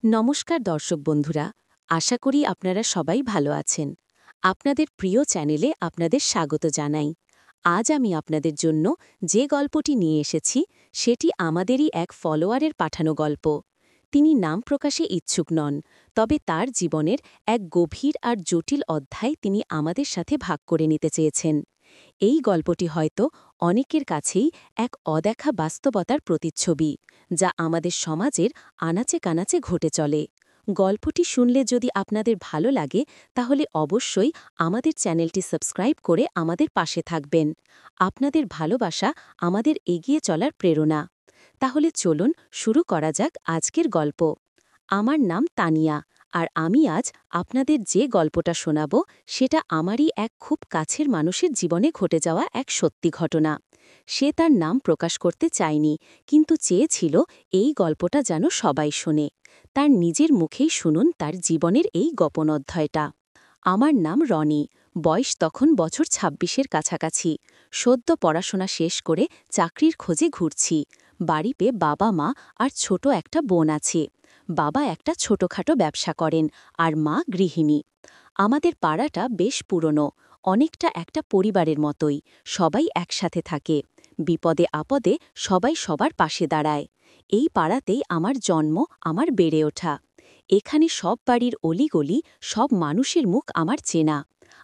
নমস্কার দর্শক বন্ধুরা, আশা করি আপনারা সবাই ভালো আছেন। আপনাদের প্রিয় চ্যানেলে আপনাদের স্বাগত জানাই। আজ আমি আপনাদের জন্য যে গল্পটি নিয়ে এসেছি সেটি আমাদেরই এক ফলোয়ারের পাঠানো গল্প। তিনি নাম প্রকাশে ইচ্ছুক নন, তবে তার জীবনের এক গভীর আর জটিল অধ্যায় তিনি আমাদের সাথে ভাগ করে নিতে চেয়েছেন। এই গল্পটি হয়তো অনেকের কাছেই এক অদেখা বাস্তবতার প্রতিচ্ছবি, যা আমাদের সমাজের আনাচে কানাচে ঘটে চলে। গল্পটি শুনলে যদি আপনাদের ভালো লাগে, তাহলে অবশ্যই আমাদের চ্যানেলটি সাবস্ক্রাইব করে আমাদের পাশে থাকবেন। আপনাদের ভালোবাসা আমাদের এগিয়ে চলার প্রেরণা। তাহলে চলুন শুরু করা যাক আজকের গল্প। আমার নাম তানিয়া, আর আমি আজ আপনাদের যে গল্পটা শোনাব সেটা আমারই এক খুব কাছের মানুষের জীবনে ঘটে যাওয়া এক সত্যি ঘটনা। সে তার নাম প্রকাশ করতে চায়নি, কিন্তু চেয়েছিল এই গল্পটা যেন সবাই শোনে। তার নিজের মুখেই শুনুন তার জীবনের এই গোপন অধ্যায়টা। আমার নাম রনি, বয়স তখন বছর ২৬-এর কাছাকাছি। সদ্য পড়াশোনা শেষ করে চাকরির খোঁজে ঘুরছি। বাড়ি পেয়ে বাবা মা আর ছোট একটা বোন আছে। বাবা একটা ছোটখাটো ব্যবসা করেন, আর মা গৃহিণী। আমাদের পাড়াটা বেশ পুরনো, অনেকটা একটা পরিবারের মতোই। সবাই একসাথে থাকে, বিপদে আপদে সবাই সবার পাশে দাঁড়ায়। এই পাড়াতেই আমার জন্ম, আমার বেড়ে ওঠা। এখানে সব বাড়ির অলিগলি, সব মানুষের মুখ আমার চেনা।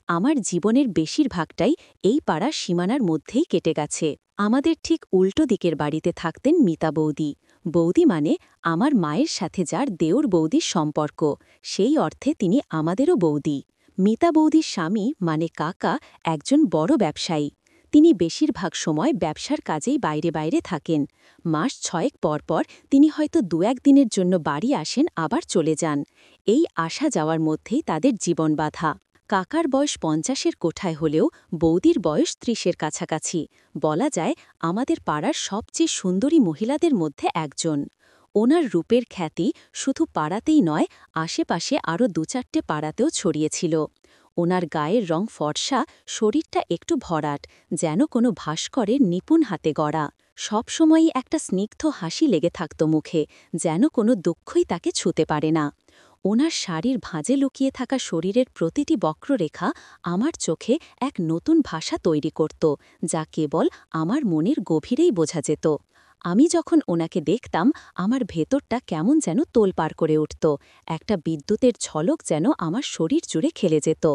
আমার জীবনের বেশিরভাগটাই এই পাড়ার সীমানার মধ্যেই কেটে গেছে। আমাদের ঠিক উল্টো দিকের বাড়িতে থাকতেন মিতা বৌদি। বৌদি মানে আমার মায়ের সাথে যার দেওর বৌদির সম্পর্ক, সেই অর্থে তিনি আমাদেরও বৌদি। মিতা বৌদির স্বামী মানে কাকা একজন বড় ব্যবসায়ী। তিনি বেশিরভাগ সময় ব্যবসার কাজেই বাইরে বাইরে থাকেন। মাস ৬ পর তিনি হয়তো ২-১ দিনের জন্য বাড়ি আসেন, আবার চলে যান। এই আসা যাওয়ার মধ্যেই তাদের জীবন বাঁধা। কাকার বয়স ৫০-এর কোঠায় হলেও বৌদির বয়স ৩০-এর কাছাকাছি। বলা যায় আমাদের পাড়ার সবচেয়ে সুন্দরী মহিলাদের মধ্যে একজন। ওনার রূপের খ্যাতি শুধু পাড়াতেই নয়, আশেপাশে আরও ২-৪টে পাড়াতেও ছড়িয়েছিল। ওনার গায়ের রং ফর্সা, শরীরটা একটু ভরাট, যেন কোনো ভাস্করের নিপুণ হাতে গড়া। সবসময়ই একটা স্নিগ্ধ হাসি লেগে থাকত মুখে, যেন কোনো দুঃখই তাকে ছুঁতে পারে না। ওনার শাড়ির ভাঁজে লুকিয়ে থাকা শরীরের প্রতিটি বক্ররেখা আমার চোখে এক নতুন ভাষা তৈরি করত, যা কেবল আমার মনের গভীরেই বোঝা যেত। আমি যখন ওনাকে দেখতাম, আমার ভেতরটা কেমন যেন তোলপাড় করে উঠত। একটা বিদ্যুতের ঝলক যেন আমার শরীর জুড়ে খেলে যেত।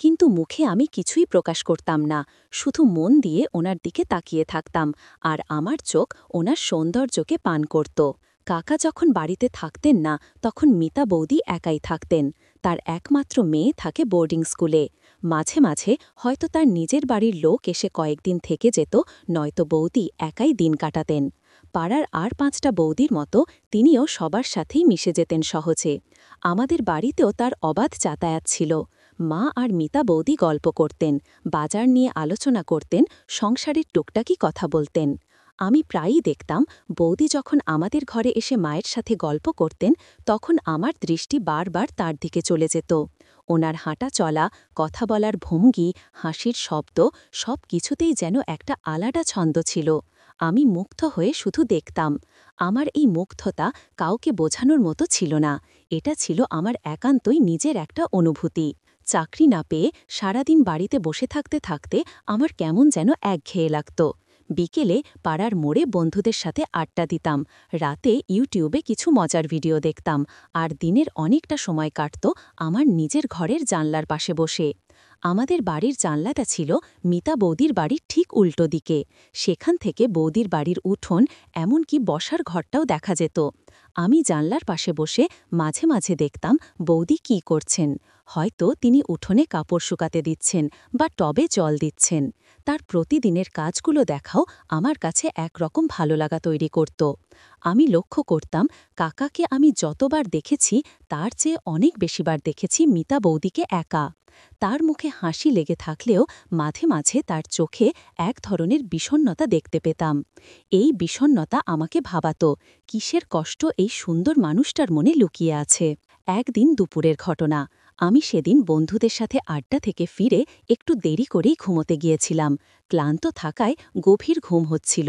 কিন্তু মুখে আমি কিছুই প্রকাশ করতাম না, শুধু মন দিয়ে ওনার দিকে তাকিয়ে থাকতাম, আর আমার চোখ ওনার সৌন্দর্যকে পান করত। কাকা যখন বাড়িতে থাকতেন না, তখন মিতা বৌদি একাই থাকতেন। তার একমাত্র মেয়ে থাকে বোর্ডিং স্কুলে। মাঝে মাঝে হয়তো তার নিজের বাড়ির লোক এসে কয়েকদিন থেকে যেত, নয়তো বৌদি একাই দিন কাটাতেন। পাড়ার আর ৫টা বৌদির মতো তিনিও সবার সাথেই মিশে যেতেন সহজে। আমাদের বাড়িতেও তার অবাধ যাতায়াত ছিল। মা আর মিতা বৌদি গল্প করতেন, বাজার নিয়ে আলোচনা করতেন, সংসারের টুকটাকি কথা বলতেন। আমি প্রায়ই দেখতাম বৌদি যখন আমাদের ঘরে এসে মায়ের সাথে গল্প করতেন, তখন আমার দৃষ্টি বারবার তার দিকে চলে যেত। ওনার হাঁটা চলা, কথা বলার ভঙ্গি, হাসির শব্দ, সব কিছুতেই যেন একটা আলাদা ছন্দ ছিল। আমি মুগ্ধ হয়ে শুধু দেখতাম। আমার এই মুগ্ধতা কাউকে বোঝানোর মতো ছিল না, এটা ছিল আমার একান্তই নিজের একটা অনুভূতি। চাকরি না পেয়ে সারাদিন বাড়িতে বসে থাকতে থাকতে আমার কেমন যেন একঘেয়ে লাগত। বিকেলে পাড়ার মোড়ে বন্ধুদের সাথে আড্ডা দিতাম, রাতে ইউটিউবে কিছু মজার ভিডিও দেখতাম, আর দিনের অনেকটা সময় কাটত আমার নিজের ঘরের জানলার পাশে বসে। আমাদের বাড়ির জানলাটা ছিল মিতা বৌদির বাড়ির ঠিক উল্টো দিকে। সেখান থেকে বৌদির বাড়ির উঠোন, এমনকি বসার ঘরটাও দেখা যেত। আমি জানলার পাশে বসে মাঝে মাঝে দেখতাম বৌদি কী করছেন। হয়তো তিনি উঠোনে কাপড় শুকাতে দিচ্ছেন বা টবে জল দিচ্ছেন। তার প্রতিদিনের কাজগুলো দেখাও আমার কাছে একরকম ভালো লাগা তৈরি করত। আমি লক্ষ্য করতাম কাকাকে আমি যতবার দেখেছি তার চেয়ে অনেক বেশিবার দেখেছি মিতা বৌদিকে একা। তার মুখে হাসি লেগে থাকলেও মাঝে মাঝে তার চোখে এক ধরনের বিষণ্ণতা দেখতে পেতাম। এই বিষণ্ণতা আমাকে ভাবাত, কিসের কষ্ট এই সুন্দর মানুষটার মনে লুকিয়ে আছে। একদিন দুপুরের ঘটনা। আমি সেদিন বন্ধুদের সাথে আড্ডা থেকে ফিরে একটু দেরি করেই ঘুমোতে গিয়েছিলাম। ক্লান্ত থাকায় গভীর ঘুম হচ্ছিল।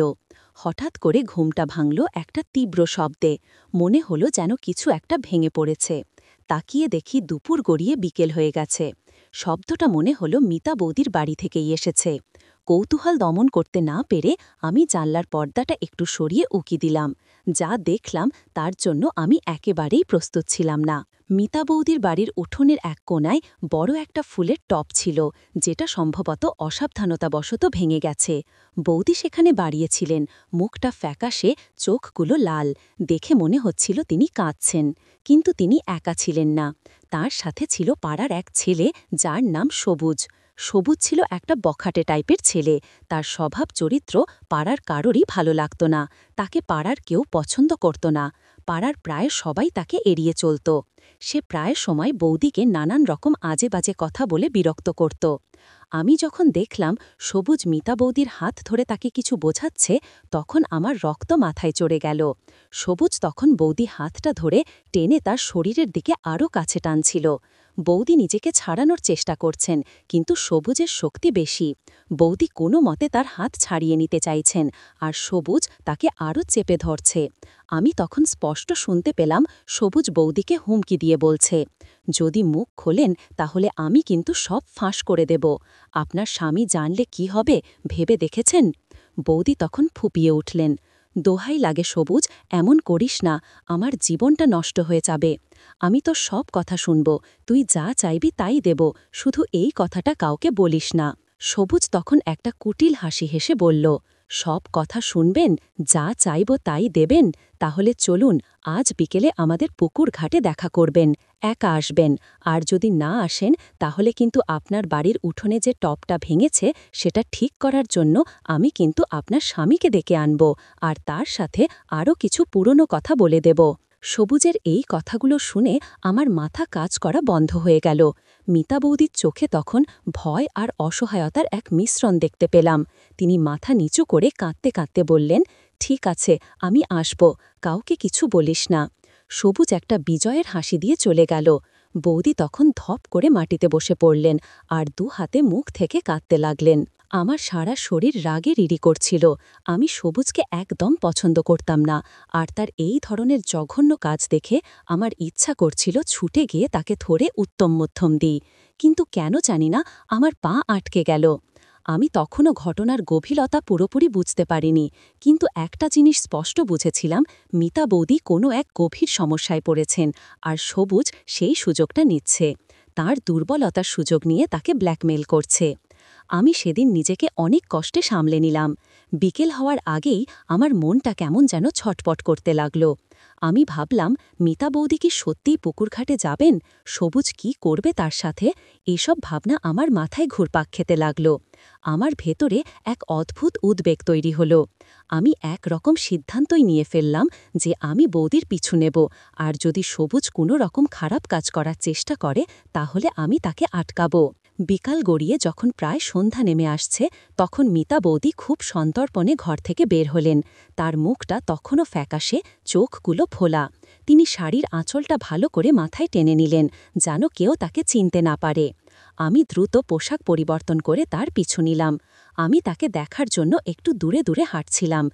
হঠাৎ করে ঘুমটা ভাঙল একটা তীব্র শব্দে। মনে হলো যেন কিছু একটা ভেঙে পড়েছে। তাকিয়ে দেখি দুপুর গড়িয়ে বিকেল হয়ে গেছে। শব্দটা মনে হলো মিতা বৌদির বাড়ি থেকেই এসেছে। কৌতূহল দমন করতে না পেরে আমি জানলার পর্দাটা একটু সরিয়ে উকি দিলাম। যা দেখলাম তার জন্য আমি একেবারেই প্রস্তুত ছিলাম না। মিতা বৌদির বাড়ির উঠোনের এক কোণায় বড় একটা ফুলের টব ছিল, যেটা সম্ভবত অসাবধানতাবশত ভেঙে গেছে। বৌদি সেখানে বাড়িয়েছিলেন, মুখটা ফ্যাকাশে, চোখগুলো লাল। দেখে মনে হচ্ছিল তিনি কাঁদছেন। কিন্তু তিনি একা ছিলেন না। তার সাথে ছিল পাড়ার এক ছেলে, যার নাম সবুজ। সবুজ ছিল একটা বখাটে টাইপের ছেলে। তার স্বভাব চরিত্র পাড়ার কারোরই ভালো লাগত না। তাকে পাড়ার কেউ পছন্দ করত না। পাড়ার প্রায় সবাই তাকে এড়িয়ে চলত। সে প্রায় সময় বৌদিকে নানান রকম আজে বাজে কথা বলে বিরক্ত করত। আমি যখন দেখলাম সবুজ মিতা বৌদির হাত ধরে তাকে কিছু বোঝাচ্ছে, তখন আমার রক্ত মাথায় চড়ে গেল। সবুজ তখন বৌদি হাতটা ধরে টেনে তার শরীরের দিকে আরও কাছে টানছিল। বৌদি নিজেকে ছাড়ানোর চেষ্টা করছেন, কিন্তু সবুজের শক্তি বেশি। বৌদি কোনো মতে তার হাত ছাড়িয়ে নিতে চাইছেন, আর সবুজ তাকে আরও চেপে ধরছে। আমি তখন স্পষ্ট শুনতে পেলাম সবুজ বৌদিকে হুমকি দিয়ে বলছে, যদি মুখ খোলেন তাহলে আমি কিন্তু সব ফাঁস করে দেব। আপনার স্বামী জানলে কি হবে ভেবে দেখেছেন? বৌদি তখন ফুপিয়ে উঠলেন, দোহাই লাগে সবুজ, এমন করিস না, আমার জীবনটা নষ্ট হয়ে যাবে। আমি তো সব কথা শুনব, তুই যা চাইবি তাই দেব, শুধু এই কথাটা কাউকে বলিস না। সবুজ তখন একটা কুটিল হাসি হেসে বলল, সব কথা শুনবেন, যা চাইব তাই দেবেন? তাহলে চলুন, আজ বিকেলে আমাদের পুকুর ঘাটে দেখা করবেন। একা আসবেন, আর যদি না আসেন তাহলে কিন্তু আপনার বাড়ির উঠোনে যে টবটা ভেঙেছে সেটা ঠিক করার জন্য আমি কিন্তু আপনার স্বামীকে ডেকে আনব, আর তার সাথে আরও কিছু পুরনো কথা বলে দেব। সবুজের এই কথাগুলো শুনে আমার মাথা কাজ করা বন্ধ হয়ে গেল। মিতা বৌদির চোখে তখন ভয় আর অসহায়তার এক মিশ্রণ দেখতে পেলাম। তিনি মাথা নিচু করে কাঁদতে কাঁদতে বললেন, ঠিক আছে, আমি আসব, কাউকে কিছু বলিস না। সবুজ একটা বিজয়ের হাসি দিয়ে চলে গেল। বৌদি তখন ধপ করে মাটিতে বসে পড়লেন, আর দু হাতে মুখ থেকে কাঁদতে লাগলেন। আমার সারা শরীর রাগে রিরি করছিল। আমি সবুজকে একদম পছন্দ করতাম না, আর তার এই ধরনের জঘন্য কাজ দেখে আমার ইচ্ছা করছিল ছুটে গিয়ে তাকে ধরে উত্তম মধ্যম দিই। কিন্তু কেন জানি না, আমার পা আটকে গেল। আমি তখনও ঘটনার গভীরতা পুরোপুরি বুঝতে পারিনি, কিন্তু একটা জিনিস স্পষ্ট বুঝেছিলাম, মিতা বৌদি কোনো এক গভীর সমস্যায় পড়েছেন, আর সবুজ সেই সুযোগটা নিচ্ছে। তার দুর্বলতার সুযোগ নিয়ে তাকে ব্ল্যাকমেইল করছে। আমি সেদিন নিজেকে অনেক কষ্টে সামলে নিলাম। বিকেল হওয়ার আগেই আমার মনটা কেমন যেন ছটপট করতে লাগল। আমি ভাবলাম, মিতা বৌদি কি সত্যিই পুকুরঘাটে যাবেন? সবুজ কি করবে তার সাথে? এসব ভাবনা আমার মাথায় ঘুরপাক খেতে লাগল। আমার ভেতরে এক অদ্ভুত উদ্বেগ তৈরি হল। আমি এক রকম সিদ্ধান্তই নিয়ে ফেললাম যে আমি বৌদির পিছু নেব, আর যদি সবুজ কোনো রকম খারাপ কাজ করার চেষ্টা করে তাহলে আমি তাকে আটকাব। বিকাল গড়িয়ে যখন প্রায় সন্ধ্যা নেমে আসছে, তখন মিতা বৌদি খুব সন্তর্পণে ঘর থেকে বের হলেন। তার মুখটা তখনও ফ্যাকাশে, চোখগুলো ফোলা। তিনি শাড়ির আঁচলটা ভালো করে মাথায় টেনে নিলেন, যেন কেউ তাকে চিনতে না পারে। আমি দ্রুত পোশাক পরিবর্তন করে তার পিছু নিলাম। আমি তাকে দেখার জন্য একটু দূরে দূরে হাঁটছিলাম।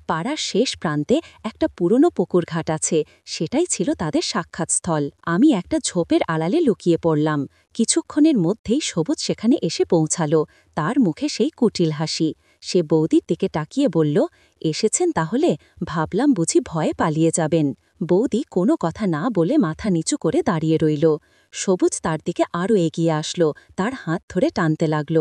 পাড়ার শেষ প্রান্তে একটা পুরনো পুকুর ঘাট আছে, সেটাই ছিল তাদের সাক্ষাৎস্থল। আমি একটা ঝোপের আড়ালে লুকিয়ে পড়লাম। কিছুক্ষণের মধ্যেই সবুজ সেখানে এসে পৌঁছাল। তার মুখে সেই কুটিল হাসি। সে বৌদির দিকে তাকিয়ে বলল, এসেছেন তাহলে? ভাবলাম বুঝি ভয়ে পালিয়ে যাবেন। বৌদি কোনো কথা না বলে মাথা নিচু করে দাঁড়িয়ে রইল। সবুজ তার দিকে আরও এগিয়ে আসলো, তার হাত ধরে টানতে লাগল।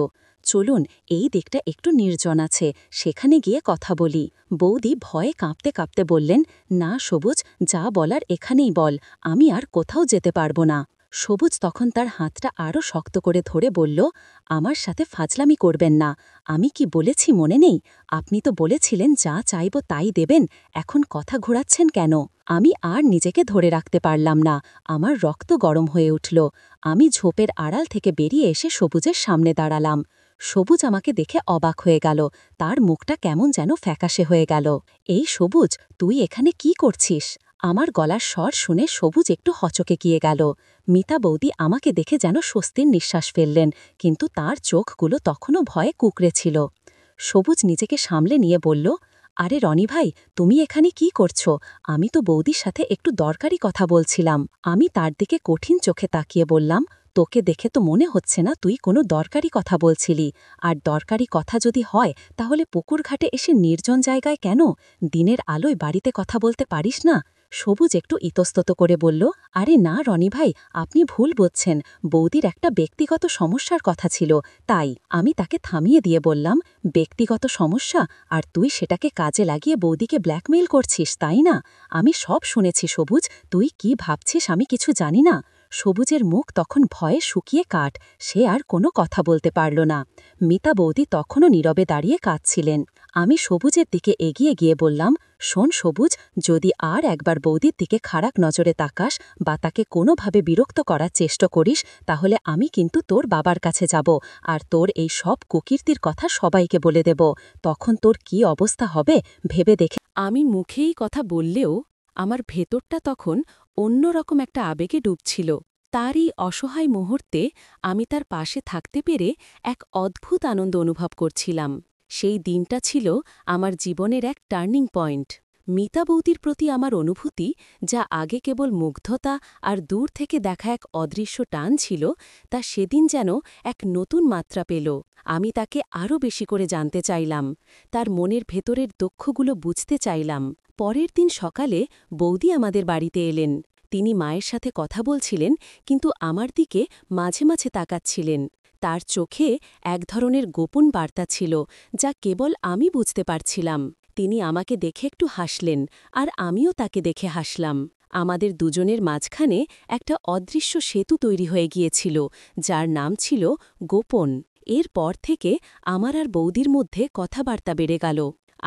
চলুন, এই দিকটা একটু নির্জন আছে, সেখানে গিয়ে কথা বলি। বৌদি ভয়ে কাঁপতে কাঁপতে বললেন, না সবুজ, যা বলার এখানেই বল, আমি আর কোথাও যেতে পারবো না। সবুজ তখন তার হাতটা আরও শক্ত করে ধরে বলল, আমার সাথে ফাজলামি করবেন না। আমি কি বলেছি মনে নেই? আপনি তো বলেছিলেন যা চাইব তাই দেবেন, এখন কথা ঘোরাচ্ছেন কেন? আমি আর নিজেকে ধরে রাখতে পারলাম না। আমার রক্ত গরম হয়ে উঠল। আমি ঝোপের আড়াল থেকে বেরিয়ে এসে সবুজের সামনে দাঁড়ালাম। সবুজ আমাকে দেখে অবাক হয়ে গেল। তার মুখটা কেমন যেন ফ্যাকাশে হয়ে গেল। এই সবুজ, তুই এখানে কি করছিস? আমার গলার স্বর শুনে সবুজ একটু হচকে গিয়ে গেল। মিতা বৌদি আমাকে দেখে যেন স্বস্তির নিঃশ্বাস ফেললেন, কিন্তু তার চোখগুলো তখনও ভয়ে কুঁকড়ে ছিল। সবুজ নিজেকে সামলে নিয়ে বলল, আরে রনি ভাই, তুমি এখানে কি করছো? আমি তো বৌদির সাথে একটু দরকারি কথা বলছিলাম। আমি তার দিকে কঠিন চোখে তাকিয়ে বললাম, তোকে দেখে তো মনে হচ্ছে না তুই কোনো দরকারি কথা বলছিলি। আর দরকারি কথা যদি হয় তাহলে পুকুর ঘাটে এসে নির্জন জায়গায় কেন? দিনের আলোয় বাড়িতে কথা বলতে পারিস না? সবুজ একটু ইতস্তত করে বলল, আরে না রনি ভাই, আপনি ভুল বুঝছেন। বৌদির একটা ব্যক্তিগত সমস্যার কথা ছিল, তাই। আমি তাকে থামিয়ে দিয়ে বললাম, ব্যক্তিগত সমস্যা? আর তুই সেটাকে কাজে লাগিয়ে বৌদিকে ব্ল্যাকমেইল করছিস, তাই না? আমি সব শুনেছি সবুজ, তুই কি ভাবছিস আমি কিছু জানি না? সবুজের মুখ তখন ভয়ে শুকিয়ে কাঠ, সে আর কোনো কথা বলতে পারল না। মিতা বৌদি তখনও নীরবে দাঁড়িয়ে কাঁদছিলেন। আমি সবুজের দিকে এগিয়ে গিয়ে বললাম, শোন সবুজ, যদি আর একবার বৌদির দিকে খারাপ নজরে তাকাস বা তাকে কোনোভাবে বিরক্ত করার চেষ্টা করিস, তাহলে আমি কিন্তু তোর বাবার কাছে যাব, আর তোর এই সব কুকীর্তির কথা সবাইকে বলে দেব। তখন তোর কি অবস্থা হবে ভেবে দেখে। আমি মুখেই কথা বললেও আমার ভেতরটা তখন অন্যরকম একটা আবেগে ডুবছিল। তারই অসহায় মুহূর্তে আমি তার পাশে থাকতে পেরে এক অদ্ভুত আনন্দ অনুভব করছিলাম। সেই দিনটা ছিল আমার জীবনের এক টার্নিং পয়েন্ট। মিতা বৌদির প্রতি আমার অনুভূতি, যা আগে কেবল মুগ্ধতা আর দূর থেকে দেখা এক অদৃশ্য টান ছিল, তা সেদিন যেন এক নতুন মাত্রা পেল। আমি তাকে আরও বেশি করে জানতে চাইলাম, তার মনের ভেতরের দুঃখগুলো বুঝতে চাইলাম। পরের দিন সকালে বৌদি আমাদের বাড়িতে এলেন। তিনি মায়ের সাথে কথা বলছিলেন, কিন্তু আমার দিকে মাঝে মাঝে তাকাচ্ছিলেন। তার চোখে এক ধরনের গোপন বার্তা ছিল, যা কেবল আমি বুঝতে পারছিলাম। তিনি আমাকে দেখে একটু হাসলেন, আর আমিও তাকে দেখে হাসলাম। আমাদের দুজনের মাঝখানে একটা অদৃশ্য সেতু তৈরি হয়ে গিয়েছিল, যার নাম ছিল গোপন। এরপর থেকে আমার আর বৌদির মধ্যে কথাবার্তা বেড়ে গেল।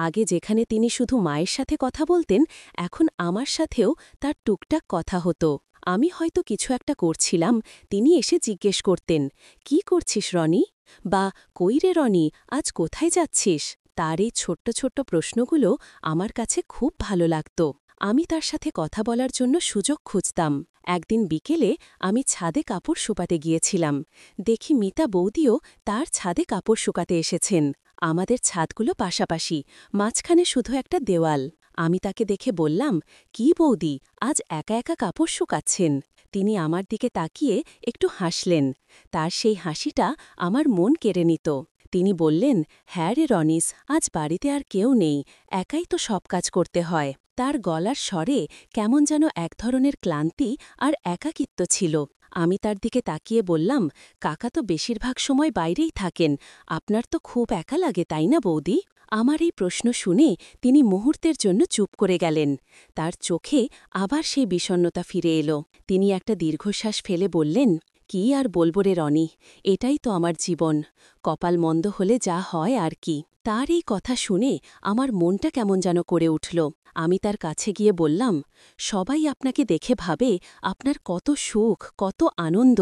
আগে যেখানে তিনি শুধু মায়ের সাথে কথা বলতেন, এখন আমার সাথেও তার টুকটাক কথা হতো। আমি হয়তো কিছু একটা করছিলাম, তিনি এসে জিজ্ঞেস করতেন, কি করছিস রনি? বা কই রে রনি, আজ কোথায় যাচ্ছিস? তার এই ছোট্ট ছোট্ট প্রশ্নগুলো আমার কাছে খুব ভালো লাগত। আমি তার সাথে কথা বলার জন্য সুযোগ খুঁজতাম। একদিন বিকেলে আমি ছাদে কাপড় শুকাতে গিয়েছিলাম। দেখি মিতা বৌদিও তার ছাদে কাপড় শুকাতে এসেছেন। আমাদের ছাদগুলো পাশাপাশি, মাঝখানে শুধু একটা দেওয়াল। আমি তাকে দেখে বললাম, কি বৌদি, আজ একা একা কাপড় শুকাচ্ছেন? তিনি আমার দিকে তাকিয়ে একটু হাসলেন। তার সেই হাসিটা আমার মন কেড়ে নিত। তিনি বললেন, হ্যাঁ রে রনিস, আজ বাড়িতে আর কেউ নেই, একাই তো সব কাজ করতে হয়। তার গলার স্বরে কেমন যেন এক ধরনের ক্লান্তি আর একাকিত্ব ছিল। আমি তার দিকে তাকিয়ে বললাম, কাকা তো বেশিরভাগ সময় বাইরেই থাকেন, আপনার তো খুব একা লাগে তাই না বৌদি? আমার এই প্রশ্ন শুনে তিনি মুহূর্তের জন্য চুপ করে গেলেন। তার চোখে আবার সেই বিষণ্ণতা ফিরে এলো। তিনি একটা দীর্ঘশ্বাস ফেলে বললেন, কি আর বলব রে রনি, এটাই তো আমার জীবন, কপাল মন্দ হলে যা হয় আর কি। তার এই কথা শুনে আমার মনটা কেমন যেন করে উঠল। আমি তার কাছে গিয়ে বললাম, সবাই আপনাকে দেখে ভাবে আপনার কত সুখ, কত আনন্দ,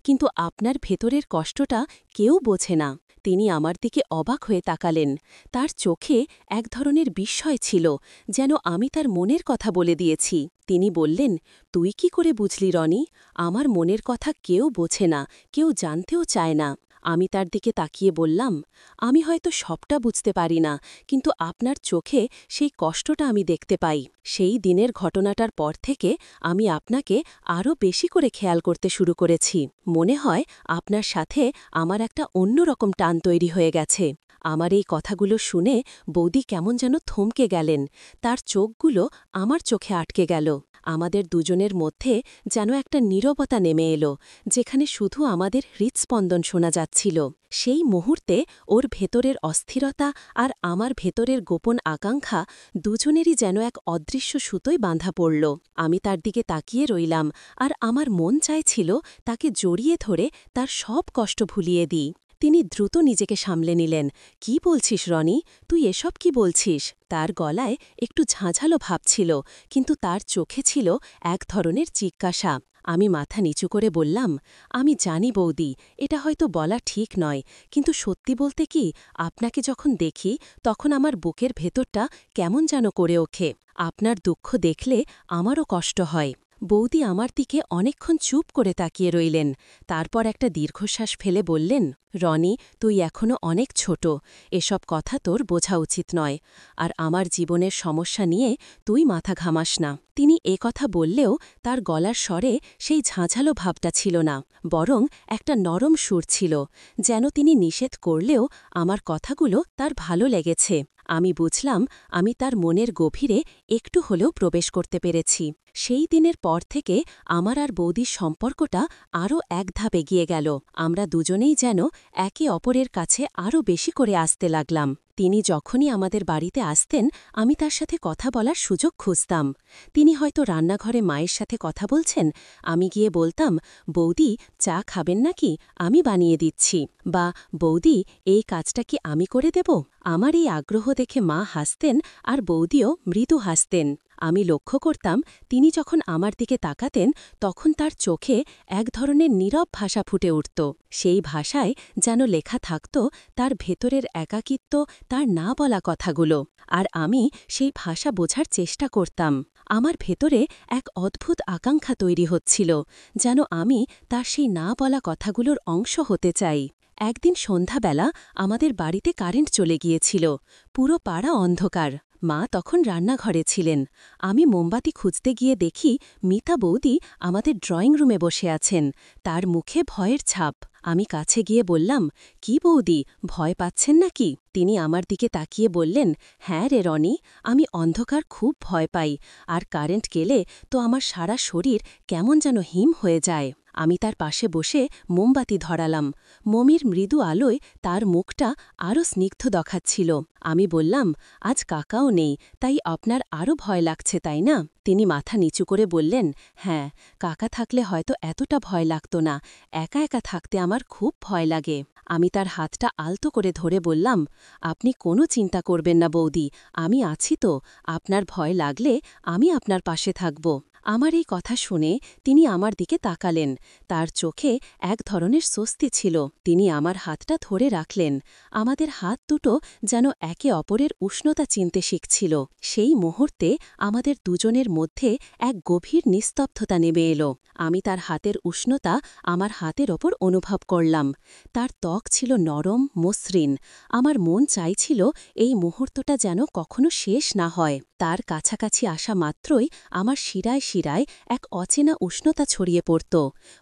কিন্তু আপনার ভেতরের কষ্টটা কেউ বোঝে না। তিনি আমার দিকে অবাক হয়ে তাকালেন। তার চোখে এক ধরনের বিস্ময় ছিল, যেন আমি তার মনের কথা বলে দিয়েছি। তিনি বললেন, তুই কি করে বুঝলি রনি? আমার মনের কথা কেউ বোঝে না, কেউ জানতেও চায় না। আমি তার দিকে তাকিয়ে বললাম, আমি হয়তো সবটা বুঝতে পারি না, কিন্তু আপনার চোখে সেই কষ্টটা আমি দেখতে পাই। সেই দিনের ঘটনাটার পর থেকে আমি আপনাকে আরও বেশি করে খেয়াল করতে শুরু করেছি। মনে হয় আপনার সাথে আমার একটা অন্যরকম টান তৈরি হয়ে গেছে। আমার এই কথাগুলো শুনে বৌদি কেমন যেন থমকে গেলেন। তার চোখগুলো আমার চোখে আটকে গেল। আমাদের দুজনের মধ্যে যেন একটা নীরবতা নেমে এলো, যেখানে শুধু আমাদের হৃৎস্পন্দন শোনা যাচ্ছিল। সেই মুহূর্তে ওর ভেতরের অস্থিরতা আর আমার ভেতরের গোপন আকাঙ্ক্ষা দুজনেরই যেন এক অদৃশ্য সুতোয় বাঁধা পড়ল। আমি তার দিকে তাকিয়ে রইলাম, আর আমার মন চাইছিল তাকে জড়িয়ে ধরে তার সব কষ্ট ভুলিয়ে দিই। তিনি দ্রুত নিজেকে সামলে নিলেন। কি বলছিস রনি, তুই এসব কি বলছিস? তার গলায় একটু ঝাঁঝালো ভাব ছিল, কিন্তু তার চোখে ছিল এক ধরনের জিজ্ঞাসা। আমি মাথা নিচু করে বললাম, আমি জানি বৌদি, এটা হয়তো বলা ঠিক নয়, কিন্তু সত্যি বলতে কি, আপনাকে যখন দেখি তখন আমার বুকের ভেতরটা কেমন যেন করে ওঠে। আপনার দুঃখ দেখলে আমারও কষ্ট হয়। বৌদি আমার দিকে অনেকক্ষণ চুপ করে তাকিয়ে রইলেন। তারপর একটা দীর্ঘশ্বাস ফেলে বললেন, রনি, তুই এখনো অনেক ছোট, এসব কথা তোর বোঝা উচিত নয়। আর আমার জীবনের সমস্যা নিয়ে তুই মাথা ঘামাস না। তিনি কথা বললেও তার গলার স্বরে সেই ঝাঁঝালো ভাবটা ছিল না, বরং একটা নরম সুর ছিল, যেন তিনি নিষেধ করলেও আমার কথাগুলো তার ভালো লেগেছে। আমি বুঝলাম আমি তার মনের গভীরে একটু হলেও প্রবেশ করতে পেরেছি। সেই দিনের পর থেকে আমার আর বৌদির সম্পর্কটা আরও এক ধাপ এগিয়ে গেল। আমরা দুজনেই যেন একে অপরের কাছে আরও বেশি করে আসতে লাগলাম। তিনি যখনই আমাদের বাড়িতে আসতেন, আমি তার সাথে কথা বলার সুযোগ খুঁজতাম। তিনি হয়তো রান্নাঘরে মায়ের সাথে কথা বলছেন, আমি গিয়ে বলতাম, বৌদি, চা খাবেন নাকি, আমি বানিয়ে দিচ্ছি, বা বৌদি, এই কাজটা কি আমি করে দেব। আমার এই আগ্রহ দেখে মা হাসতেন আর বৌদিও মৃদু হাসতেন। আমি লক্ষ্য করতাম তিনি যখন আমার দিকে তাকাতেন তখন তার চোখে এক ধরনের নীরব ভাষা ফুটে উঠত। সেই ভাষায় যেন লেখা থাকত তার ভেতরের একাকিত্ব, তার না বলা কথাগুলো। আর আমি সেই ভাষা বোঝার চেষ্টা করতাম। আমার ভেতরে এক অদ্ভুত আকাঙ্ক্ষা তৈরি হচ্ছিল, যেন আমি তার সেই না বলা কথাগুলোর অংশ হতে চাই। একদিন সন্ধ্যাবেলা আমাদের বাড়িতে কারেন্ট চলে গিয়েছিল। পুরো পাড়া অন্ধকার। মা তখন রান্নাঘরে ছিলেন। আমি মোমবাতি খুঁজতে গিয়ে দেখি মিতা বৌদি আমাদের ড্রয়িং রুমে বসে আছেন, তার মুখে ভয়ের ছাপ। আমি কাছে গিয়ে বললাম, কি বৌদি, ভয় পাচ্ছেন নাকি? তিনি আমার দিকে তাকিয়ে বললেন, হ্যাঁ রে রনি, আমি অন্ধকার খুব ভয় পাই, আর কারেন্ট গেলে তো আমার সারা শরীর কেমন যেন হিম হয়ে যায়। আমি তার পাশে বসে মোমবাতি ধরালাম। মমির মৃদু আলোয় তার মুখটা আরও স্নিগ্ধ দেখাচ্ছিল। আমি বললাম, আজ কাকাও নেই, তাই আপনার আরও ভয় লাগছে, তাই না? তিনি মাথা নিচু করে বললেন, হ্যাঁ, কাকা থাকলে হয়তো এতটা ভয় লাগত না, একা একা থাকতে আমার খুব ভয় লাগে। আমি তার হাতটা আলতো করে ধরে বললাম, আপনি কোনো চিন্তা করবেন না বৌদি, আমি আছি তো, আপনার ভয় লাগলে আমি আপনার পাশে থাকব। আমার এই কথা শুনে তিনি আমার দিকে তাকালেন। তার চোখে এক ধরনের স্বস্তি ছিল। তিনি আমার হাতটা ধরে রাখলেন। আমাদের হাত দুটো যেন একে অপরের উষ্ণতা চিনতে শিখছিল। সেই মুহূর্তে আমাদের দুজনের মধ্যে এক গভীর নিস্তব্ধতা নেমে এলো। আমি তার হাতের উষ্ণতা আমার হাতের ওপর অনুভব করলাম। তার ত্বক ছিল নরম, মসৃণ। আমার মন চাইছিল এই মুহূর্তটা যেন কখনো শেষ না হয়। তার কাছাকাছি আসা মাত্রই আমার শিরায় শিরায় এক অচেনা উষ্ণতা ছড়িয়ে পড়ত।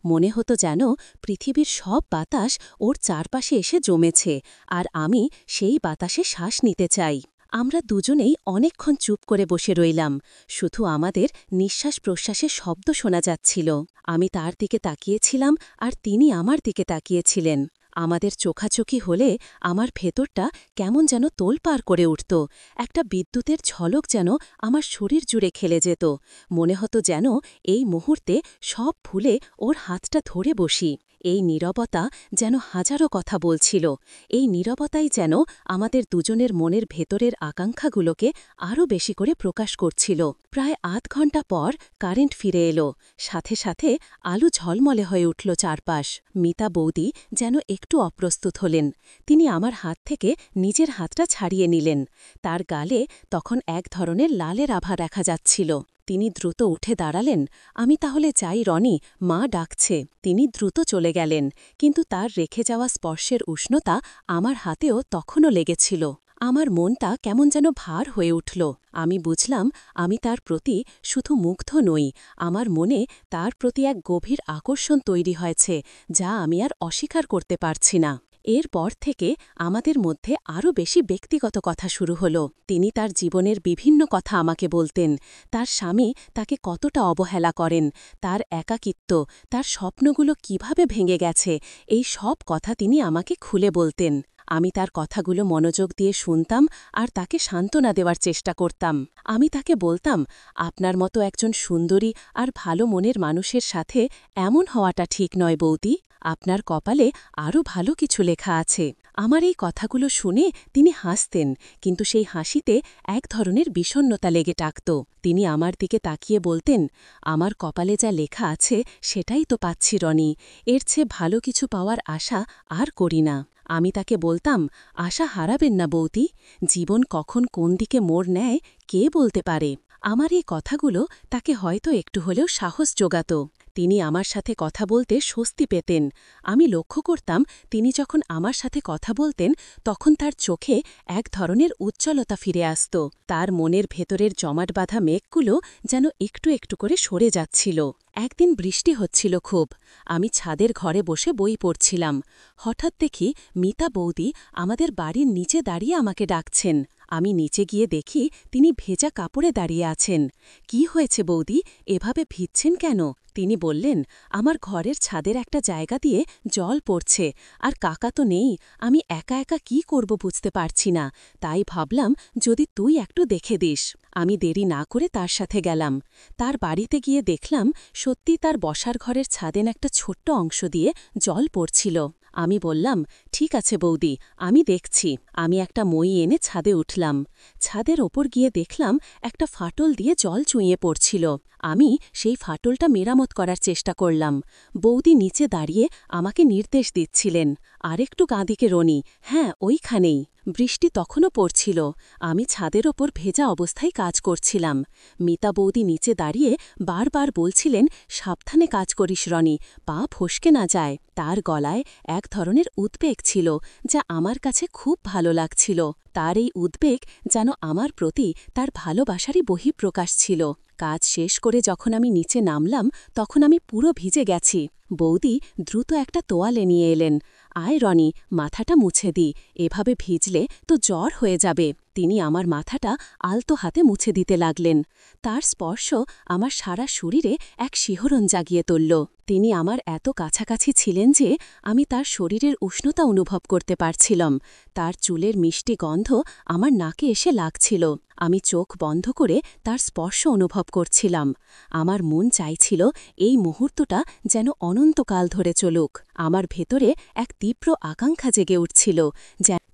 মনে হতো যেন পৃথিবীর সব বাতাস ওর চারপাশে এসে জমেছে, আর আমি সেই বাতাসে শ্বাস নিতে চাই। আমরা দুজনেই অনেকক্ষণ চুপ করে বসে রইলাম। শুধু আমাদের নিঃশ্বাস প্রশ্বাসের শব্দ শোনা যাচ্ছিল। আমি তার দিকে তাকিয়েছিলাম আর তিনি আমার দিকে তাকিয়েছিলেন। আমাদের চোখাচোখি হলে আমার ভেতরটা কেমন যেন তোলপাড় করে উঠত। একটা বিদ্যুতের ঝলক যেন আমার শরীর জুড়ে খেলে যেত। মনে হতো যেন এই মুহূর্তে সব ভুলে ওর হাতটা ধরে বসি। এই নীরবতা যেন হাজারো কথা বলছিল। এই নীরবতাই যেন আমাদের দুজনের মনের ভেতরের আকাঙ্ক্ষাগুলোকে আরও বেশি করে প্রকাশ করছিল। প্রায় আধ ঘণ্টা পর কারেন্ট ফিরে এলো। সাথে সাথে আলো ঝলমলে হয়ে উঠল চারপাশ। মিতা বৌদি যেন একটু অপ্রস্তুত হলেন। তিনি আমার হাত থেকে নিজের হাতটা ছাড়িয়ে নিলেন। তার গালে তখন এক ধরনের লালের আভা দেখা যাচ্ছিল। তিনি দ্রুত উঠে দাঁড়ালেন। আমি তাহলে যাই রনি, মা ডাকছে। তিনি দ্রুত চলে গেলেন, কিন্তু তার রেখে যাওয়া স্পর্শের উষ্ণতা আমার হাতেও তখনও লেগেছিল। আমার মনটা কেমন যেন ভার হয়ে উঠল। আমি বুঝলাম আমি তার প্রতি শুধু মুগ্ধ নই, আমার মনে তার প্রতি এক গভীর আকর্ষণ তৈরি হয়েছে, যা আমি আর অস্বীকার করতে পারছি না। এরপর থেকে আমাদের মধ্যে আরও বেশি ব্যক্তিগত কথা শুরু হলো। তিনি তার জীবনের বিভিন্ন কথা আমাকে বলতেন। তার স্বামী তাকে কতটা অবহেলা করেন, তার একাকিত্ব, তার স্বপ্নগুলো কিভাবে ভেঙে গেছে, এই সব কথা তিনি আমাকে খুলে বলতেন। আমি তার কথাগুলো মনোযোগ দিয়ে শুনতাম আর তাকে সান্ত্বনা দেওয়ার চেষ্টা করতাম। আমি তাকে বলতাম, আপনার মতো একজন সুন্দরী আর ভালো মনের মানুষের সাথে এমন হওয়াটা ঠিক নয় বৌদি, আপনার কপালে আরও ভালো কিছু লেখা আছে। আমার এই কথাগুলো শুনে তিনি হাসতেন, কিন্তু সেই হাসিতে এক ধরনের বিষণ্ণতা লেগে টাকত। তিনি আমার দিকে তাকিয়ে বলতেন, আমার কপালে যা লেখা আছে সেটাই তো পাচ্ছি রনি, এর চেয়ে ভালো কিছু পাওয়ার আশা আর করি না। আমি তাকে বলতাম, আশা হারাবেন না বৌদি, জীবন কখন কোন দিকে মোড় নেয় কে বলতে পারে। আমার এই কথাগুলো তাকে হয়তো একটু হলেও সাহস জোগাত। তিনি আমার সাথে কথা বলতে স্বস্তি পেতেন। আমি লক্ষ্য করতাম তিনি যখন আমার সাথে কথা বলতেন তখন তার চোখে এক ধরনের উজ্জ্বলতা ফিরে আসত। তার মনের ভেতরের জমাট বাঁধা মেঘগুলো যেন একটু একটু করে সরে যাচ্ছিল। একদিন বৃষ্টি হচ্ছিল খুব। আমি ছাদের ঘরে বসে বই পড়ছিলাম। হঠাৎ দেখি মিতা বৌদি আমাদের বাড়ির নিচে দাঁড়িয়ে আমাকে ডাকছেন। আমি নিচে গিয়ে দেখি তিনি ভেজা কাপড়ে দাঁড়িয়ে আছেন। কি হয়েছে বৌদি, এভাবে ভিজছেন কেন? তিনি বললেন, আমার ঘরের ছাদের একটা জায়গা দিয়ে জল পড়ছে, আর কাকা তো নেই, আমি একা একা কি করব বুঝতে পারছি না, তাই ভাবলাম যদি তুই একটু দেখে দিস। আমি দেরি না করে তার সাথে গেলাম। তার বাড়িতে গিয়ে দেখলাম সত্যি তার বসার ঘরের ছাদেন একটা ছোট্ট অংশ দিয়ে জল পড়ছিল। আমি বললাম, ঠিক আছে বৌদি, আমি দেখছি। আমি একটা মই এনে ছাদে উঠলাম। ছাদের ওপর গিয়ে দেখলাম একটা ফাটল দিয়ে জল চুঁইয়ে পড়ছিল। আমি সেই ফাটলটা মেরামত করার চেষ্টা করলাম। বৌদি নিচে দাঁড়িয়ে আমাকে নির্দেশ দিচ্ছিলেন, আরেকটু কাঁদিকে রনি, হ্যাঁ ওইখানেই। বৃষ্টি তখনও পড়ছিল। আমি ছাদের ওপর ভেজা অবস্থায় কাজ করছিলাম। মিতা বৌদি নিচে দাঁড়িয়ে বারবার বলছিলেন, সাবধানে কাজ করিস রনি, পা ফসকে না যায়। তার গলায় এক ধরনের উদ্বেগ ছিল যা আমার কাছে খুব ভালো লাগছিল। তার এই উদ্বেগ যেন আমার প্রতি তার ভালোবাসারই বহিঃপ্রকাশ ছিল। কাজ শেষ করে যখন আমি নিচে নামলাম তখন আমি পুরো ভিজে গেছি। বৌদি দ্রুত একটা তোয়ালে নিয়ে এলেন। আয় রনি, মাথাটা মুছে দি, এভাবে ভিজলে তো জ্বর হয়ে যাবে। তিনি আমার মাথাটা আলতো হাতে মুছে দিতে লাগলেন। তার স্পর্শ আমার সারা শরীরে এক শিহরণ জাগিয়ে তুলল। তিনি আমার এত কাছাকাছি ছিলেন যে আমি তার শরীরের উষ্ণতা অনুভব করতে পারছিলাম। তার চুলের মিষ্টি গন্ধ আমার নাকে এসে লাগছিল। আমি চোখ বন্ধ করে তার স্পর্শ অনুভব করছিলাম। আমার মন চাইছিল এই মুহূর্তটা যেন অনন্তকাল ধরে চলুক। আমার ভেতরে এক তীব্র আকাঙ্ক্ষা জেগে উঠছিল।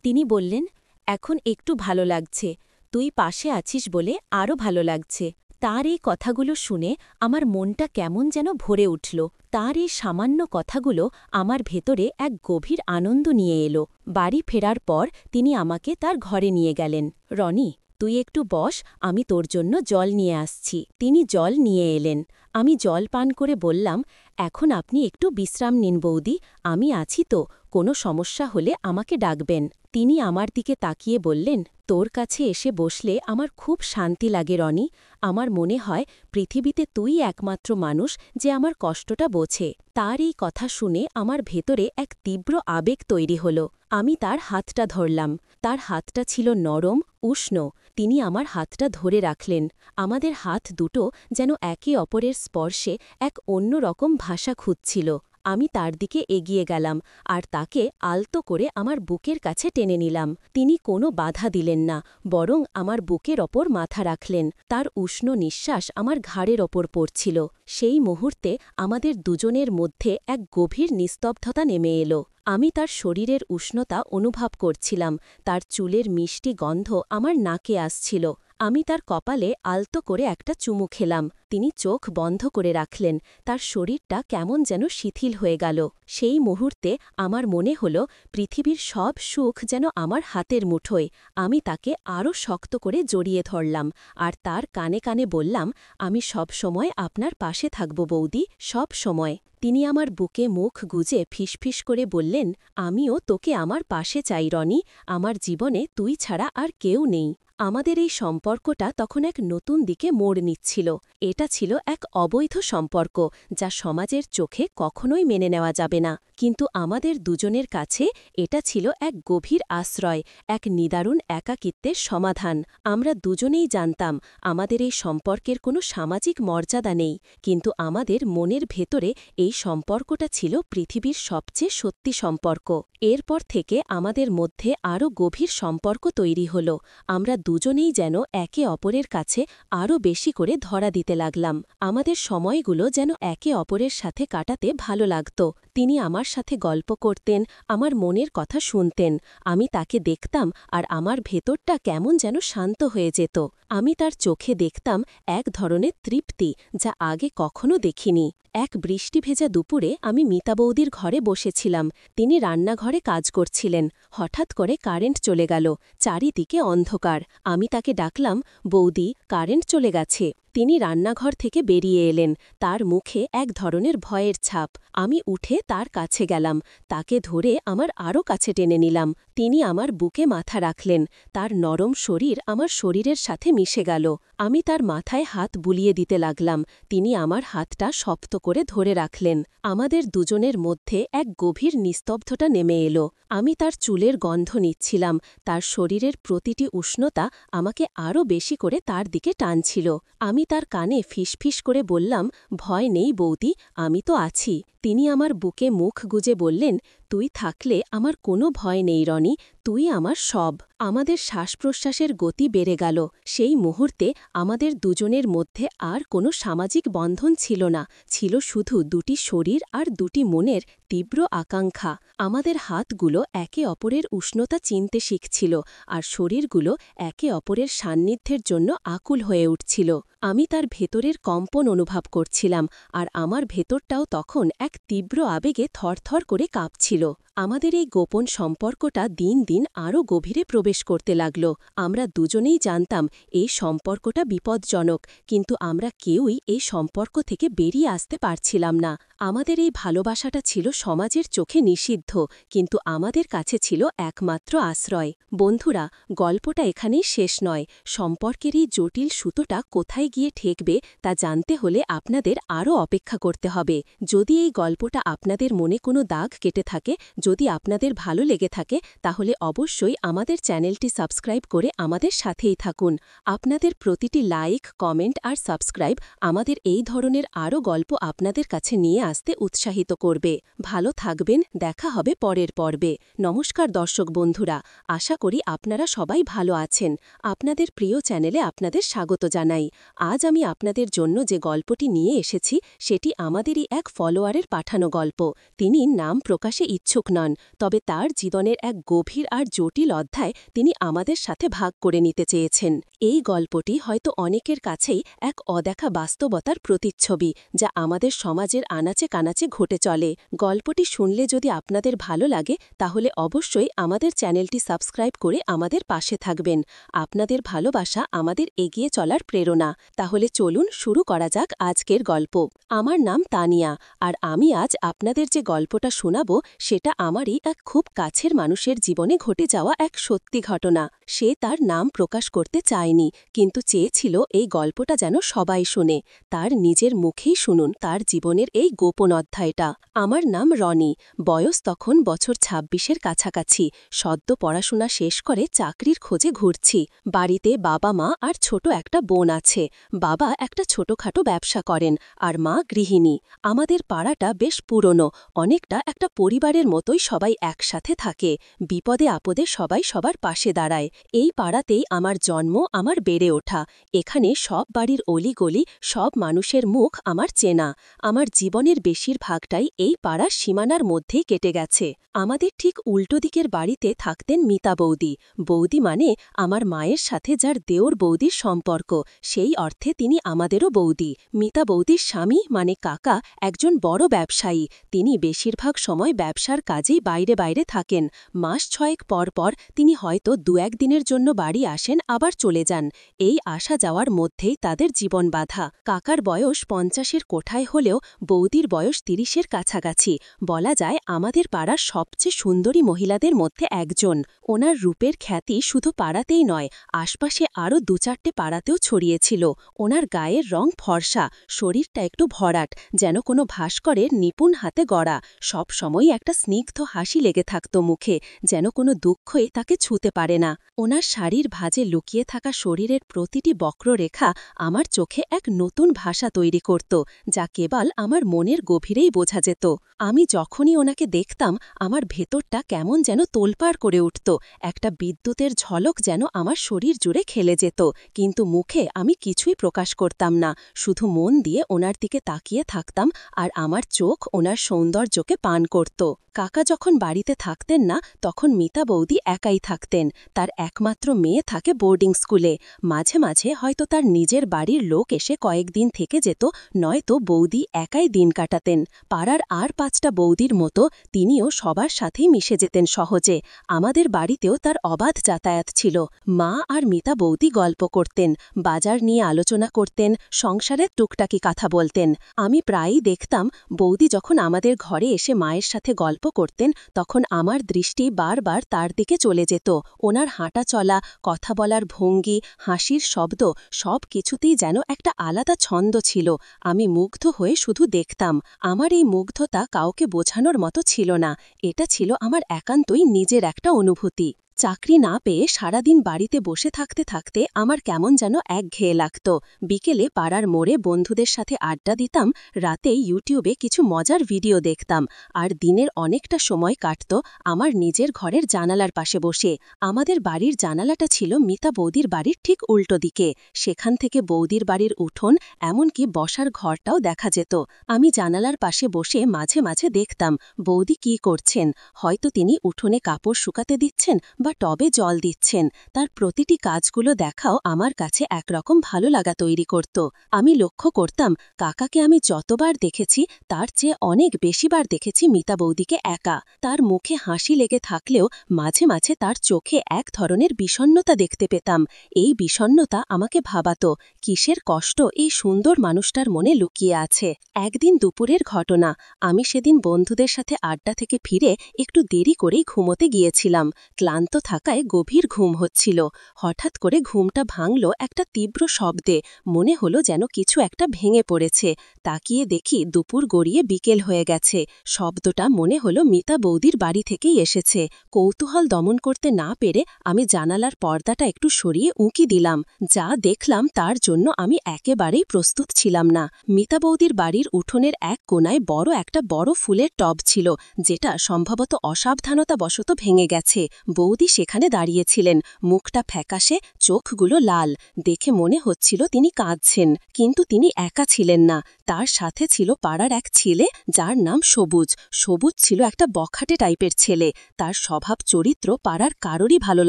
তিনি বললেন, এখন একটু ভালো লাগছে, তুই পাশে আছিস বলে আরও ভালো লাগছে। তার এই কথাগুলো শুনে আমার মনটা কেমন যেন ভরে উঠল। তার এই সামান্য কথাগুলো আমার ভেতরে এক গভীর আনন্দ নিয়ে এলো। বাড়ি ফেরার পর তিনি আমাকে তার ঘরে নিয়ে গেলেন। রনি, তুই একটু বস, আমি তোর জন্য জল নিয়ে আসছি। তিনি জল নিয়ে এলেন। আমি জল পান করে বললাম, এখন আপনি একটু বিশ্রাম নিন বৌদি, আমি আছি তো, কোনো সমস্যা হলে আমাকে ডাকবেন। তিনি আমার দিকে তাকিয়ে বললেন, তোর কাছে এসে বসলে আমার খুব শান্তি লাগে রনি। আমার মনে হয় পৃথিবীতে তুই একমাত্র মানুষ যে আমার কষ্টটা বোঝে। তার এই কথা শুনে আমার ভেতরে এক তীব্র আবেগ তৈরি হল। আমি তার হাতটা ধরলাম। তার হাতটা ছিল নরম, উষ্ণ। তিনি আমার হাতটা ধরে রাখলেন। আমাদের হাত দুটো যেন একে অপরের স্পর্শে এক অন্যরকম ভাষা খুঁজছিল। আমি তার দিকে এগিয়ে গেলাম আর তাকে আলতো করে আমার বুকের কাছে টেনে নিলাম। তিনি কোনো বাধা দিলেন না, বরং আমার বুকের ওপর মাথা রাখলেন। তার উষ্ণ নিঃশ্বাস আমার ঘাড়ের ওপর পড়ছিল। সেই মুহূর্তে আমাদের দুজনের মধ্যে এক গভীর নিস্তব্ধতা নেমে এলো। আমি তার শরীরের উষ্ণতা অনুভব করছিলাম। তার চুলের মিষ্টি গন্ধ আমার নাকে আসছিল। আমি তার কপালে আলতো করে একটা চুমু খেলাম। তিনি চোখ বন্ধ করে রাখলেন। তার শরীরটা কেমন যেন শিথিল হয়ে গেল। সেই মুহূর্তে আমার মনে হল পৃথিবীর সব সুখ যেন আমার হাতের মুঠোয়। আমি তাকে আরও শক্ত করে জড়িয়ে ধরলাম আর তার কানে কানে বললাম, আমি সব সময় আপনার পাশে থাকব বৌদি, সব সময়। তিনি আমার বুকে মুখ গুজে ফিসফিস করে বললেন, আমিও তোকে আমার পাশে চাই রনি, আমার জীবনে তুই ছাড়া আর কেউ নেই। আমাদের এই সম্পর্কটা তখন এক নতুন দিকে মোড় নিচ্ছিল। এটা ছিল এক অবৈধ সম্পর্ক যা সমাজের চোখে কখনোই মেনে নেওয়া যাবে না, কিন্তু আমাদের দুজনের কাছে এটা ছিল এক গভীর আশ্রয়, এক নিদারুণ একাকিত্বের সমাধান। আমরা দুজনেই জানতাম আমাদের এই সম্পর্কের কোনো সামাজিক মর্যাদা নেই, কিন্তু আমাদের মনের ভেতরে এই সম্পর্কটা ছিল পৃথিবীর সবচেয়ে সত্যি সম্পর্ক। এরপর থেকে আমাদের মধ্যে আরও গভীর সম্পর্ক তৈরি হল। আমরা দুজনেই যেন একে অপরের কাছে আরও বেশি করে ধরা দিতে লাগলাম। আমাদের সময়গুলো যেন একে অপরের সাথে কাটাতে ভালো লাগত। তিনি আমার সাথে গল্প করতেন, আমার মনের কথা শুনতেন। আমি তাকে দেখতাম আর আমার ভেতরটা কেমন যেন শান্ত হয়ে যেত। আমি তার চোখে দেখতাম এক ধরনের তৃপ্তি, যা আগে কখনো দেখিনি। এক বৃষ্টি ভেজা দুপুরে আমি মিতা বৌদির ঘরে বসেছিলাম। তিনি রান্নাঘরে কাজ করছিলেন। হঠাৎ করে কারেন্ট চলে গেল। চারিদিকে অন্ধকার। আমি তাকে ডাকলাম, বৌদি, কারেন্ট চলে গেছে। তিনি রান্নাঘর থেকে বেরিয়ে এলেন। তার মুখে এক ধরনের ভয়ের ছাপ। আমি উঠে তার কাছে গেলাম। তাকে ধরে আমার আরও কাছে টেনে নিলাম। তিনি আমার বুকে মাথা রাখলেন। তার নরম শরীর আমার শরীরের সাথে মিশে গেল। আমি তার মাথায় হাত বুলিয়ে দিতে লাগলাম। তিনি আমার হাতটা শক্ত করে ধরে রাখলেন। আমাদের দুজনের মধ্যে এক গভীর নিস্তব্ধতা নেমে এলো। আমি তার চুলের গন্ধ নিচ্ছিলাম। তার শরীরের প্রতিটি উষ্ণতা আমাকে আরও বেশি করে তার দিকে টানছিল। আমি তার কানে ফিসফিস করে বললাম, ভয় নেই বৌদি, আমি তো আছি। তিনি আমার বুকে মুখ গুজে বললেন, তুই থাকলে আমার কোনো ভয় নেই রনি, তুই আমার সব। আমাদের শ্বাস-প্রশ্বাসের গতি বেড়ে গেল। সেই মুহূর্তে আমাদের দুজনের মধ্যে আর কোনো সামাজিক বন্ধন ছিল না, ছিল শুধু দুটি শরীর আর দুটি মনের তীব্র আকাঙ্ক্ষা। আমাদের হাতগুলো একে অপরের উষ্ণতা চিনতে শিখছিল, আর শরীরগুলো একে অপরের সান্নিধ্যের জন্য আকুল হয়ে উঠছিল। আমি তার ভেতরের কম্পন অনুভব করছিলাম, আর আমার ভেতরটাও তখন এক তীব্র আবেগে থরথর করে কাঁপছিল। আমাদের এই গোপন সম্পর্কটা দিন দিন আরও গভীরে প্রবেশ করতে লাগল। আমরা দুজনেই জানতাম এই সম্পর্কটা বিপজ্জনক, কিন্তু আমরা কেউই এই সম্পর্ক থেকে বেরিয়ে আসতে পারছিলাম না। আমাদের এই ভালোবাসাটা ছিল সমাজের চোখে নিষিদ্ধ, কিন্তু আমাদের কাছে ছিল একমাত্র আশ্রয়। বন্ধুরা, গল্পটা এখানেই শেষ নয়। সম্পর্কের এই জটিল সুতোটা কোথায় গিয়ে ঠেকবে তা জানতে হলে আপনাদের আরও অপেক্ষা করতে হবে। যদি এই গল্পটা আপনাদের মনে কোনো দাগ কেটে থাকে, যদি আপনাদের ভালো লেগে থাকে, তাহলে অবশ্যই আমাদের চ্যানেলটি সাবস্ক্রাইব করে আমাদের সাথেই থাকুন। আপনাদের প্রতিটি লাইক, কমেন্ট আর সাবস্ক্রাইব আমাদের এই ধরনের আরও গল্প আপনাদের কাছে নিয়ে আসতে উৎসাহিত করবে। ভালো থাকবেন, দেখা হবে পরের পর্বে। নমস্কার দর্শক বন্ধুরা, আশা করি আপনারা সবাই ভালো আছেন। আপনাদের প্রিয় চ্যানেলে আপনাদের স্বাগত জানাই। আজ আমি আপনাদের জন্য যে গল্পটি নিয়ে এসেছি সেটি আমাদেরই এক ফলোয়ারের পাঠানো গল্প। তিনি নাম প্রকাশে ইচ্ছুক নন, তবে তার জীবনের এক গভীর আর জটিল অধ্যায় তিনি আমাদের সাথে ভাগ করে নিতে চেয়েছেন। এই গল্পটি হয়তো অনেকের কাছেই এক অদেখা বাস্তবতার প্রতিচ্ছবি, যা আমাদের সমাজের আনাচে কানাচে ঘটে চলে। গল্পটি শুনলে যদি আপনাদের ভালো লাগে, তাহলে অবশ্যই আমাদের চ্যানেলটি সাবস্ক্রাইব করে আমাদের পাশে থাকবেন। আপনাদের ভালোবাসা আমাদের এগিয়ে চলার প্রেরণা। তাহলে চলুন শুরু করা যাক আজকের গল্প। আমার নাম তানিয়া, আর আমি আজ আপনাদের যে গল্পটা শোনাব সেটা আমারই এক খুব কাছের মানুষের জীবনে ঘটে যাওয়া এক সত্যি ঘটনা। সে তার নাম প্রকাশ করতে চায়নি, কিন্তু চেয়েছিল এই গল্পটা যেন সবাই শোনে। তার নিজের মুখেই শুনুন তার জীবনের এই গোপন অধ্যায়টা। আমার নাম রনি, বয়স তখন বছর ২৬-এর কাছাকাছি। সদ্য পড়াশোনা শেষ করে চাকরির খোঁজে ঘুরছি। বাড়িতে বাবা মা আর ছোট একটা বোন আছে। বাবা একটা ছোটখাটো ব্যবসা করেন, আর মা গৃহিণী। আমাদের পাড়াটা বেশ পুরনো, অনেকটা একটা পরিবারের মতোই সবাই একসাথে থাকে। বিপদে আপদে সবাই সবার পাশে দাঁড়ায়। এই পাড়াতেই আমার জন্ম, আমার বেড়ে ওঠা। এখানে সব বাড়ির অলিগলি, সব মানুষের মুখ আমার চেনা। আমার জীবনের বেশিরভাগটাই এই পাড়ার সীমানার মধ্যেই কেটে গেছে। আমাদের ঠিক উল্টো দিকের বাড়িতে থাকতেন মিতা বৌদি। বৌদি মানে আমার মায়ের সাথে যার দেওর বৌদির সম্পর্ক, সেই অর্থে তিনি আমাদেরও বৌদি। মিতা বৌদির স্বামী মানে কাকা একজন বড় ব্যবসায়ী। তিনি বেশিরভাগ সময় ব্যবসার কাজেই বাইরে বাইরে থাকেন। মাস ৬ পর পর তিনি হয়তো ২-১ দিনের জন্য বাড়ি আসেন, আবার চলে যান। এই আসা যাওয়ার মধ্যেই তাদের জীবন বাঁধা। কাকার বয়স ৫০-এর কোঠায় হলেও বৌদির বয়স ৩০-এর কাছাকাছি। বলা যায় আমাদের পাড়ার সবচেয়ে সুন্দরী মহিলাদের মধ্যে একজন। ওনার রূপের খ্যাতি শুধু পাড়াতেই নয়, আশপাশে আরও ২-৪টে পাড়াতেও ছড়িয়েছিল। ওনার গায়ের রং ফর্সা, শরীরটা একটু ভরাট, যেন কোনো ভাস্করের নিপুণ হাতে গড়া। সব সময়ই একটা স্নিগ্ধ স্নিগ্ধ হাসি লেগে থাকত মুখে, যেন কোনো দুঃখই তাকে ছুঁতে পারে না। ওনার শাড়ির ভাঁজে লুকিয়ে থাকা শরীরের প্রতিটি বক্ররেখা আমার চোখে এক নতুন ভাষা তৈরি করত, যা কেবল আমার মনের গভীরেই বোঝা যেত। আমি যখনই ওনাকে দেখতাম আমার ভেতরটা কেমন যেন তোলপাড় করে উঠত, একটা বিদ্যুতের ঝলক যেন আমার শরীর জুড়ে খেলে যেত। কিন্তু মুখে আমি কিছুই প্রকাশ করতাম না, শুধু মন দিয়ে ওনার দিকে তাকিয়ে থাকতাম, আর আমার চোখ ওনার সৌন্দর্যকে পান করত। কাকা যখন বাড়িতে থাকতেন না, তখন মিতা বৌদি একাই থাকতেন। তার একমাত্র মেয়ে থাকে বোর্ডিং স্কুলে। মাঝে মাঝে হয়তো তার নিজের বাড়ির লোক এসে কয়েকদিন থেকে যেত, নয়তো বৌদি একাই দিন কাটাতেন। পাড়ার আর 5টা বৌদির মতো তিনিও সবার সাথেই মিশে যেতেন সহজে। আমাদের বাড়িতেও তার অবাধ যাতায়াত ছিল। মা আর মিতা বৌদি গল্প করতেন, বাজার নিয়ে আলোচনা করতেন, সংসারের টুকটাকি কথা বলতেন। আমি প্রায়ই দেখতাম বৌদি যখন আমাদের ঘরে এসে মায়ের সাথে গল্প করতেন, তখন আমার দৃষ্টি বারবার তার দিকে চলে যেত। ওনার হাঁটা চলা, কথা বলার ভঙ্গি, হাসির শব্দ, সব কিছুতেই যেন একটা আলাদা ছন্দ ছিল। আমি মুগ্ধ হয়ে শুধু দেখতাম। আমার এই মুগ্ধতা কাউকে বোঝানোর মতো ছিল না, এটা ছিল আমার একান্তই নিজের একটা অনুভূতি। চাকরি না পেয়ে সারাদিন বাড়িতে বসে থাকতে থাকতে আমার কেমন যেন একঘেয়ে লাগত। বিকেলে পাড়ার মোড়ে বন্ধুদের সাথে আড্ডা দিতাম, রাতে ইউটিউবে কিছু মজার ভিডিও দেখতাম, আর দিনের অনেকটা সময় কাটত আমার নিজের ঘরের জানালার পাশে বসে। আমাদের বাড়ির জানালাটা ছিল মিতা বৌদির বাড়ির ঠিক উল্টো দিকে। সেখান থেকে বৌদির বাড়ির উঠোন, এমনকি বসার ঘরটাও দেখা যেত। আমি জানালার পাশে বসে মাঝে মাঝে দেখতাম বৌদি কি করছেন। হয়তো তিনি উঠোনে কাপড় শুকাতে দিচ্ছেন বা টবে জল দিচ্ছেন। তার প্রতিটি কাজগুলো দেখাও আমার কাছে একরকম ভালো লাগা তৈরি করত। আমি লক্ষ্য করতাম কাকাকে আমি যতবার দেখেছি তার চেয়ে অনেক বেশিবার দেখেছি মিতা বৌদিকে একা। তার মুখে হাসি লেগে থাকলেও মাঝে মাঝে তার চোখে এক ধরনের বিষণ্ণতা দেখতে পেতাম। এই বিষণ্ণতা আমাকে ভাবাত কিসের কষ্ট এই সুন্দর মানুষটার মনে লুকিয়ে আছে। একদিন দুপুরের ঘটনা, আমি সেদিন বন্ধুদের সাথে আড্ডা থেকে ফিরে একটু দেরি করেই ঘুমোতে গিয়েছিলাম। ক্লান্ত থাকায় গভীর ঘুম হচ্ছিল। হঠাৎ করে ঘুমটা ভাঙল একটা তীব্র শব্দে। মনে হলো যেন কিছু একটা ভেঙে পড়েছে। তাকিয়ে দেখি দুপুর গড়িয়ে বিকেল হয়ে গেছে। শব্দটা মনে হলো মিতা বৌদির বাড়ি থেকেই এসেছে। কৌতূহল দমন করতে না পেরে আমি জানালার পর্দাটা একটু সরিয়ে উঁকি দিলাম। যা দেখলাম তার জন্য আমি একেবারেই প্রস্তুত ছিলাম না। মিতা বৌদির বাড়ির উঠোনের এক কোণায় একটা বড় ফুলের টব ছিল, যেটা সম্ভবত অসাবধানতাবশত ভেঙে গেছে। বৌদি সেখানে দাঁড়িয়েছিলেন, মুখটা ফ্যাকাশে, চোখগুলো লাল। দেখে মনে হচ্ছিল তিনি কাঁদছেন। কিন্তু তিনি একা ছিলেন না, তার সাথে ছিল পাড়ার এক ছেলে, যার নাম সবুজ। সবুজ ছিল একটা বখাটে টাইপের ছেলে। তার স্বভাব চরিত্র পাড়ার কারোরই ভালো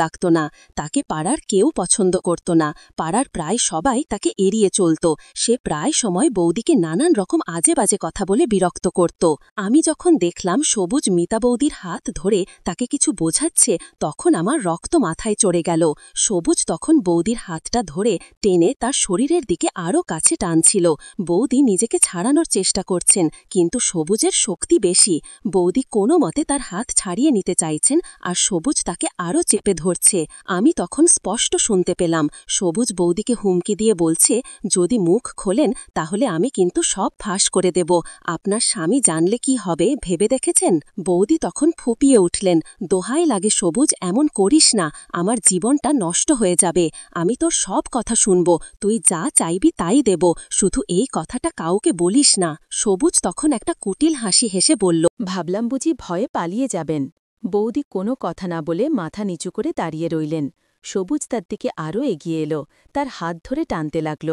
লাগত না। তাকে পাড়ার কেউ পছন্দ করত না। পাড়ার প্রায় সবাই তাকে এড়িয়ে চলত। সে প্রায় সময় বৌদিকে নানান রকম আজে বাজে কথা বলে বিরক্ত করত। আমি যখন দেখলাম সবুজ মিতা বৌদির হাত ধরে তাকে কিছু বোঝাচ্ছে, তখন আমার রক্ত মাথায় চড়ে গেল। সবুজ তখন বৌদির হাতটা ধরে টেনে তার শরীরের দিকে আরও কাছে টানছিল। বৌদি নিজেকে ছাড়ানোর চেষ্টা করছেন, কিন্তু সবুজের শক্তি বেশি। বৌদি কোনো মতে তার হাত ছাড়িয়ে নিতে চাইছেন, আর সবুজ তাকে আরও চেপে ধরছে। আমি তখন স্পষ্ট শুনতে পেলাম সবুজ বৌদিকে হুমকি দিয়ে বলছে, যদি মুখ খোলেন তাহলে আমি কিন্তু সব ফাঁস করে দেব। আপনার স্বামী জানলে কি হবে ভেবে দেখেছেন? বৌদি তখন ফুপিয়ে উঠলেন, দোহাই লাগে সবুজ, এমন করিস না, আমার জীবনটা নষ্ট হয়ে যাবে। আমি তোর সব কথা শুনব, তুই যা চাইবি তাই দেব, শুধু এই কথাটা কাউকে বলিস না। সবুজ তখন একটা কুটিল হাসি হেসে বলল, ভাবলাম বুঝি ভয়ে পালিয়ে যাবেন। বৌদি কোনো কথা না বলে মাথা নিচু করে দাঁড়িয়ে রইলেন। সবুজ তার দিকে আরও এগিয়ে এলো, তার হাত ধরে টানতে লাগল।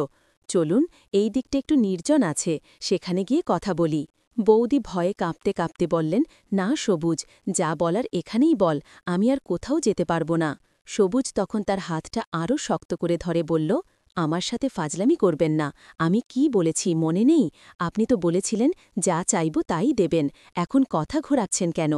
চলুন, এই দিকটা একটু নির্জন আছে, সেখানে গিয়ে কথা বলি। বৌদি ভয়ে কাঁপতে কাঁপতে বললেন, না সবুজ, যা বলার এখানেই বল, আমি আর কোথাও যেতে পারব না। সবুজ তখন তার হাতটা আরও শক্ত করে ধরে বলল, আমার সাথে ফাজলামি করবেন না। আমি কি বলেছি মনে নেই? আপনি তো বলেছিলেন যা চাইব তাই দেবেন, এখন কথা ঘোরাচ্ছেন কেন?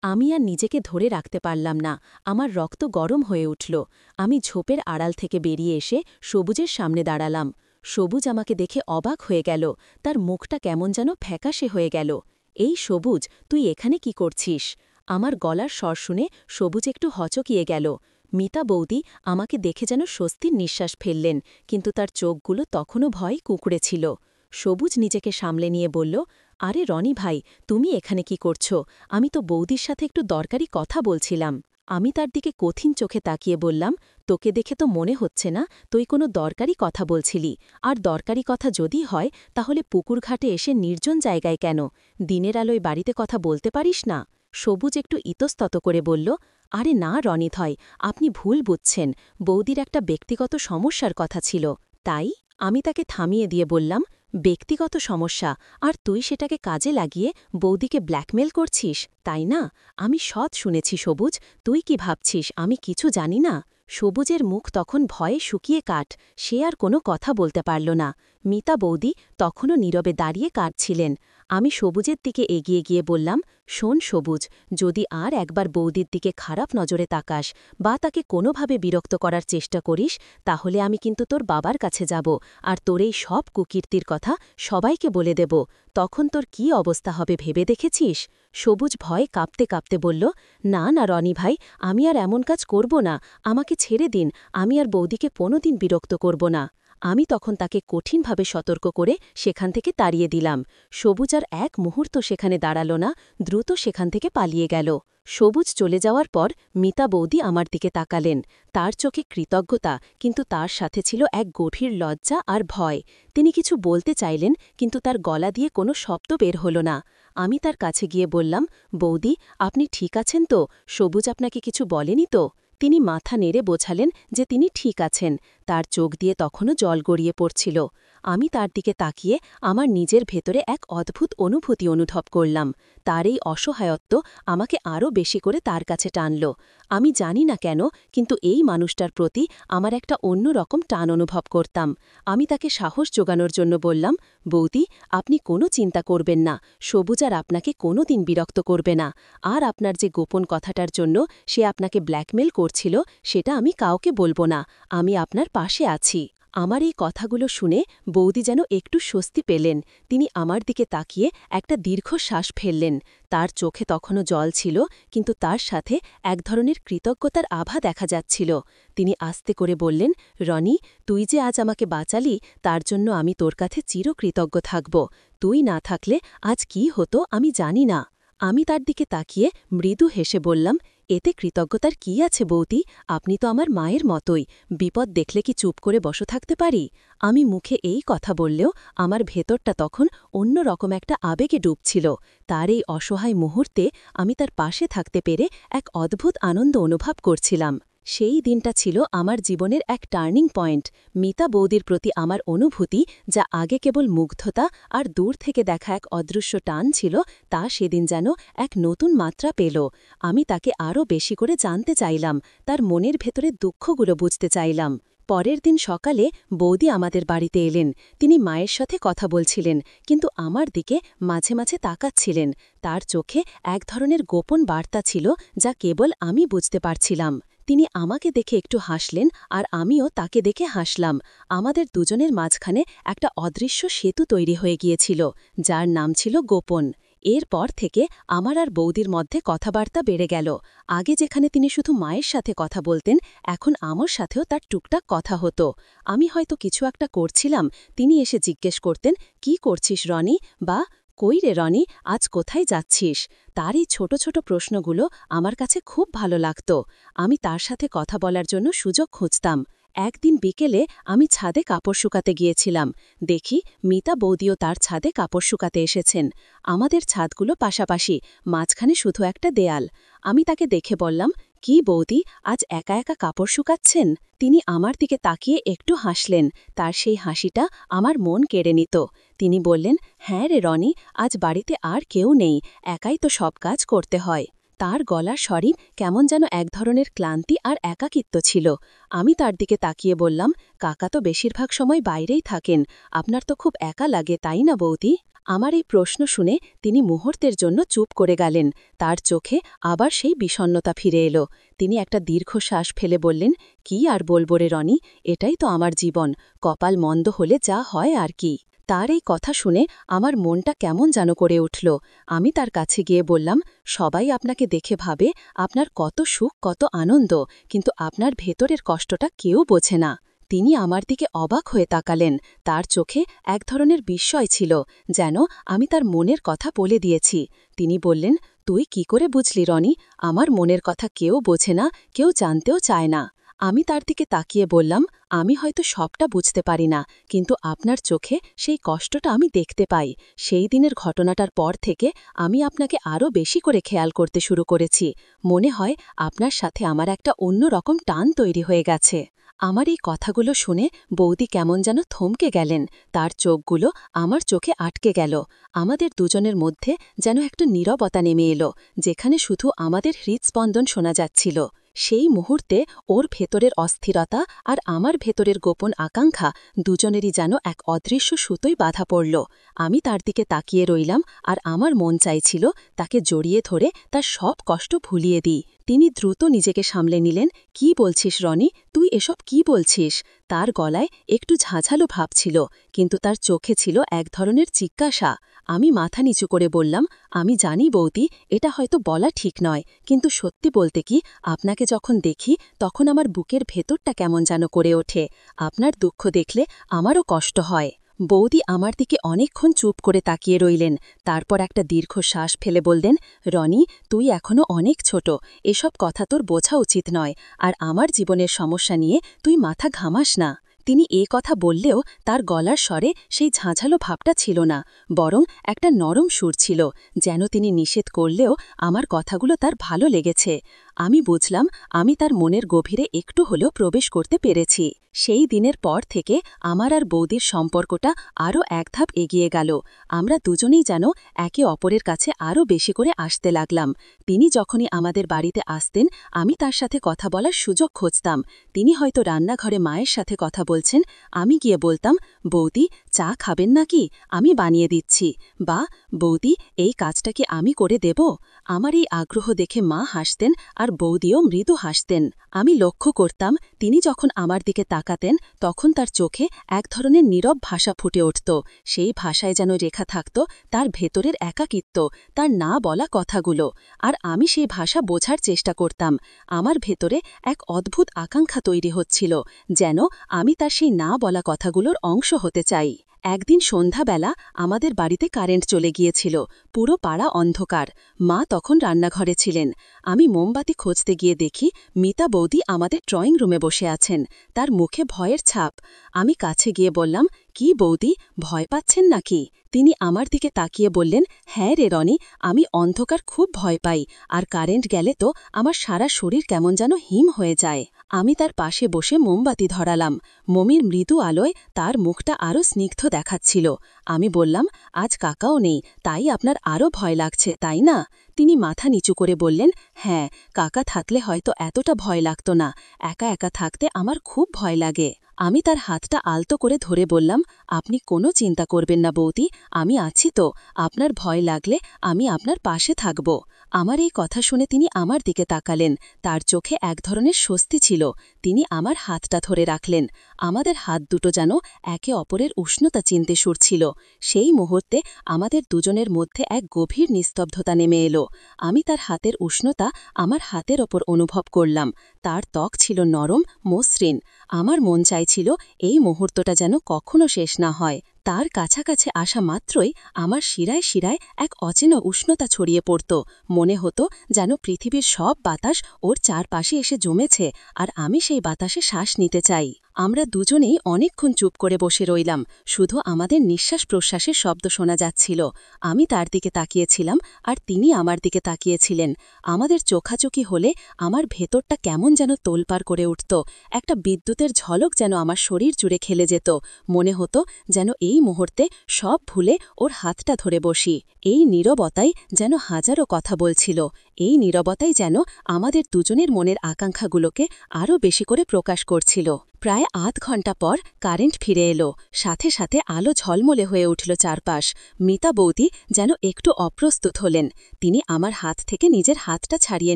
আমি আর নিজেকে ধরে রাখতে পারলাম না, আমার রক্ত গরম হয়ে উঠল। আমি ঝোপের আড়াল থেকে বেরিয়ে এসে সবুজের সামনে দাঁড়ালাম। সবুজ আমাকে দেখে অবাক হয়ে গেল, তার মুখটা কেমন যেন ফ্যাকাশে হয়ে গেল। এই সবুজ, তুই এখানে কি করছিস? আমার গলার স্বর শুনে সবুজ একটু হচকিয়ে গেল। মিতা বৌদি আমাকে দেখে যেন স্বস্তির নিঃশ্বাস ফেললেন, কিন্তু তার চোখগুলো তখনও ভয় কুঁকড়ে ছিল। সবুজ নিজেকে সামলে নিয়ে বলল, আরে রনি ভাই, তুমি এখানে কি করছো? আমি তো বৌদির সাথে একটু দরকারি কথা বলছিলাম। আমি তার দিকে কঠিন চোখে তাকিয়ে বললাম, তোকে দেখে তো মনে হচ্ছে না তুই কোনো দরকারি কথা বলছিলি, আর দরকারি কথা যদি হয় তাহলে পুকুর ঘাটে এসে নির্জন জায়গায় কেন? দিনের আলোয় বাড়িতে কথা বলতে পারিস না? সবুজ একটু ইতস্তত করে বলল, আরে না রনিথয়, আপনি ভুল বুঝছেন, বৌদির একটা ব্যক্তিগত সমস্যার কথা ছিল, তাই। আমি তাকে থামিয়ে দিয়ে বললাম, ব্যক্তিগত সমস্যা, আর তুই সেটাকে কাজে লাগিয়ে বৌদিকে ব্ল্যাকমেল করছিস, তাই না? আমি সৎ শুনেছি সবুজ, তুই কি ভাবছিস আমি কিছু জানি না? সবুজের মুখ তখন ভয়ে শুকিয়ে কাঠ, সে আর কোনো কথা বলতে পারল না। মিতা বৌদি তখনও নীরবে দাঁড়িয়ে কাঁদছিলেন। আমি সবুজের দিকে এগিয়ে গিয়ে বললাম, শোন সবুজ, যদি আর একবার বৌদির দিকে খারাপ নজরে তাকাস বা তাকে কোনোভাবে বিরক্ত করার চেষ্টা করিস, তাহলে আমি কিন্তু তোর বাবার কাছে যাব, আর তোর এই সব কুকীর্তির কথা সবাইকে বলে দেব। তখন তোর কি অবস্থা হবে ভেবে দেখেছিস? সবুজ ভয়ে কাঁপতে কাঁপতে বলল, না না রনি ভাই, আমি আর এমন কাজ করব না, আমাকে ছেড়ে দিন, আমি আর বৌদিকে কোনোদিন বিরক্ত করব না। আমি তখন তাকে কঠিনভাবে সতর্ক করে সেখান থেকে তাড়িয়ে দিলাম। সবুজ আর এক মুহূর্ত সেখানে দাঁড়াল না, দ্রুত সেখান থেকে পালিয়ে গেল। সবুজ চলে যাওয়ার পর মিতা বৌদি আমার দিকে তাকালেন। তার চোখে কৃতজ্ঞতা, কিন্তু তার সাথে ছিল এক গভীর লজ্জা আর ভয়। তিনি কিছু বলতে চাইলেন, কিন্তু তার গলা দিয়ে কোনো শব্দ বের হল না। আমি তার কাছে গিয়ে বললাম, বৌদি, আপনি ঠিক আছেন তো? সবুজ আপনাকে কিছু বলেনি তো? তিনি মাথা নেড়ে বোঝালেন যে তিনি ঠিক আছেন। তার চোখ দিয়ে তখনও জল গড়িয়ে পড়ছিল। আমি তার দিকে তাকিয়ে আমার নিজের ভেতরে এক অদ্ভুত অনুভূতি অনুভব করলাম। তার এই অসহায়ত্ব আমাকে আরও বেশি করে তার কাছে টানল। আমি জানি না কেন, কিন্তু এই মানুষটার প্রতি আমার একটা অন্য রকম টান অনুভব করতাম। আমি তাকে সাহস জোগানোর জন্য বললাম, বৌদি, আপনি কোনো চিন্তা করবেন না, সবুজ আর আপনাকে কোনো দিন বিরক্ত করবে না। আর আপনার যে গোপন কথাটার জন্য সে আপনাকে ব্ল্যাকমেল করছিল, সেটা আমি কাউকে বলবো না, আমি আপনার পাশে আছি। আমার এই কথাগুলো শুনে বৌদি যেন একটু স্বস্তি পেলেন। তিনি আমার দিকে তাকিয়ে একটা দীর্ঘশ্বাস ফেললেন। তার চোখে তখনও জল ছিল, কিন্তু তার সাথে এক ধরনের কৃতজ্ঞতার আভা দেখা যাচ্ছিল। তিনি আস্তে করে বললেন, রনি, তুই যে আজ আমাকে বাঁচালি, তার জন্য আমি তোর কাছে চিরকৃতজ্ঞ থাকব। তুই না থাকলে আজ কি হতো আমি জানি না। আমি তার দিকে তাকিয়ে মৃদু হেসে বললাম, এতে কৃতজ্ঞতার কি আছে বৌদি? আপনি তো আমার মায়ের মতোই, বিপদ দেখলে কি চুপ করে বসে থাকতে পারি? আমি মুখে এই কথা বললেও আমার ভেতরটা তখন অন্য রকম একটা আবেগে ডুবছিল। তার এই অসহায় মুহূর্তে আমি তার পাশে থাকতে পেরে এক অদ্ভুত আনন্দ অনুভব করছিলাম। সেই দিনটা ছিল আমার জীবনের এক টার্নিং পয়েন্ট। মিতা বৌদির প্রতি আমার অনুভূতি, যা আগে কেবল মুগ্ধতা আর দূর থেকে দেখা এক অদৃশ্য টান ছিল, তা সেদিন যেন এক নতুন মাত্রা পেল। আমি তাকে আরও বেশি করে জানতে চাইলাম, তার মনের ভেতরে দুঃখগুলো বুঝতে চাইলাম। পরের দিন সকালে বৌদি আমাদের বাড়িতে এলেন। তিনি মায়ের সাথে কথা বলছিলেন, কিন্তু আমার দিকে মাঝে মাঝে তাকাচ্ছিলেন। তার চোখে এক ধরনের গোপন বার্তা ছিল, যা কেবল আমি বুঝতে পারছিলাম। তিনি আমাকে দেখে একটু হাসলেন, আর আমিও তাকে দেখে হাসলাম। আমাদের দুজনের মাঝখানে একটা অদৃশ্য সেতু তৈরি হয়ে গিয়েছিল, যার নাম ছিল গোপন। এরপর থেকে আমার আর বৌদির মধ্যে কথাবার্তা বেড়ে গেল। আগে যেখানে তিনি শুধু মায়ের সাথে কথা বলতেন, এখন আমার সাথেও তার টুকটাক কথা হতো। আমি হয়তো কিছু একটা করছিলাম, তিনি এসে জিজ্ঞেস করতেন, কি করছিস রনি, বা কই রে রনি, আজ কোথায় যাচ্ছিস? তার এই ছোট ছোট প্রশ্নগুলো আমার কাছে খুব ভালো লাগত। আমি তার সাথে কথা বলার জন্য সুযোগ খুঁজতাম। একদিন বিকেলে আমি ছাদে কাপড় শুকাতে গিয়েছিলাম। দেখি মিতা বৌদিও তার ছাদে কাপড় শুকাতে এসেছেন। আমাদের ছাদগুলো পাশাপাশি, মাঝখানে শুধু একটা দেয়াল। আমি তাকে দেখে বললাম, কি বৌদি, আজ একা একা কাপড় শুকাচ্ছেন? তিনি আমার দিকে তাকিয়ে একটু হাসলেন। তার সেই হাসিটা আমার মন কেড়ে নিত। তিনি বললেন, হ্যাঁ রে রনি, আজ বাড়িতে আর কেউ নেই, একাই তো সব কাজ করতে হয়। তার গলার স্বরে কেমন যেন এক ধরনের ক্লান্তি আর একাকিত্ব ছিল। আমি তার দিকে তাকিয়ে বললাম, কাকা তো বেশিরভাগ সময় বাইরেই থাকেন, আপনার তো খুব একা লাগে, তাই না বৌদি? আমার এই প্রশ্ন শুনে তিনি মুহূর্তের জন্য চুপ করে গেলেন। তার চোখে আবার সেই বিষণ্ণতা ফিরে এলো। তিনি একটা দীর্ঘশ্বাস ফেলে বললেন, কি আর বলবো রে রনি, এটাই তো আমার জীবন, কপাল মন্দ হলে যা হয় আর কি। তার এই কথা শুনে আমার মনটা কেমন যেন করে উঠল। আমি তার কাছে গিয়ে বললাম, সবাই আপনাকে দেখে ভাবে আপনার কত সুখ, কত আনন্দ, কিন্তু আপনার ভেতরের কষ্টটা কেউ বোঝে না। তিনি আমার দিকে অবাক হয়ে তাকালেন। তার চোখে এক ধরনের বিস্ময় ছিল, যেন আমি তার মনের কথা বলে দিয়েছি। তিনি বললেন, তুই কি করে বুঝলি রনি? আমার মনের কথা কেউ বোঝে না, কেউ জানতেও চায় না। আমি তার দিকে তাকিয়ে বললাম, আমি হয়তো সবটা বুঝতে পারি না, কিন্তু আপনার চোখে সেই কষ্টটা আমি দেখতে পাই। সেই দিনের ঘটনাটার পর থেকে আমি আপনাকে আরও বেশি করে খেয়াল করতে শুরু করেছি। মনে হয় আপনার সাথে আমার একটা অন্যরকম টান তৈরি হয়ে গেছে। আমার এই কথাগুলো শুনে বৌদি কেমন যেন থমকে গেলেন। তার চোখগুলো আমার চোখে আটকে গেল। আমাদের দুজনের মধ্যে যেন একটা নীরবতা নেমে এলো, যেখানে শুধু আমাদের হৃদস্পন্দন শোনা যাচ্ছিল। সেই মুহূর্তে ওর ভেতরের অস্থিরতা আর আমার ভেতরের গোপন আকাঙ্ক্ষা দুজনেরই যেন এক অদৃশ্য সুতোয় বাধা পড়ল। আমি তার দিকে তাকিয়ে রইলাম, আর আমার মন চাইছিল তাকে জড়িয়ে ধরে তার সব কষ্ট ভুলিয়ে দিই। তিনি দ্রুত নিজেকে সামলে নিলেন। কি বলছিস রনি? তুই এসব কি বলছিস? তার গলায় একটু ঝাঁঝালো ভাব ছিল, কিন্তু তার চোখে ছিল এক ধরনের জিজ্ঞাসা। আমি মাথা নিচু করে বললাম, আমি জানি বৌদি, এটা হয়তো বলা ঠিক নয়, কিন্তু সত্যি বলতে কি, আপনাকে যখন দেখি তখন আমার বুকের ভেতরটা কেমন যেন করে ওঠে। আপনার দুঃখ দেখলে আমারও কষ্ট হয়। বৌদি আমার দিকে অনেকক্ষণ চুপ করে তাকিয়ে রইলেন। তারপর একটা দীর্ঘ শ্বাস ফেলে বললেন, রনি, তুই এখনো অনেক ছোট, এসব কথা তোর বোঝা উচিত নয়, আর আমার জীবনের সমস্যা নিয়ে তুই মাথা ঘামাস না। তিনি এ কথা বললেও তার গলার স্বরে সেই ঝাঁঝালো ভাবটা ছিল না, বরং একটা নরম সুর ছিল, যেন তিনি নিষেধ করলেও আমার কথাগুলো তার ভালো লেগেছে। আমি বুঝলাম আমি তার মনের গভীরে একটু হলেও প্রবেশ করতে পেরেছি। সেই দিনের পর থেকে আমার আর বৌদির সম্পর্কটা আরও এক ধাপ এগিয়ে গেল। আমরা দুজনেই যেন একে অপরের কাছে আরও বেশি করে আসতে লাগলাম। তিনি যখনই আমাদের বাড়িতে আসতেন, আমি তার সাথে কথা বলার সুযোগ খুঁজতাম। তিনি হয়তো রান্নাঘরে মায়ের সাথে কথা বলছেন, আমি গিয়ে বলতাম, বৌদি, চা খাবেন নাকি? আমি বানিয়ে দিচ্ছি। বা, বৌদি, এই কাজটা কি আমি করে দেব? আমার এই আগ্রহ দেখে মা হাসতেন, আর বৌদিও মৃদু হাসতেন। আমি লক্ষ্য করতাম তিনি যখন আমার দিকে তাকাতেন, তখন তার চোখে এক ধরনের নীরব ভাষা ফুটে উঠত। সেই ভাষায় যেন রেখা থাকত তার ভেতরের একাকিত্ব, তার না বলা কথাগুলো। আর আমি সেই ভাষা বোঝার চেষ্টা করতাম। আমার ভেতরে এক অদ্ভুত আকাঙ্ক্ষা তৈরি হচ্ছিল, যেন আমি তার সেই না বলা কথাগুলোর অংশ হতে চাই। একদিন সন্ধ্যাবেলা আমাদের বাড়িতে কারেন্ট চলে গিয়েছিল। পুরো পাড়া অন্ধকার। মা তখন রান্নাঘরে ছিলেন। আমি মোমবাতি খুঁজতে গিয়ে দেখি মিতা বৌদি আমাদের ড্রয়িং রুমে বসে আছেন, তার মুখে ভয়ের ছাপ। আমি কাছে গিয়ে বললাম, কি বৌদি, ভয় পাচ্ছেন নাকি? তিনি আমার দিকে তাকিয়ে বললেন, হ্যাঁ রে রনি, আমি অন্ধকার খুব ভয় পাই, আর কারেন্ট গেলে তো আমার সারা শরীর কেমন যেন হিম হয়ে যায়। আমি তার পাশে বসে মোমবাতি ধরালাম। মমির মৃদু আলোয় তার মুখটা আরও স্নিগ্ধ দেখাচ্ছিল। আমি বললাম, আজ কাকাও নেই, তাই আপনার আরও ভয় লাগছে, তাই না? তিনি মাথা নিচু করে বললেন, হ্যাঁ, কাকা থাকলে হয়তো এতটা ভয় লাগত না। একা একা থাকতে আমার খুব ভয় লাগে। আমি তার হাতটা আলতো করে ধরে বললাম, আপনি কোনো চিন্তা করবেন না বৌদি, আমি আছি তো। আপনার ভয় লাগলে আমি আপনার পাশে থাকব। আমার এই কথা শুনে তিনি আমার দিকে তাকালেন। তার চোখে এক ধরনের স্বস্তি ছিল। তিনি আমার হাতটা ধরে রাখলেন। আমাদের হাত দুটো যেন একে অপরের উষ্ণতা চিনতে শুরছিল। সেই মুহূর্তে আমাদের দুজনের মধ্যে এক গভীর নিস্তব্ধতা নেমে এলো। আমি তার হাতের উষ্ণতা আমার হাতের ওপর অনুভব করলাম। তার ত্বক ছিল নরম, মসৃণ। আমার মন চাইছিল এই মুহূর্তটা যেন কখনো শেষ না হয়। তার কাছাকাছি আসা মাত্রই আমার শিরায় শিরায় এক অচেনা উষ্ণতা ছড়িয়ে পড়ত। মনে হতো যেন পৃথিবীর সব বাতাস ওর চারপাশে এসে জমেছে, আর আমি সেই বাতাসে শ্বাস নিতে চাই। আমরা দুজনেই অনেকক্ষণ চুপ করে বসে রইলাম। শুধু আমাদের নিঃশ্বাস প্রশ্বাসের শব্দ শোনা যাচ্ছিল। আমি তার দিকে তাকিয়েছিলাম, আর তিনি আমার দিকে তাকিয়েছিলেন। আমাদের চোখাচোখি হলে আমার ভেতরটা কেমন যেন তোলপাড় করে উঠত। একটা বিদ্যুতের ঝলক যেন আমার শরীর জুড়ে খেলে যেত। মনে হতো যেন এই মুহূর্তে সব ভুলে ওর হাতটা ধরে বসি। এই নীরবতাই যেন হাজারো কথা বলছিল। এই নীরবতাই যেন আমাদের দুজনের মনের আকাঙ্ক্ষাগুলোকে আরও বেশি করে প্রকাশ করছিল। প্রায় আধ ঘণ্টা পর কারেন্ট ফিরে এলো। সাথে সাথে আলো ঝলমলে হয়ে উঠল চারপাশ। মিতা বৌদি যেন একটু অপ্রস্তুত হলেন। তিনি আমার হাত থেকে নিজের হাতটা ছাড়িয়ে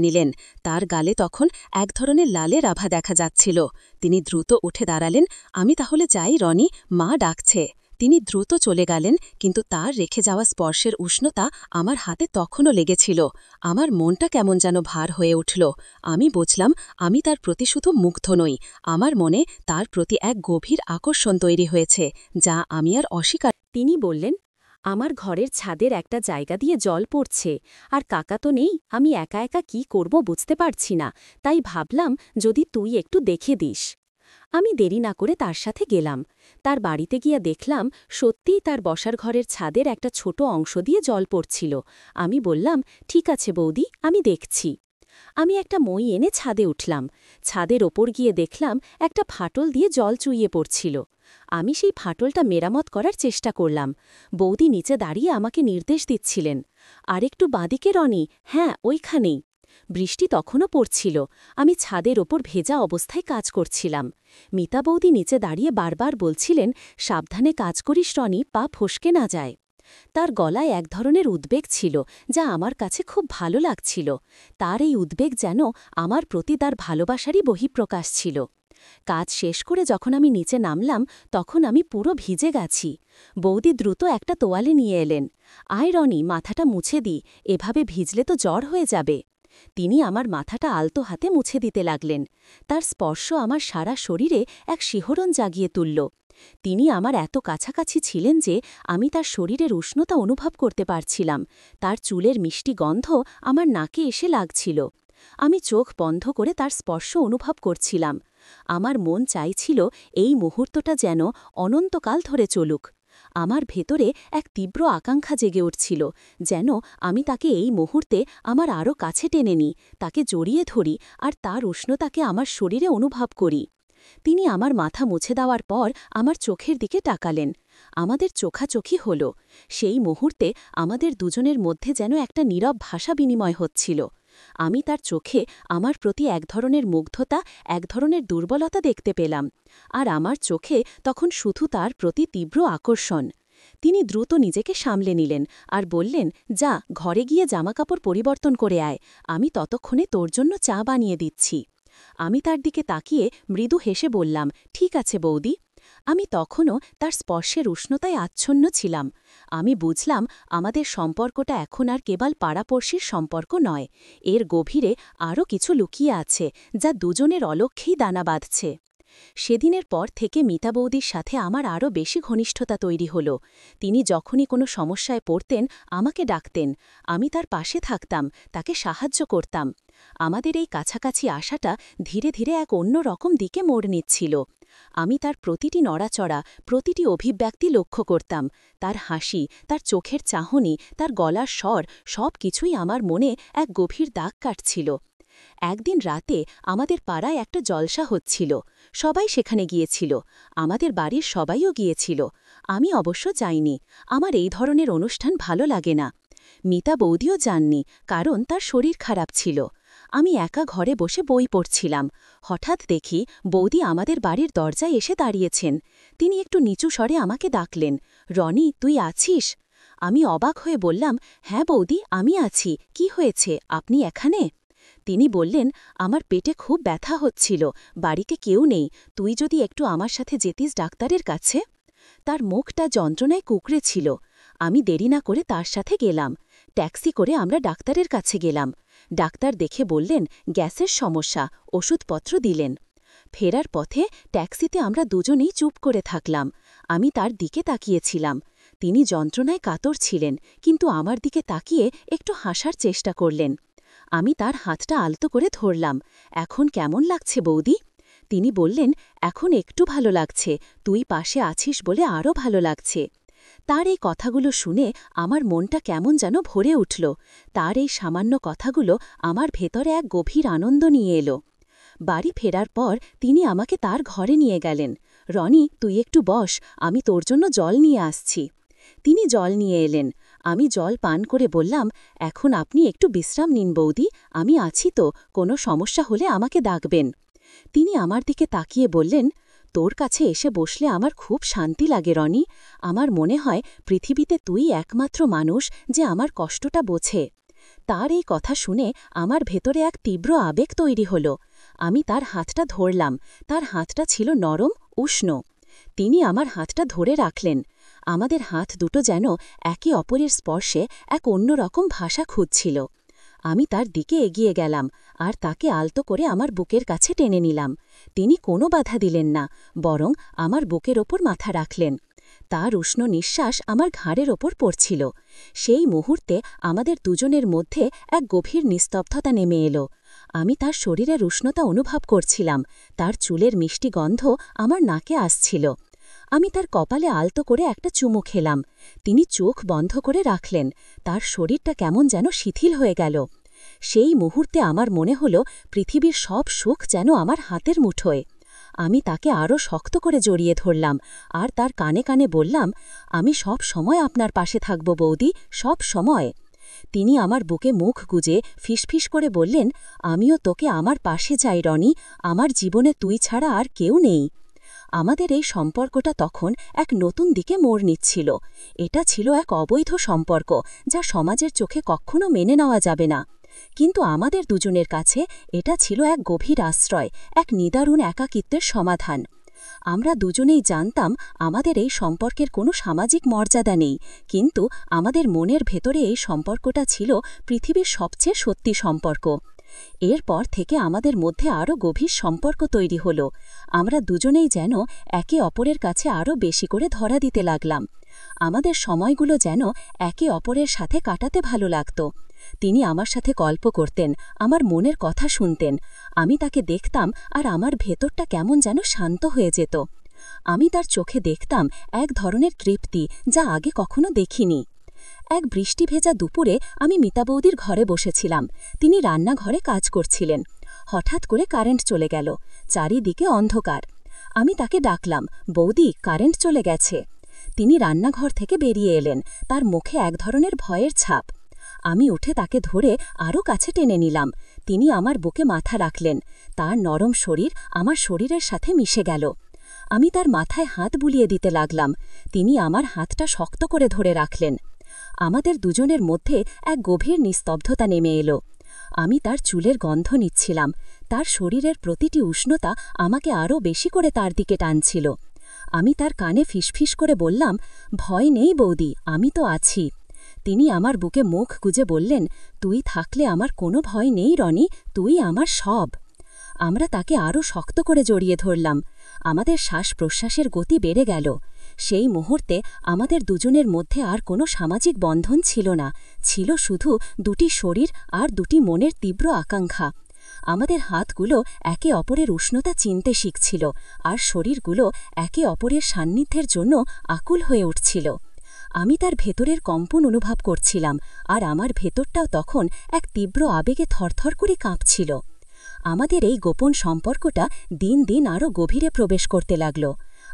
নিলেন। তার গালে তখন এক ধরনের লালের আভা দেখা যাচ্ছিল। তিনি দ্রুত উঠে দাঁড়ালেন। আমি তাহলে যাই রনি, মা ডাকছে। তিনি দ্রুত চলে গেলেন, কিন্তু তার রেখে যাওয়া স্পর্শের উষ্ণতা আমার হাতে তখনও লেগেছিল। আমার মনটা কেমন যেন ভার হয়ে উঠল। আমি বুঝলাম আমি তার প্রতি শুধু মুগ্ধ নই, আমার মনে তার প্রতি এক গভীর আকর্ষণ তৈরি হয়েছে, যা আমি আর অস্বীকার। তিনি বললেন, আমার ঘরের ছাদের একটা জায়গা দিয়ে জল পড়ছে, আর কাকা তো নেই, আমি একা একা কি করব বুঝতে পারছি না, তাই ভাবলাম যদি তুই একটু দেখে দিস। আমি দেরি না করে তার সাথে গেলাম। তার বাড়িতে গিয়ে দেখলাম সত্যিই তার বসার ঘরের ছাদের একটা ছোট অংশ দিয়ে জল পড়ছিল। আমি বললাম, ঠিক আছে বৌদি, আমি দেখছি। আমি একটা মই এনে ছাদে উঠলাম। ছাদের ওপর গিয়ে দেখলাম একটা ফাটল দিয়ে জল চুইয়ে পড়ছিল। আমি সেই ফাটলটা মেরামত করার চেষ্টা করলাম। বৌদি নিচে দাঁড়িয়ে আমাকে নির্দেশ দিচ্ছিলেন, আরেকটু বাঁদিকে রনি, হ্যাঁ ওইখানেই। বৃষ্টি তখনও পড়ছিল। আমি ছাদের ওপর ভেজা অবস্থায় কাজ করছিলাম। মিতা বৌদি নিচে দাঁড়িয়ে বারবার বলছিলেন, সাবধানে কাজ করিস রনি, পা ফসকে না যায়। তার গলায় এক ধরনের উদ্বেগ ছিল, যা আমার কাছে খুব ভালো লাগছিল। তার এই উদ্বেগ যেন আমার প্রতি তার ভালোবাসারই বহিঃপ্রকাশ ছিল। কাজ শেষ করে যখন আমি নিচে নামলাম, তখন আমি পুরো ভিজে গেছি। বৌদি দ্রুত একটা তোয়ালে নিয়ে এলেন। আয় রনি, মাথাটা মুছে দি, এভাবে ভিজলে তো জ্বর হয়ে যাবে। তিনি আমার মাথাটা আলতো হাতে মুছে দিতে লাগলেন। তার স্পর্শ আমার সারা শরীরে এক শিহরণ জাগিয়ে তুলল। তিনি আমার এত কাছাকাছি ছিলেন যে আমি তার শরীরের উষ্ণতা অনুভব করতে পারছিলাম। তার চুলের মিষ্টি গন্ধ আমার নাকে এসে লাগছিল। আমি চোখ বন্ধ করে তার স্পর্শ অনুভব করছিলাম। আমার মন চাইছিল এই মুহূর্তটা যেন অনন্তকাল ধরে চলুক। আমার ভেতরে এক তীব্র আকাঙ্ক্ষা জেগে উঠছিল, যেন আমি তাকে এই মুহূর্তে আমার আরও কাছে টেনে নিই, তাকে জড়িয়ে ধরি আর তার উষ্ণতাকে আমার শরীরে অনুভব করি। তিনি আমার মাথা মুছে দেওয়ার পর আমার চোখের দিকে তাকালেন। আমাদের চোখাচোখি হল। সেই মুহূর্তে আমাদের দুজনের মধ্যে যেন একটা নীরব ভাষা বিনিময় হচ্ছিল। আমি তার চোখে আমার প্রতি এক ধরনের মুগ্ধতা, এক ধরনের দুর্বলতা দেখতে পেলাম, আর আমার চোখে তখন শুধু তার প্রতি তীব্র আকর্ষণ। তিনি দ্রুত নিজেকে সামলে নিলেন আর বললেন, যা, ঘরে গিয়ে জামাকাপড় পরিবর্তন করে আয়, আমি ততক্ষণে তোর জন্য চা বানিয়ে দিচ্ছি। আমি তার দিকে তাকিয়ে মৃদু হেসে বললাম, ঠিক আছে বৌদি। আমি তখনও তার স্পর্শের উষ্ণতায় আচ্ছন্ন ছিলাম। আমি বুঝলাম আমাদের সম্পর্কটা এখন আর কেবল পাড়াপড়শির সম্পর্ক নয়, এর গভীরে আরও কিছু লুকিয়ে আছে, যা দুজনের অলক্ষ্যেই দানা বাঁধছে। সেদিনের পর থেকে মিতা বৌদির সাথে আমার আরও বেশি ঘনিষ্ঠতা তৈরি হল। তিনি যখনই কোনো সমস্যায় পড়তেন আমাকে ডাকতেন, আমি তার পাশে থাকতাম, তাকে সাহায্য করতাম। আমাদের এই কাছাকাছি আসাটা ধীরে ধীরে এক অন্য রকম দিকে মোড় নিচ্ছিল। আমি তার প্রতিটি নড়াচড়া, প্রতিটি অভিব্যক্তি লক্ষ্য করতাম। তার হাসি, তার চোখের চাহনি, তার গলার স্বর, সব কিছুই আমার মনে এক গভীর দাগ কাটছিল। একদিন রাতে আমাদের পাড়ায় একটা জলসা হচ্ছিল। সবাই সেখানে গিয়েছিল, আমাদের বাড়ির সবাইও গিয়েছিল। আমি অবশ্য যাইনি, আমার এই ধরনের অনুষ্ঠান ভালো লাগে না। মিতা বৌদিও যাননি, কারণ তার শরীর খারাপ ছিল। আমি একা ঘরে বসে বই পড়ছিলাম। হঠাৎ দেখি বৌদি আমাদের বাড়ির দরজায় এসে দাঁড়িয়েছেন। তিনি একটু নিচু স্বরে আমাকে ডাকলেন, রনি, তুই আছিস? আমি অবাক হয়ে বললাম, হ্যাঁ বৌদি, আমি আছি, কি হয়েছে, আপনি এখানে? তিনি বললেন, আমার পেটে খুব ব্যথা হচ্ছিল, বাড়িতে কেউ নেই, তুই যদি একটু আমার সাথে যেতিস ডাক্তারের কাছে। তার মুখটা যন্ত্রণায় কুঁকড়ে ছিল। আমি দেরি না করে তার সাথে গেলাম। ট্যাক্সি করে আমরা ডাক্তারের কাছে গেলাম। ডাক্তার দেখে বললেন, গ্যাসের সমস্যা, ওষুধপত্র দিলেন। ফেরার পথে ট্যাক্সিতে আমরা দুজনেই চুপ করে থাকলাম। আমি তার দিকে তাকিয়েছিলাম। তিনি যন্ত্রণায় কাতর ছিলেন, কিন্তু আমার দিকে তাকিয়ে একটু হাসার চেষ্টা করলেন। আমি তার হাতটা আলতো করে ধরলাম। এখন কেমন লাগছে বৌদি? তিনি বললেন, এখন একটু ভালো লাগছে, তুই পাশে আছিস বলে আরও ভালো লাগছে। তার এই কথাগুলো শুনে আমার মনটা কেমন যেন ভরে উঠল। তার এই সামান্য কথাগুলো আমার ভেতরে এক গভীর আনন্দ নিয়ে এলো। বাড়ি ফেরার পর তিনি আমাকে তার ঘরে নিয়ে গেলেন। রনি, তুই একটু বস, আমি তোর জন্য জল নিয়ে আসছি। তিনি জল নিয়ে এলেন। আমি জল পান করে বললাম, এখন আপনি একটু বিশ্রাম নিন বৌদি, আমি আছি তো, কোনো সমস্যা হলে আমাকে ডাকবেন। তিনি আমার দিকে তাকিয়ে বললেন, তোর কাছে এসে বসলে আমার খুব শান্তি লাগে রনি। আমার মনে হয় পৃথিবীতে তুই একমাত্র মানুষ যে আমার কষ্টটা বোঝে। তার এই কথা শুনে আমার ভেতরে এক তীব্র আবেগ তৈরি হল। আমি তার হাতটা ধরলাম। তার হাতটা ছিল নরম, উষ্ণ। তিনি আমার হাতটা ধরে রাখলেন। আমাদের হাত দুটো যেন একে অপরের স্পর্শে এক অন্যরকম ভাষা খুঁজছিল। আমি তার দিকে এগিয়ে গেলাম আর তাকে আলতো করে আমার বুকের কাছে টেনে নিলাম। তিনি কোনো বাধা দিলেন না, বরং আমার বুকের ওপর মাথা রাখলেন। তার উষ্ণ নিঃশ্বাস আমার ঘাড়ের ওপর পড়ছিল। সেই মুহূর্তে আমাদের দুজনের মধ্যে এক গভীর নিস্তব্ধতা নেমে এলো। আমি তার শরীরের উষ্ণতা অনুভব করছিলাম, তার চুলের মিষ্টি গন্ধ আমার নাকে আসছিল। আমি তার কপালে আলতো করে একটা চুমু খেলাম। তিনি চোখ বন্ধ করে রাখলেন, তার শরীরটা কেমন যেন শিথিল হয়ে গেল। সেই মুহূর্তে আমার মনে হল পৃথিবীর সব সুখ যেন আমার হাতের মুঠোয়। আমি তাকে আরও শক্ত করে জড়িয়ে ধরলাম আর তার কানে কানে বললাম, আমি সব সময় আপনার পাশে থাকব বৌদি, সব সময়। তিনি আমার বুকে মুখ গুজে ফিসফিস করে বললেন, আমিও তোকে আমার পাশে চাই রনি, আমার জীবনে তুই ছাড়া আর কেউ নেই। আমাদের এই সম্পর্কটা তখন এক নতুন দিকে মোড় নিচ্ছিল। এটা ছিল এক অবৈধ সম্পর্ক, যা সমাজের চোখে কখনো মেনে নেওয়া যাবে না। কিন্তু আমাদের দুজনের কাছে এটা ছিল এক গভীর আশ্রয়, এক নিদারুণ একাকিত্বের সমাধান। আমরা দুজনেই জানতাম আমাদের এই সম্পর্কের কোনো সামাজিক মর্যাদা নেই, কিন্তু আমাদের মনের ভেতরে এই সম্পর্কটা ছিল পৃথিবীর সবচেয়ে সত্যি সম্পর্ক। এরপর থেকে আমাদের মধ্যে আরও গভীর সম্পর্ক তৈরি হল। আমরা দুজনেই যেন একে অপরের কাছে আরও বেশি করে ধরা দিতে লাগলাম। আমাদের সময়গুলো যেন একে অপরের সাথে কাটাতে ভালো লাগত। তিনি আমার সাথে গল্প করতেন, আমার মনের কথা শুনতেন। আমি তাকে দেখতাম আর আমার ভেতরটা কেমন যেন শান্ত হয়ে যেত। আমি তার চোখে দেখতাম এক ধরনের তৃপ্তি, যা আগে কখনো দেখিনি। এক বৃষ্টি ভেজা দুপুরে আমি মিতা বৌদির ঘরে বসেছিলাম। তিনি রান্নাঘরে কাজ করছিলেন। হঠাৎ করে কারেন্ট চলে গেল। চারিদিকে অন্ধকার। আমি তাকে ডাকলাম, বৌদি, কারেন্ট চলে গেছে। তিনি রান্নাঘর থেকে বেরিয়ে এলেন, তার মুখে এক ধরনের ভয়ের ছাপ। আমি উঠে তাকে ধরে আরও কাছে টেনে নিলাম। তিনি আমার বুকে মাথা রাখলেন। তার নরম শরীর আমার শরীরের সাথে মিশে গেল। আমি তার মাথায় হাত বুলিয়ে দিতে লাগলাম। তিনি আমার হাতটা শক্ত করে ধরে রাখলেন। আমাদের দুজনের মধ্যে এক গভীর নিস্তব্ধতা নেমে এলো। আমি তার চুলের গন্ধ নিচ্ছিলাম। তার শরীরের প্রতিটি উষ্ণতা আমাকে আরও বেশি করে তার দিকে টানছিল। আমি তার কানে ফিসফিস করে বললাম, ভয় নেই বৌদি, আমি তো আছি। তিনি আমার বুকে মুখ গুজে বললেন, তুই থাকলে আমার কোনো ভয় নেই রনি, তুই আমার সব। আমরা তাকে আরও শক্ত করে জড়িয়ে ধরলাম। আমাদের শ্বাস প্রশ্বাসের গতি বেড়ে গেল। সেই মুহূর্তে আমাদের দুজনের মধ্যে আর কোনো সামাজিক বন্ধন ছিল না, ছিল শুধু দুটি শরীর আর দুটি মনের তীব্র আকাঙ্ক্ষা। আমাদের হাতগুলো একে অপরের উষ্ণতা চিনতে শিখছিল, আর শরীরগুলো একে অপরের সান্নিধ্যের জন্য আকুল হয়ে উঠছিল। আমি তার ভেতরের কম্পন অনুভব করছিলাম, আর আমার ভেতরটাও তখন এক তীব্র আবেগে থরথর করে কাঁপছিল। আমাদের এই গোপন সম্পর্কটা দিন দিন আরও গভীরে প্রবেশ করতে লাগল।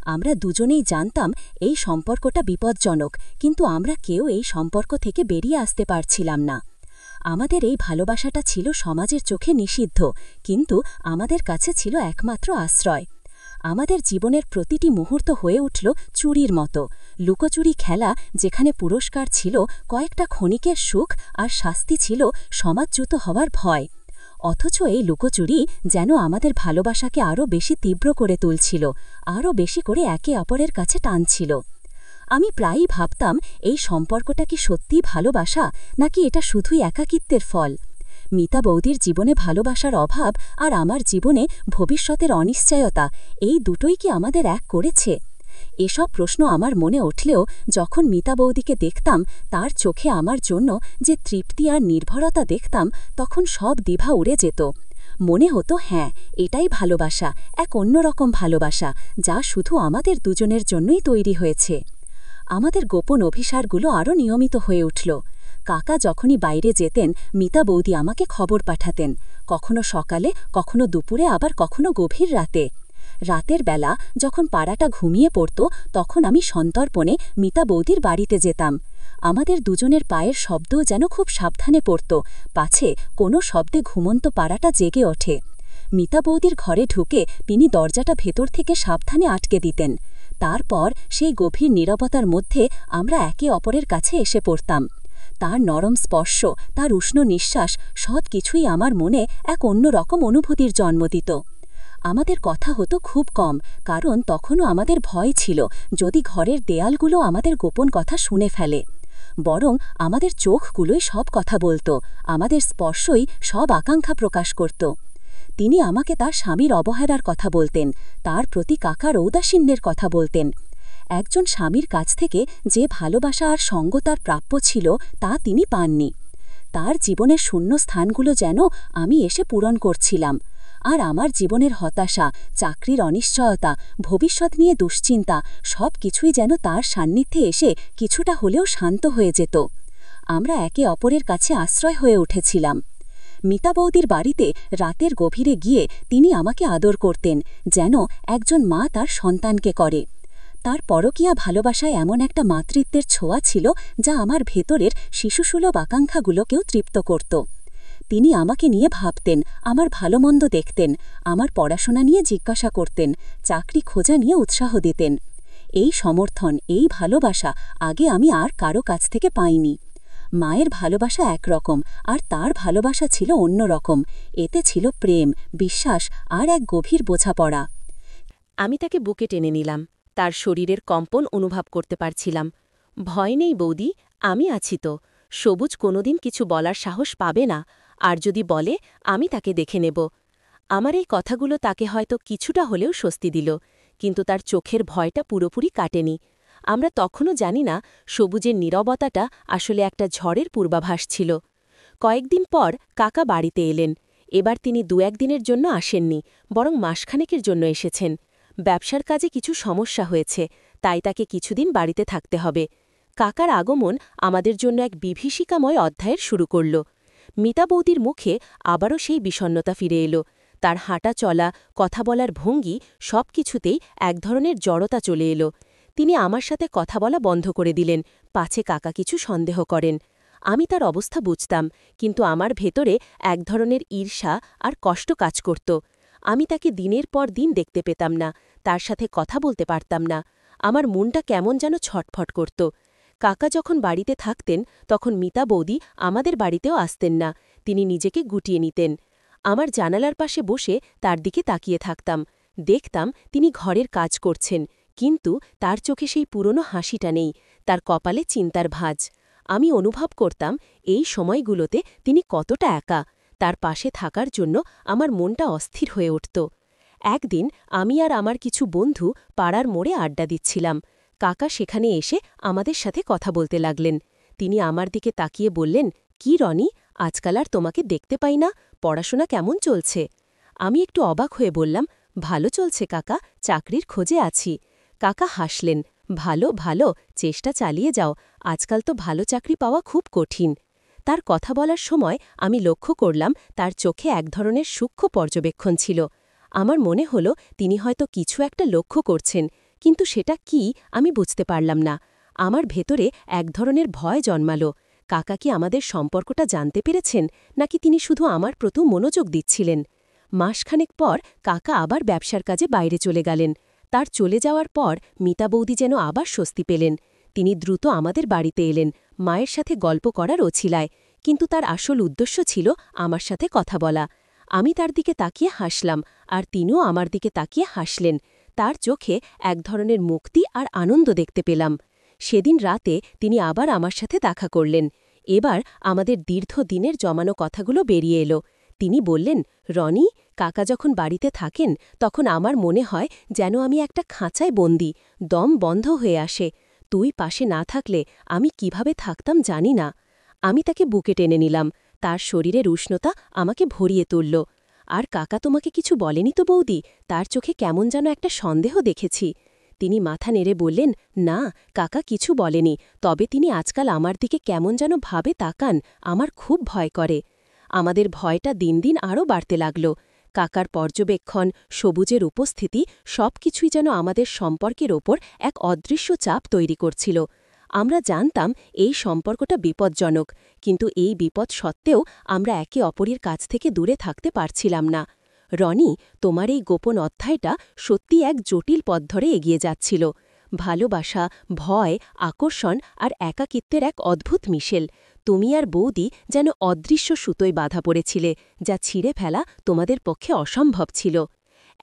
আমরা দুজনেই জানতাম এই সম্পর্কটা বিপজ্জনক, কিন্তু আমরা কেউ এই সম্পর্ক থেকে বেরিয়ে আসতে পারছিলাম না। আমাদের এই ভালোবাসাটা ছিল সমাজের চোখে নিষিদ্ধ, কিন্তু আমাদের কাছে ছিল একমাত্র আশ্রয়। আমাদের জীবনের প্রতিটি মুহূর্ত হয়ে উঠল চুরির মতো, লুকোচুরি খেলা, যেখানে পুরস্কার ছিল কয়েকটা ক্ষণিকের সুখ আর শাস্তি ছিল সমাজচ্যুত হওয়ার ভয়। অথচ এই লুকোচুরি যেন আমাদের ভালোবাসাকে আরও বেশি তীব্র করে তুলছিল, আরও বেশি করে একে অপরের কাছে টানছিল। আমি প্রায়ই ভাবতাম, এই সম্পর্কটা কি সত্যিই ভালোবাসা, নাকি এটা শুধুই একাকিত্বের ফল? মিতা বৌদির জীবনে ভালোবাসার অভাব আর আমার জীবনে ভবিষ্যতের অনিশ্চয়তা, এই দুটোই কি আমাদের এক করেছে? এসব প্রশ্ন আমার মনে উঠলেও যখন মিতা বৌদিকে দেখতাম, তার চোখে আমার জন্য যে তৃপ্তি আর নির্ভরতা দেখতাম, তখন সব দ্বিধা উড়ে যেত। মনে হতো, হ্যাঁ, এটাই ভালোবাসা, এক অন্যরকম ভালোবাসা, যা শুধু আমাদের দুজনের জন্যই তৈরি হয়েছে। আমাদের গোপন অভিসারগুলো আরও নিয়মিত হয়ে উঠল। কাকা যখনই বাইরে যেতেন, মিতা বৌদি আমাকে খবর পাঠাতেন, কখনো সকালে, কখনো দুপুরে, আবার কখনো গভীর রাতে। রাতের বেলা যখন পাড়াটা ঘুমিয়ে পড়ত, তখন আমি সন্তর্পণে মিতা বৌদির বাড়িতে যেতাম। আমাদের দুজনের পায়ের শব্দও যেন খুব সাবধানে পড়ত, পাছে কোনো শব্দে ঘুমন্ত পাড়াটা জেগে ওঠে। মিতা বৌদির ঘরে ঢুকে তিনি দরজাটা ভেতর থেকে সাবধানে আটকে দিতেন। তারপর সেই গভীর নীরবতার মধ্যে আমরা একে অপরের কাছে এসে পড়তাম। তার নরম স্পর্শ, তার উষ্ণ নিঃশ্বাস, সব কিছুই আমার মনে এক অন্যরকম অনুভূতির জন্ম দিত। আমাদের কথা হতো খুব কম, কারণ তখনও আমাদের ভয় ছিল যদি ঘরের দেয়ালগুলো আমাদের গোপন কথা শুনে ফেলে। বরং আমাদের চোখগুলোই সব কথা বলতো, আমাদের স্পর্শই সব আকাঙ্ক্ষা প্রকাশ করত। তিনি আমাকে তার স্বামীর অবহেলার কথা বলতেন, তার প্রতি কাকার ঔদাসীন্যের কথা বলতেন। একজন স্বামীর কাছ থেকে যে ভালোবাসা আর সঙ্গ তার প্রাপ্য ছিল তা তিনি পাননি। তার জীবনের শূন্য স্থানগুলো যেন আমি এসে পূরণ করছিলাম। আর আমার জীবনের হতাশা, চাকরির অনিশ্চয়তা, ভবিষ্যৎ নিয়ে দুশ্চিন্তা সব কিছুই যেন তার সান্নিধ্যে এসে কিছুটা হলেও শান্ত হয়ে যেত। আমরা একে অপরের কাছে আশ্রয় হয়ে উঠেছিলাম। মিতা বৌদির বাড়িতে রাতের গভীরে গিয়ে তিনি আমাকে আদর করতেন, যেন একজন মা তার সন্তানকে করে। তার পরকীয়া ভালোবাসায় এমন একটা মাতৃত্বের ছোঁয়া ছিল যা আমার ভেতরের শিশুসুলভ আকাঙ্ক্ষাগুলোকেও তৃপ্ত করত। তিনি আমাকে নিয়ে ভাবতেন, আমার ভালোমন্দ দেখতেন, আমার পড়াশোনা নিয়ে জিজ্ঞাসা করতেন, চাকরি খোঁজা নিয়ে উৎসাহ দিতেন। এই সমর্থন, এই ভালোবাসা আগে আমি আর কারো কাছ থেকে পাইনি। মায়ের ভালোবাসা একরকম, আর তার ভালোবাসা ছিল অন্যরকম। এতে ছিল প্রেম, বিশ্বাস আর এক গভীর বোঝাপড়া। আমি তাকে বুকে টেনে নিলাম, তার শরীরের কম্পন অনুভব করতে পারছিলাম। ভয় নেই বৌদি, আমি আছি তো। সবুজ কোনোদিন কিছু বলার সাহস পাবে না, আর যদি বলে আমি তাকে দেখে নেব। আমার এই কথাগুলো তাকে হয়তো কিছুটা হলেও স্বস্তি দিল, কিন্তু তার চোখের ভয়টা পুরোপুরি কাটেনি। আমরা তখনও জানি না সবুজের নীরবতাটা আসলে একটা ঝড়ের পূর্বাভাস ছিল। কয়েকদিন পর কাকা বাড়িতে এলেন। এবার তিনি ২-১ দিনের জন্য আসেননি, বরং মাসখানেকের জন্য এসেছেন। ব্যবসার কাজে কিছু সমস্যা হয়েছে, তাই তাকে কিছুদিন বাড়িতে থাকতে হবে। কাকার আগমন আমাদের জন্য এক বিভীষিকাময় অধ্যায়ের শুরু করল। মিতা বৌদির মুখে আবারও সেই বিষণ্ণতা ফিরে এলো। তার হাঁটা চলা, কথা বলার ভঙ্গি সব কিছুতেই এক ধরনের জড়তা চলে এলো। তিনি আমার সাথে কথা বলা বন্ধ করে দিলেন, পাছে কাকা কিছু সন্দেহ করেন। আমি তার অবস্থা বুঝতাম, কিন্তু আমার ভেতরে এক ধরনের ঈর্ষা আর কষ্ট কাজ করত। আমি তাকে দিনের পর দিন দেখতে পেতাম না, তার সাথে কথা বলতে পারতাম না। আমার মনটা কেমন যেন ছটফট করত। কাকা যখন বাড়িতে থাকতেন তখন মিতা বৌদি আমাদের বাড়িতেও আসতেন না, তিনি নিজেকে গুটিয়ে নিতেন। আমার জানালার পাশে বসে তার দিকে তাকিয়ে থাকতাম, দেখতাম তিনি ঘরের কাজ করছেন, কিন্তু তার চোখে সেই পুরনো হাসিটা নেই, তার কপালে চিন্তার ভাঁজ। আমি অনুভব করতাম এই সময়গুলোতে তিনি কতটা একা। তার পাশে থাকার জন্য আমার মনটা অস্থির হয়ে উঠত। একদিন আমি আর আমার কিছু বন্ধু পাড়ার মোড়ে আড্ডা দিচ্ছিলাম। কাকা সেখানে এসে আমাদের সাথে কথা বলতে লাগলেন। তিনি আমার দিকে তাকিয়ে বললেন, কি রনি, আজকাল আর তোমাকে দেখতে পাই না, পড়াশোনা কেমন চলছে? আমি একটু অবাক হয়ে বললাম, ভালো চলছে কাকা, চাকরির খোঁজে আছি। কাকা হাসলেন, ভালো ভালো, চেষ্টা চালিয়ে যাও, আজকাল তো ভালো চাকরি পাওয়া খুব কঠিন। তার কথা বলার সময় আমি লক্ষ্য করলাম তার চোখে এক ধরনের সূক্ষ্ম পর্যবেক্ষণ ছিল। আমার মনে হল তিনি হয়তো কিছু একটা লক্ষ্য করছেন, কিন্তু সেটা কি আমি বুঝতে পারলাম না। আমার ভেতরে এক ধরনের ভয় জন্মালো। কাকা কি আমাদের সম্পর্কটা জানতে পেরেছেন, নাকি তিনি শুধু আমার প্রতি মনোযোগ দিচ্ছিলেন? মাসখানেক পর কাকা আবার ব্যবসার কাজে বাইরে চলে গেলেন। তার চলে যাওয়ার পর মিতা বৌদি যেন আবার স্বস্তি পেলেন। তিনি দ্রুত আমাদের বাড়িতে এলেন, মায়ের সাথে গল্প করার অছিলায়, কিন্তু তার আসল উদ্দেশ্য ছিল আমার সাথে কথা বলা। আমি তার দিকে তাকিয়ে হাসলাম, আর তিনিও আমার দিকে তাকিয়ে হাসলেন। তার চোখে এক ধরনের মুক্তি আর আনন্দ দেখতে পেলাম। সেদিন রাতে তিনি আবার আমার সাথে দেখা করলেন। এবার আমাদের দীর্ঘদিনের জমানো কথাগুলো বেরিয়ে এলো। তিনি বললেন, রনি, কাকা যখন বাড়িতে থাকেন তখন আমার মনে হয় যেন আমি একটা খাঁচায় বন্দি, দম বন্ধ হয়ে আসে। তুই পাশে না থাকলে আমি কিভাবে থাকতাম জানি না। আমি তাকে বুকে টেনে নিলাম, তার শরীরের উষ্ণতা আমাকে ভরিয়ে তুলল। আর কাকা তোমাকে কিছু বলেনি তো বৌদি? তার চোখে কেমন যেন একটা সন্দেহ দেখেছি। তিনি মাথা নেড়ে বললেন, না, কাকা কিছু বলেনি, তবে তিনি আজকাল আমার দিকে কেমন যেন ভাবে তাকান, আমার খুব ভয় করে। আমাদের ভয়টা দিন দিন আরও বাড়তে লাগল। কাকার পর্যবেক্ষণ, সবুজের উপস্থিতি সবকিছুই যেন আমাদের সম্পর্কের ওপর এক অদৃশ্য চাপ তৈরি করছিল। আমরা জানতাম এই সম্পর্কটা বিপজ্জনক, কিন্তু এই বিপদ সত্ত্বেও আমরা একে অপরের কাছ থেকে দূরে থাকতে পারছিলাম না। রনি, তোমার এই গোপন অধ্যায়টা সত্যি এক জটিল পথ ধরে এগিয়ে যাচ্ছিল। ভালোবাসা, ভয়, আকর্ষণ আর একাকিত্বের এক অদ্ভুত মিশেল। তুমি আর বৌদি যেন অদৃশ্য সুতোয় বাঁধা পড়েছিলে, যা ছিঁড়ে ফেলা তোমাদের পক্ষে অসম্ভব ছিল।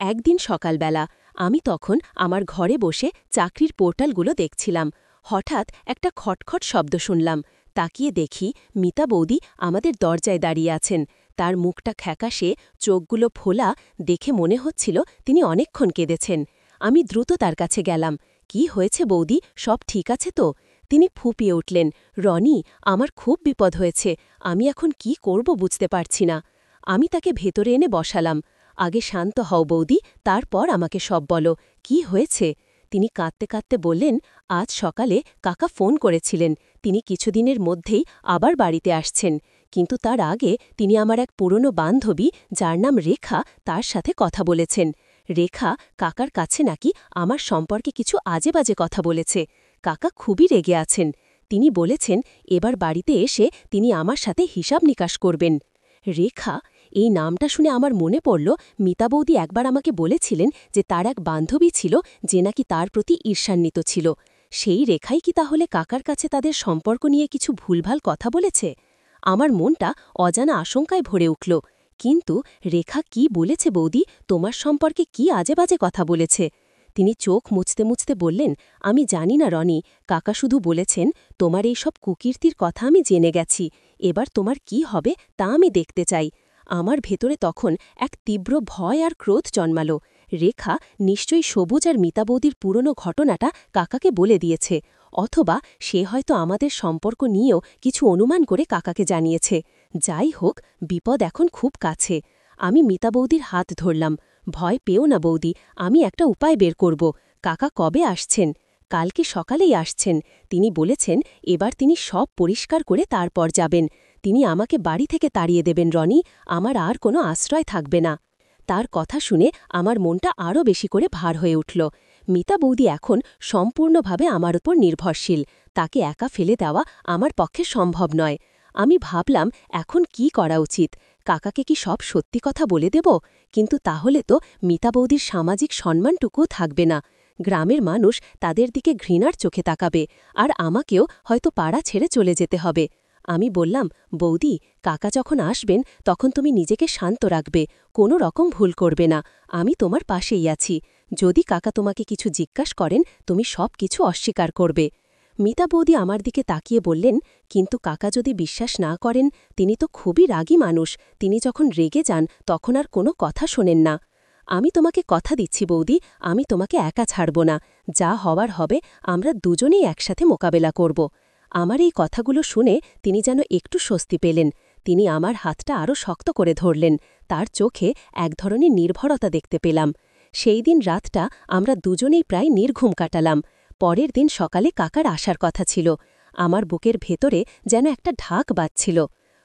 একদিন সকালবেলা আমি তখন আমার ঘরে বসে চাকরির পোর্টালগুলো দেখছিলাম। হঠাৎ একটা খটখট শব্দ শুনলাম। তাকিয়ে দেখি মিতা বৌদি আমাদের দরজায় দাঁড়িয়ে আছেন। তার মুখটা খ্যাকাশে, চোখগুলো ফোলা, দেখে মনে হচ্ছিল তিনি অনেকক্ষণ কেঁদেছেন। আমি দ্রুত তার কাছে গেলাম। কি হয়েছে বৌদি, সব ঠিক আছে তো? তিনি ফুঁপিয়ে উঠলেন, রনি, আমার খুব বিপদ হয়েছে, আমি এখন কি করব বুঝতে পারছি না। আমি তাকে ভেতরে এনে বসালাম। আগে শান্ত হও বৌদি, তারপর আমাকে সব বলো, কি হয়েছে? তিনি কাঁদতে কাঁদতে বললেন, আজ সকালে কাকা ফোন করেছিলেন, তিনি কিছুদিনের মধ্যেই আবার বাড়িতে আসছেন। কিন্তু তার আগে তিনি আমার এক পুরনো বান্ধবী, যার নাম রেখা, তার সাথে কথা বলেছেন। রেখা কাকার কাছে নাকি আমার সম্পর্কে কিছু আজে বাজে কথা বলেছে। কাকা খুবই রেগে আছেন। তিনি বলেছেন এবার বাড়িতে এসে তিনি আমার সাথে হিসাব নিকাশ করবেন। রেখা, এই নামটা শুনে আমার মনে পড়ল মিতা বৌদি একবার আমাকে বলেছিলেন যে তার এক বান্ধবী ছিল যে নাকি তার প্রতি ঈর্ষান্বিত ছিল। সেই রেখাই কি তাহলে কাকার কাছে তাদের সম্পর্ক নিয়ে কিছু ভুলভাল কথা বলেছে? আমার মনটা অজানা আশঙ্কায় ভরে উঠল। কিন্তু রেখা কি বলেছে বৌদি, তোমার সম্পর্কে কি আজে বাজে কথা বলেছে? তিনি চোখ মুছতে মুছতে বললেন, আমি জানি না রনি, কাকা শুধু বলেছেন তোমার এই সব কুকীর্তির কথা আমি জেনে গেছি, এবার তোমার কি হবে তা আমি দেখতে চাই। আমার ভেতরে তখন এক তীব্র ভয় আর ক্রোধ জন্মালো। রেখা নিশ্চয়ই সবুজ আর মিতা বৌদির পুরনো ঘটনাটা কাকাকে বলে দিয়েছে, অথবা সে হয়তো আমাদের সম্পর্ক নিয়েও কিছু অনুমান করে কাকাকে জানিয়েছে। যাই হোক, বিপদ এখন খুব কাছে। আমি মিতা বৌদির হাত ধরলাম। ভয় পেও না বৌদি, আমি একটা উপায় বের করব। কাকা কবে আসছেন? কালকে সকালেই আসছেন। তিনি বলেছেন এবার তিনি সব পরিষ্কার করে তারপর যাবেন। তিনি আমাকে বাড়ি থেকে তাড়িয়ে দেবেন রনি, আমার আর কোনো আশ্রয় থাকবে না। তার কথা শুনে আমার মনটা আরও বেশি করে ভার হয়ে উঠল। মিতা বৌদি এখন সম্পূর্ণভাবে আমার উপর নির্ভরশীল। তাকে একা ফেলে দেওয়া আমার পক্ষে সম্ভব নয়। আমি ভাবলাম এখন কি করা উচিত। কাকাকে কি সব সত্যি কথা বলে দেব? কিন্তু তাহলে তো মিতা বৌদির সামাজিক সম্মানটুকুও থাকবে না। গ্রামের মানুষ তাদের দিকে ঘৃণার চোখে তাকাবে, আর আমাকেও হয়তো পাড়া ছেড়ে চলে যেতে হবে। আমি বললাম, বৌদি, কাকা যখন আসবেন তখন তুমি নিজেকে শান্ত রাখবে, কোনো রকম ভুল করবে না, আমি তোমার পাশেই আছি। যদি কাকা তোমাকে কিছু জিজ্ঞাসা করেন তুমি সব কিছু অস্বীকার করবে। মিতা বৌদি আমার দিকে তাকিয়ে বললেন, কিন্তু কাকা যদি বিশ্বাস না করেন? তিনি তো খুবই রাগী মানুষ, তিনি যখন রেগে যান তখন আর কোনো কথা শোনেন না। আমি তোমাকে কথা দিচ্ছি বৌদি, আমি তোমাকে একা ছাড়ব না, যা হওয়ার হবে আমরা দুজনেই একসাথে মোকাবেলা করব। আমার এই কথাগুলো শুনে তিনি যেন একটু স্বস্তি পেলেন। তিনি আমার হাতটা আরও শক্ত করে ধরলেন। তার চোখে এক ধরনের নির্ভরতা দেখতে পেলাম। সেই দিন রাতটা আমরা দুজনেই প্রায় নির্ঘুম কাটালাম। পরের দিন সকালে কাকার আসার কথা ছিল। আমার বুকের ভেতরে যেন একটা ঢাক বাজছিল।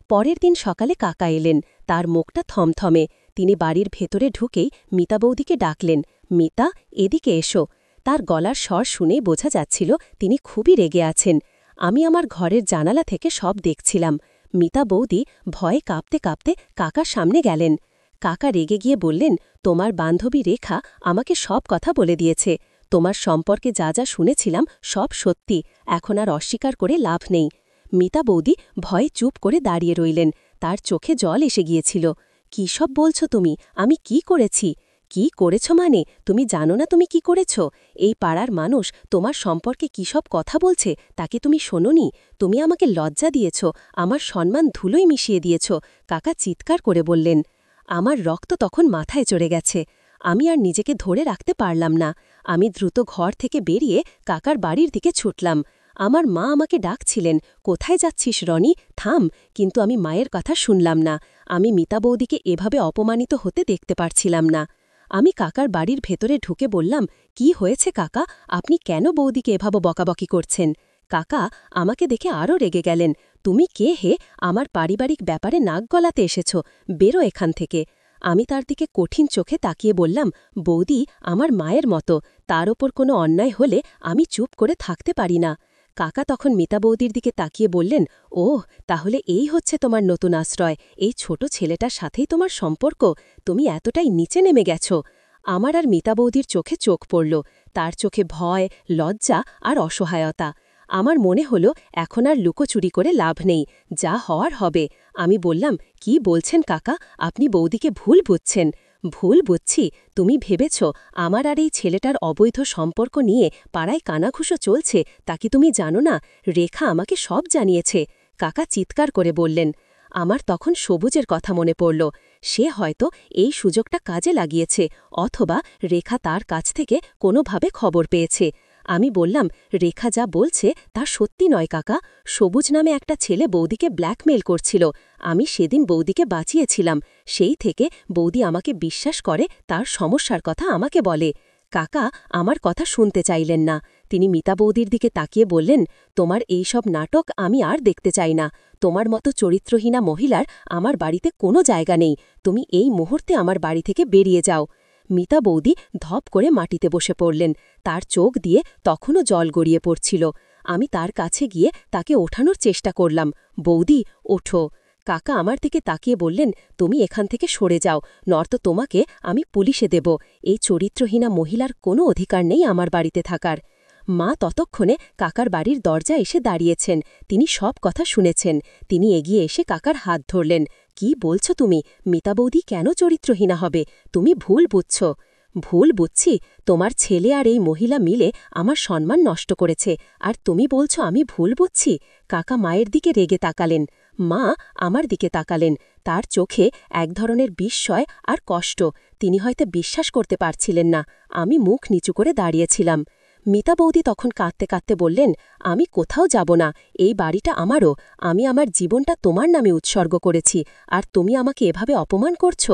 পরের দিন সকালে কাকা এলেন, তার মুখটা থমথমে। তিনি বাড়ির ভেতরে ঢুকেই মিতা বৌদিকে ডাকলেন, মিতা, এদিকে এসো। তার গলার স্বর শুনেই বোঝা যাচ্ছিল তিনি খুবই রেগে আছেন। আমি আমার ঘরের জানালা থেকে সব দেখছিলাম। মিতা বৌদি ভয়ে কাঁপতে কাঁপতে কাকার সামনে গেলেন। কাকা রেগে গিয়ে বললেন, তোমার বান্ধবী রেখা আমাকে সব কথা বলে দিয়েছে। তোমার সম্পর্কে যা যা শুনেছিলাম সব সত্যি, এখন আর অস্বীকার করে লাভ নেই। মিতা বৌদি ভয়ে চুপ করে দাঁড়িয়ে রইলেন। তার চোখে জল এসে গিয়েছিল। কি সব বলছ তুমি? আমি কি করেছি? কি করেছ মানে? তুমি জানো না তুমি কি করেছ? এই পাড়ার মানুষ তোমার সম্পর্কে কি সব কথা বলছে তাকে তুমি শোনোনি? তুমি আমাকে লজ্জা দিয়েছ, আমার সম্মান ধুলোয় মিশিয়ে দিয়েছ, কাকা চিৎকার করে বললেন। আমার রক্ত তখন মাথায় চড়ে গেছে। আমি আর নিজেকে ধরে রাখতে পারলাম না। আমি দ্রুত ঘর থেকে বেরিয়ে কাকার বাড়ির দিকে ছুটলাম। আমার মা আমাকে ডাকছিলেন, কোথায় যাচ্ছিস রনি, থাম। কিন্তু আমি মায়ের কথা শুনলাম না। আমি মিতা বৌদিকে এভাবে অপমানিত হতে দেখতে পারছিলাম না। আমি কাকার বাড়ির ভেতরে ঢুকে বললাম, কি হয়েছে কাকা, আপনি কেন বৌদিকে এভাবে বকাবকি করছেন? কাকা আমাকে দেখে আরও রেগে গেলেন। তুমি কে হে, আমার পারিবারিক ব্যাপারে নাক গলাতে এসেছ, বেরো এখান থেকে। আমি তার দিকে কঠিন চোখে তাকিয়ে বললাম, বৌদি আমার মায়ের মতো, তার ওপর কোনো অন্যায় হলে আমি চুপ করে থাকতে পারি না। কাকা তখন মিতা বৌদির দিকে তাকিয়ে বললেন, ওহ, তাহলে এই হচ্ছে তোমার নতুন আশ্রয়, এই ছোট ছেলেটার সাথেই তোমার সম্পর্ক, তুমি এতটাই নিচে নেমে গেছ। আমার আর মিতা বৌদির চোখে চোখ পড়ল, তার চোখে ভয়, লজ্জা আর অসহায়তা। আমার মনে হল এখন আর লুকোচুরি করে লাভ নেই, যা হওয়ার হবে। আমি বললাম, কি বলছেন কাকা, আপনি বৌদিকে ভুল বুঝছেন। ভুল বুঝছি। তুমি ভেবেছ আমার আর এই ছেলেটার অবৈধ সম্পর্ক নিয়ে পাড়ায় কানাঘুষো চলছে, তা কি তুমি জানো না? রেখা আমাকে সব জানিয়েছে। কাকা চিৎকার করে বললেন। আমার তখন সবুজের কথা মনে পড়ল। সে হয়তো এই সুযোগটা কাজে লাগিয়েছে, অথবা রেখা তার কাছ থেকে কোনোভাবে খবর পেয়েছে। আমি বললাম, রেখা যা বলছে তা সত্যি নয় কাকা। সবুজ নামে একটা ছেলে বৌদিকে ব্ল্যাকমেইল করছিল। আমি সেদিন বৌদিকে বাঁচিয়েছিলাম। সেই থেকে বৌদি আমাকে বিশ্বাস করে, তার সমস্যার কথা আমাকে বলে। কাকা আমার কথা শুনতে চাইলেন না। তিনি মিতা বৌদির দিকে তাকিয়ে বললেন, তোমার এই সব নাটক আমি আর দেখতে চাই না। তোমার মতো চরিত্রহীনা মহিলার আমার বাড়িতে কোনো জায়গা নেই। তুমি এই মুহূর্তে আমার বাড়ি থেকে বেরিয়ে যাও। মিতা বৌদি ধপ করে মাটিতে বসে পড়লেন। তার চোখ দিয়ে তখনও জল গড়িয়ে পড়ছিল। আমি তার কাছে গিয়ে তাকে ওঠানোর চেষ্টা করলাম। বৌদি, ওঠো। কাকা আমার দিকে তাকিয়ে বললেন, তুমি এখান থেকে সরে যাও, নয়তো তোমাকে আমি পুলিশে দেব। এই চরিত্রহীনা মহিলার কোনো অধিকার নেই আমার বাড়িতে থাকার। মা ততক্ষণে কাকার বাড়ির দরজা এসে দাঁড়িয়েছেন। তিনি সব কথা শুনেছেন। তিনি এগিয়ে এসে কাকার হাত ধরলেন। কি বলছ তুমি? মিতা বৌদি কেন চরিত্রহীনা হবে? তুমি ভুল বুঝছ। ভুল বুঝছি? তোমার ছেলে আর এই মহিলা মিলে আমার সম্মান নষ্ট করেছে, আর তুমি বলছ আমি ভুল বুঝছি? কাকা মায়ের দিকে রেগে তাকালেন। মা আমার দিকে তাকালেন। তার চোখে এক ধরনের বিস্ময় আর কষ্ট। তিনি হয়তো বিশ্বাস করতে পারছিলেন না। আমি মুখ নিচু করে দাঁড়িয়েছিলাম। মিতা বৌদি তখন কাঁদতে কাঁদতে বললেন, আমি কোথাও যাব না। এই বাড়িটা আমারও। আমি আমার জীবনটা তোমার নামে উৎসর্গ করেছি, আর তুমি আমাকে এভাবে অপমান করছ?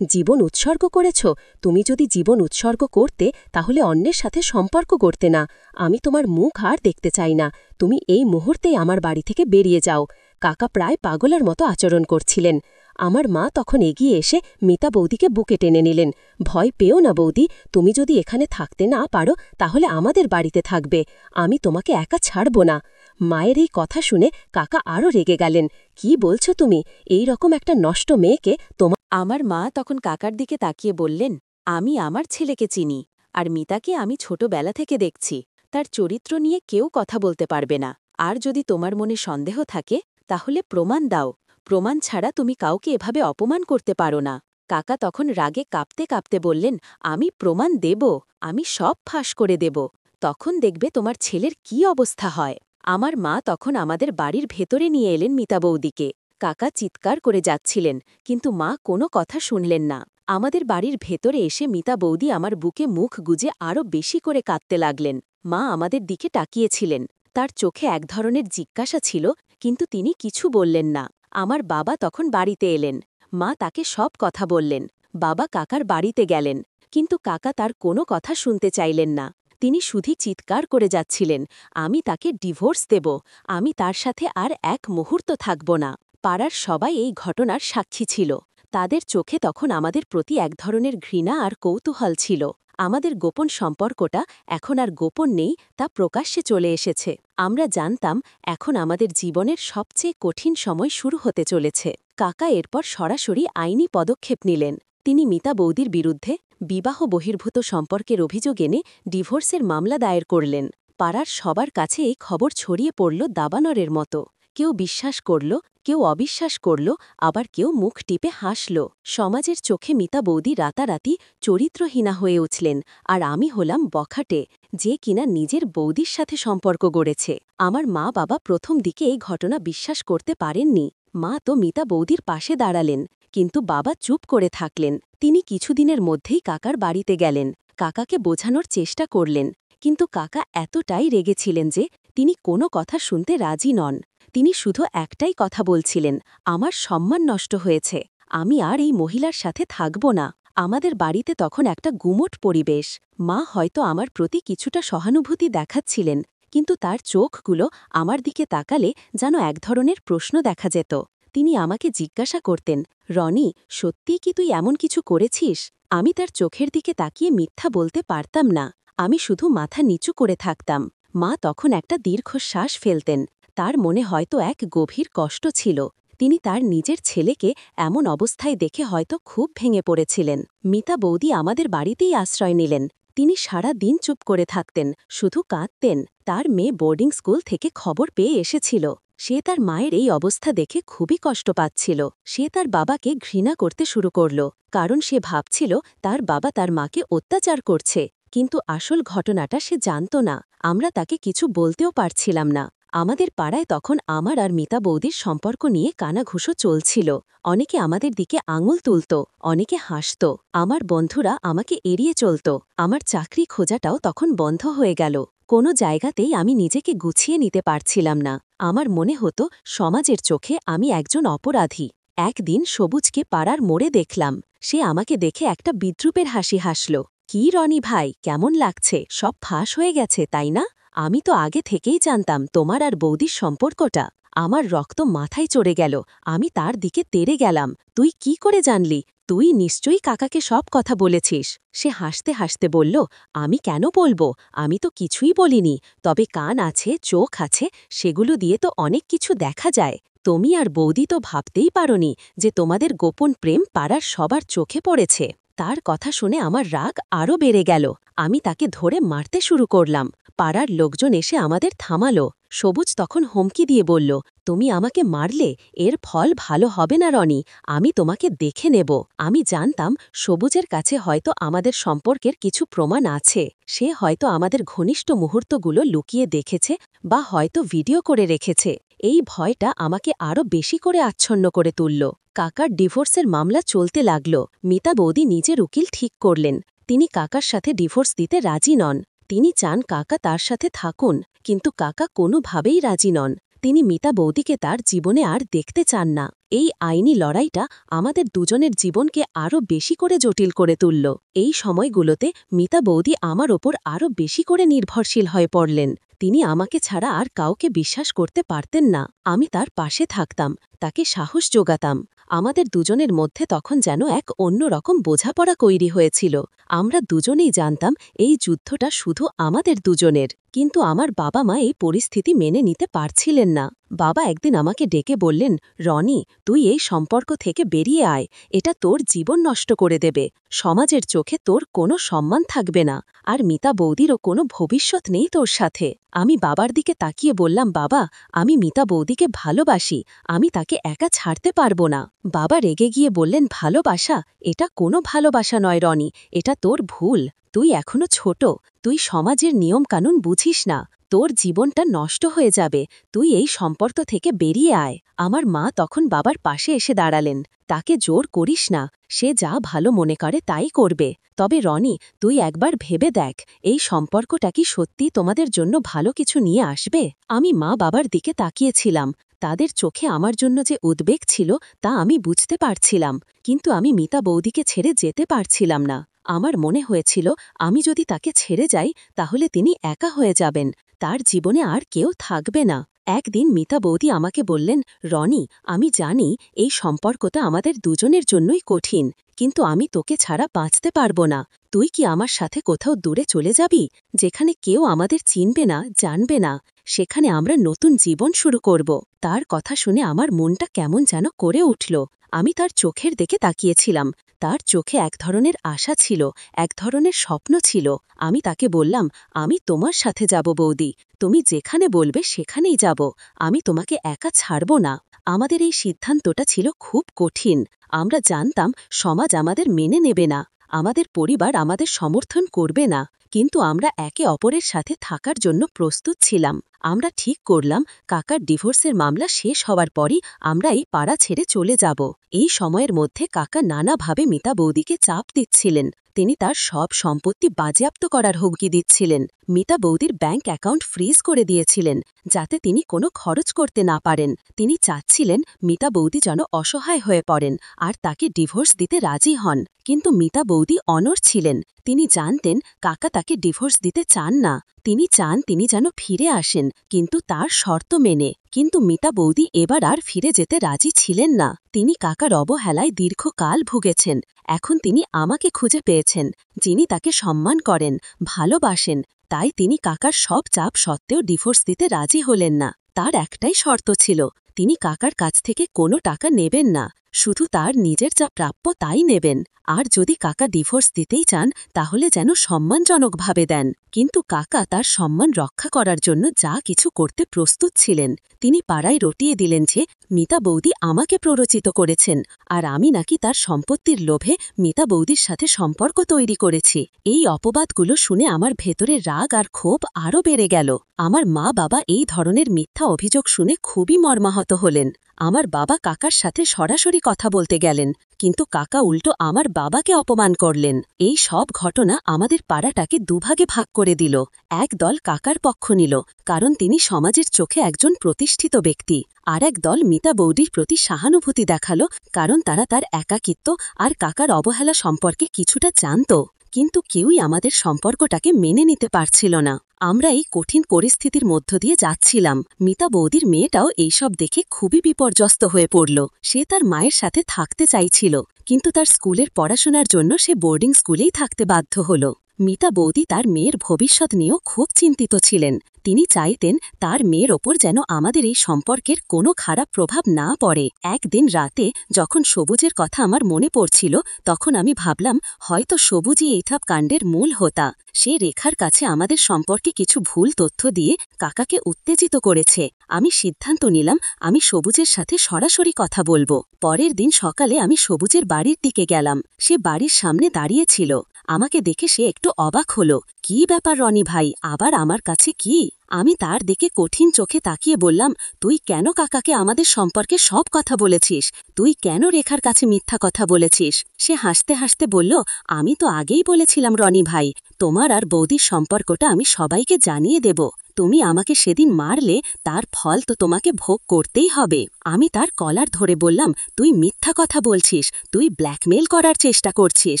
জীবন উৎসর্গ করেছ? তুমি যদি জীবন উৎসর্গ করতে, তাহলে অন্যের সাথে সম্পর্ক করতে না। আমি তোমার মুখ আর দেখতে চাই না। তুমি এই মুহূর্তেই আমার বাড়ি থেকে বেরিয়ে যাও। কাকা প্রায় পাগলের মতো আচরণ করছিলেন। আমার মা তখন এগিয়ে এসে মিতা বৌদিকে বুকে টেনে নিলেন। ভয় পেও না বৌদি, তুমি যদি এখানে থাকতে না পারো তাহলে আমাদের বাড়িতে থাকবে। আমি তোমাকে একা ছাড়ব না। মায়ের এই কথা শুনে কাকা আরও রেগে গেলেন। কি বলছো তুমি? এই রকম একটা নষ্ট মেয়েকে তোমার। আমার মা তখন কাকার দিকে তাকিয়ে বললেন, আমি আমার ছেলেকে চিনি, আর মিতাকে আমি ছোটবেলা থেকে দেখছি। তার চরিত্র নিয়ে কেউ কথা বলতে পারবে না। আর যদি তোমার মনে সন্দেহ থাকে, তাহলে প্রমাণ দাও। প্রমাণ ছাড়া তুমি কাউকে এভাবে অপমান করতে পারো না। কাকা তখন রাগে কাঁপতে কাঁপতে বললেন, আমি প্রমাণ দেব। আমি সব ফাঁস করে দেব। তখন দেখবে তোমার ছেলের কি অবস্থা হয়। আমার মা তখন আমাদের বাড়ির ভেতরে নিয়ে এলেন মিতা বৌদিকে। কাকা চিৎকার করে যাচ্ছিলেন, কিন্তু মা কোনো কথা শুনলেন না। আমাদের বাড়ির ভেতরে এসে মিতা বৌদি আমার বুকে মুখ গুজে আরও বেশি করে কাঁদতে লাগলেন। মা আমাদের দিকে তাকিয়েছিলেন। তার চোখে এক ধরনের জিজ্ঞাসা ছিল, কিন্তু তিনি কিছু বললেন না। আমার বাবা তখন বাড়িতে এলেন। মা তাকে সব কথা বললেন। বাবা কাকার বাড়িতে গেলেন, কিন্তু কাকা তার কোনো কথা শুনতে চাইলেন না। তিনি শুধু চিৎকার করে যাচ্ছিলেন, আমি তাকে ডিভোর্স দেব। আমি তার সাথে আর এক মুহূর্ত থাকব না। পাড়ার সবাই এই ঘটনার সাক্ষী ছিল। তাদের চোখে তখন আমাদের প্রতি এক ধরনের ঘৃণা আর কৌতূহল ছিল। আমাদের গোপন সম্পর্কটা এখন আর গোপন নেই, তা প্রকাশ্যে চলে এসেছে। আমরা জানতাম এখন আমাদের জীবনের সবচেয়ে কঠিন সময় শুরু হতে চলেছে। কাকা এরপর সরাসরি আইনি পদক্ষেপ নিলেন। তিনি মিতা বৌদির বিরুদ্ধে বিবাহ বহির্ভূত সম্পর্কের অভিযোগ এনে ডিভোর্সের মামলা দায়ের করলেন। পাড়ার সবার কাছে এই খবর ছড়িয়ে পড়ল দাবানলের মতো। কেউ বিশ্বাস করল, কেউ অবিশ্বাস করল, আবার কেউ মুখ টিপে হাসল। সমাজের চোখে মিতা বৌদি রাতারাতি চরিত্রহীনা হয়ে উঠলেন, আর আমি হলাম বখাটে, যে কিনা নিজের বৌদির সাথে সম্পর্ক গড়েছে। আমার মা বাবা প্রথম দিকে এই ঘটনা বিশ্বাস করতে পারেননি। মা তো মিতা বৌদির পাশে দাঁড়ালেন, কিন্তু বাবা চুপ করে থাকলেন। তিনি কিছুদিনের মধ্যেই কাকার বাড়িতে গেলেন। কাকাকে বোঝানোর চেষ্টা করলেন, কিন্তু কাকা এতটাই রেগেছিলেন যে তিনি কোনো কথা শুনতে রাজি নন। তিনি শুধু একটাই কথা বলছিলেন, আমার সম্মান নষ্ট হয়েছে। আমি আর এই মহিলার সাথে থাকব না। আমাদের বাড়িতে তখন একটা গুমোট পরিবেশ। মা হয়তো আমার প্রতি কিছুটা সহানুভূতি দেখাচ্ছিলেন, কিন্তু তার চোখগুলো আমার দিকে তাকালে যেন এক ধরনের প্রশ্ন দেখা যেত। তিনি আমাকে জিজ্ঞাসা করতেন, রনি, সত্যিই কি তুই এমন কিছু করেছিস? আমি তার চোখের দিকে তাকিয়ে মিথ্যা বলতে পারতাম না। আমি শুধু মাথা নিচু করে থাকতাম। মা তখন একটা দীর্ঘশ্বাস ফেলতেন। তার মনে হয়তো এক গভীর কষ্ট ছিল। তিনি তার নিজের ছেলেকে এমন অবস্থায় দেখে হয়তো খুব ভেঙে পড়েছিলেন। মিতা বৌদি আমাদের বাড়িতেই আশ্রয় নিলেন। তিনি সারা দিন চুপ করে থাকতেন, শুধু কাঁদতেন। তার মেয়ে বোর্ডিং স্কুল থেকে খবর পেয়ে এসেছিল। সে তার মায়ের এই অবস্থা দেখে খুবই কষ্ট পাচ্ছিল। সে তার বাবাকে ঘৃণা করতে শুরু করল, কারণ সে ভাবছিল তার বাবা তার মাকে অত্যাচার করছে। কিন্তু আসল ঘটনাটা সে জানত না। আমরা তাকে কিছু বলতেও পারছিলাম না। আমাদের পাড়ায় তখন আমার আর মিতা বৌদির সম্পর্ক নিয়ে কানাঘুষো চলছিল। অনেকে আমাদের দিকে আঙুল তুলত, অনেকে হাসত। আমার বন্ধুরা আমাকে এড়িয়ে চলত। আমার চাকরি খোঁজাটাও তখন বন্ধ হয়ে গেল। কোনো জায়গাতেই আমি নিজেকে গুছিয়ে নিতে পারছিলাম না। আমার মনে হতো সমাজের চোখে আমি একজন অপরাধী। একদিন সবুজকে পাড়ার মোড়ে দেখলাম। সে আমাকে দেখে একটা বিদ্রুপের হাসি হাসল। কি রনি ভাই, কেমন লাগছে? সব ফাঁস হয়ে গেছে, তাই না? আমি তো আগে থেকেই জানতাম তোমার আর বৌদির সম্পর্কটা। আমার রক্ত মাথায় চড়ে গেল। আমি তার দিকে তেড়ে গেলাম। তুই কি করে জানলি? তুই নিশ্চয়ই কাকাকে সব কথা বলেছিস। সে হাসতে হাসতে বলল, আমি কেন বলবো? আমি তো কিছুই বলিনি। তবে কান আছে, চোখ আছে, সেগুলো দিয়ে তো অনেক কিছু দেখা যায়। তুমি আর বৌদি তো ভাবতেই পারোনি যে তোমাদের গোপন প্রেম পাড়ার সবার চোখে পড়েছে। তার কথা শুনে আমার রাগ আরও বেড়ে গেল। আমি তাকে ধরে মারতে শুরু করলাম। পাড়ার লোকজন এসে আমাদের থামালো। সবুজ তখন হুমকি দিয়ে বলল, তুমি আমাকে মারলে, এর ফল ভালো হবে না রনি। আমি তোমাকে দেখে নেব। আমি জানতাম সবুজের কাছে হয়তো আমাদের সম্পর্কের কিছু প্রমাণ আছে। সে হয়তো আমাদের ঘনিষ্ঠ মুহূর্তগুলো লুকিয়ে দেখেছে বা হয়তো ভিডিও করে রেখেছে। এই ভয়টা আমাকে আরও বেশি করে আচ্ছন্ন করে তুলল। কাকার ডিভোর্সের মামলা চলতে লাগল। মিতা বৌদি নিজের উকিল ঠিক করলেন। তিনি কাকার সাথে ডিভোর্স দিতে রাজি নন। তিনি চান কাকা তার সাথে থাকুন, কিন্তু কাকা কোনোভাবেই রাজি নন। তিনি মিতা বৌদিকে তার জীবনে আর দেখতে চান না। এই আইনি লড়াইটা আমাদের দুজনের জীবনকে আরও বেশি করে জটিল করে তুলল। এই সময়গুলোতে মিতা বৌদি আমার ওপর আরও বেশি করে নির্ভরশীল হয়ে পড়লেন। তিনি আমাকে ছাড়া আর কাউকে বিশ্বাস করতে পারতেন না। আমি তার পাশে থাকতাম, তাকে সাহস যোগাতাম। আমাদের দুজনের মধ্যে তখন যেন এক অন্যরকম বোঝাপড়া তৈরি হয়েছিল। আমরা দুজনেই জানতাম এই যুদ্ধটা শুধু আমাদের দুজনের। কিন্তু আমার বাবা মা এই পরিস্থিতি মেনে নিতে পারছিলেন না। বাবা একদিন আমাকে ডেকে বললেন, রনি, তুই এই সম্পর্ক থেকে বেরিয়ে আয়। এটা তোর জীবন নষ্ট করে দেবে। সমাজের চোখে তোর কোনো সম্মান থাকবে না, আর মিতা বৌদিরও কোনো ভবিষ্যৎ নেই তোর সাথে। আমি বাবার দিকে তাকিয়ে বললাম, বাবা, আমি মিতা বৌদিকে ভালোবাসি। আমি তাকে একা ছাড়তে পারবো না। বাবা রেগে গিয়ে বললেন, ভালোবাসা? এটা কোনো ভালোবাসা নয় রনি, এটা তোর ভুল। তুই এখনো ছোট, তুই সমাজের নিয়মকানুন বুঝিস না। তোর জীবনটা নষ্ট হয়ে যাবে। তুই এই সম্পর্ক থেকে বেরিয়ে আয়। আমার মা তখন বাবার পাশে এসে দাঁড়ালেন। তাকে জোর করিস না, সে যা ভালো মনে করে তাই করবে। তবে রনি, তুই একবার ভেবে দেখ, এই সম্পর্কটা কি সত্যি তোমাদের জন্য ভালো কিছু নিয়ে আসবে? আমি মা বাবার দিকে তাকিয়েছিলাম। তাদের চোখে আমার জন্য যে উদ্বেগ ছিল তা আমি বুঝতে পারছিলাম, কিন্তু আমি মিতা বৌদিকে ছেড়ে যেতে পারছিলাম না। আমার মনে হয়েছিল আমি যদি তাকে ছেড়ে যাই তাহলে তিনি একা হয়ে যাবেন, তার জীবনে আর কেউ থাকবে না। একদিন মিতা বৌদি আমাকে বললেন, রনি, আমি জানি এই সম্পর্কটা আমাদের দুজনের জন্যই কঠিন, কিন্তু আমি তোকে ছাড়া বাঁচতে পারবো না। তুই কি আমার সাথে কোথাও দূরে চলে যাবি, যেখানে কেউ আমাদের চিনবে না, জানবে না? সেখানে আমরা নতুন জীবন শুরু করব। তার কথা শুনে আমার মনটা কেমন যেন করে উঠল। আমি তার চোখের দিকে তাকিয়েছিলাম। তার চোখে এক ধরনের আশা ছিল, এক ধরনের স্বপ্ন ছিল। আমি তাকে বললাম, আমি তোমার সাথে যাব বৌদি। তুমি যেখানে বলবে সেখানেই যাব। আমি তোমাকে একা ছাড়ব না। আমাদের এই সিদ্ধান্তটা ছিল খুব কঠিন। আমরা জানতাম সমাজ আমাদের মেনে নেবে না, আমাদের পরিবার আমাদের সমর্থন করবে না, কিন্তু আমরা একে অপরের সাথে থাকার জন্য প্রস্তুত ছিলাম। আমরা ঠিক করলাম কাকার ডিভোর্সের মামলা শেষ হওয়ার পরই আমরা এই পাড়া ছেড়ে চলে যাব। এই সময়ের মধ্যে কাকা নানাভাবে মিতা বৌদিকে চাপ দিচ্ছিলেন। তিনি তার সব সম্পত্তি বাজেয়াপ্ত করার হুমকি দিচ্ছিলেন। মিতা বৌদির ব্যাংক অ্যাকাউন্ট ফ্রিজ করে দিয়েছিলেন, যাতে তিনি কোনো খরচ করতে না পারেন। তিনি চাচ্ছিলেন মিতা বৌদি যেন অসহায় হয়ে পড়েন আর তাকে ডিভোর্স দিতে রাজি হন। কিন্তু মিতা বৌদি অনড় ছিলেন। তিনি জানতেন কাকা তাকে ডিভোর্স দিতে চান না। তিনি চান তিনি যেন ফিরে আসেন, কিন্তু তার শর্ত মেনে। কিন্তু মিতা বৌদি এবার আর ফিরে যেতে রাজি ছিলেন না। তিনি কাকার অবহেলায় দীর্ঘকাল ভুগেছেন। এখন তিনি আমাকে খুঁজে পেয়েছেন, যিনি তাকে সম্মান করেন, ভালোবাসেন। তাই তিনি কাকার সব চাপ সত্ত্বেও ডিভোর্স দিতে রাজি হলেন না। তার একটাই শর্ত ছিল, তিনি কাকার কাছ থেকে কোনো টাকা নেবেন না। শুধু তার নিজের যা প্রাপ্য তাই নেবেন। আর যদি কাকা ডিভোর্স দিতেই চান তাহলে যেন সম্মানজনকভাবে দেন। কিন্তু কাকা তার সম্মান রক্ষা করার জন্য যা কিছু করতে প্রস্তুত ছিলেন। তিনি পাড়ায় রটিয়ে দিলেন যে মিতা বৌদি আমাকে প্ররোচিত করেছেন, আর আমি নাকি তার সম্পত্তির লোভে মিতা বৌদির সাথে সম্পর্ক তৈরি করেছি। এই অপবাদগুলো শুনে আমার ভেতরে রাগ আর ক্ষোভ আরও বেড়ে গেল। আমার মা বাবা এই ধরনের মিথ্যা অভিযোগ শুনে খুবই মর্মাহত হলেন। আমার বাবা কাকার সাথে সরাসরি কথা বলতে গেলেন, কিন্তু কাকা উল্টো আমার বাবাকে অপমান করলেন। এই সব ঘটনা আমাদের পাড়াটাকে দুভাগে ভাগ করে দিল। এক দল কাকার পক্ষ নিল, কারণ তিনি সমাজের চোখে একজন প্রতিষ্ঠিত ব্যক্তি। আর এক দল মিতা বৌদির প্রতি সহানুভূতি দেখালো, কারণ তারা তার একাকিত্ব আর কাকার অবহেলা সম্পর্কে কিছুটা জানত। কিন্তু কেউই আমাদের সম্পর্কটাকে মেনে নিতে পারছিল না। আমরা এই কঠিন পরিস্থিতির মধ্য দিয়ে যাচ্ছিলাম। মিতা বৌদির মেয়েটাও এইসব দেখে খুবই বিপর্যস্ত হয়ে পড়ল। সে তার মায়ের সাথে থাকতে চাইছিল, কিন্তু তার স্কুলের পড়াশোনার জন্য সে বোর্ডিং স্কুলেই থাকতে বাধ্য হল। মিতা বৌদি তার মেয়ের ভবিষ্যৎ নিয়েও খুব চিন্তিত ছিলেন। তিনি চাইতেন তার মেয়ের ওপর যেন আমাদের এই সম্পর্কের কোনো খারাপ প্রভাব না পড়ে। একদিন রাতে যখন সবুজের কথা আমার মনে পড়ছিল, তখন আমি ভাবলাম হয়তো সবুজই এই সব কাণ্ডের মূল হোতা। সে রেখার কাছে আমাদের সম্পর্কে কিছু ভুল তথ্য দিয়ে কাকাকে উত্তেজিত করেছে। আমি সিদ্ধান্ত নিলাম আমি সবুজের সাথে সরাসরি কথা বলবো। পরের দিন সকালে আমি সবুজের বাড়ির দিকে গেলাম। সে বাড়ির সামনে দাঁড়িয়েছিল। আমাকে দেখে সে একটু অবাক হলো। কি ব্যাপার রনি ভাই, আবার আমার কাছে কি? আমি তার দিকে কঠিন চোখে তাকিয়ে বললাম, তুই কেন কাকাকে আমাদের সম্পর্কে সব কথা বলেছিস? তুই কেন রেখার কাছে মিথ্যা কথা বলেছিস? সে হাসতে হাসতে বলল, আমি তো আগেই বলেছিলাম রনি ভাই, তোমার আর বৌদির সম্পর্কটা আমি সবাইকে জানিয়ে দেব। তুমি আমাকে সেদিন মারলে তার ফল তো তোমাকে ভোগ করতেই হবে। আমি তার কলার ধরে বললাম, তুই মিথ্যা কথা বলছিস, তুই ব্ল্যাকমেল করার চেষ্টা করছিস।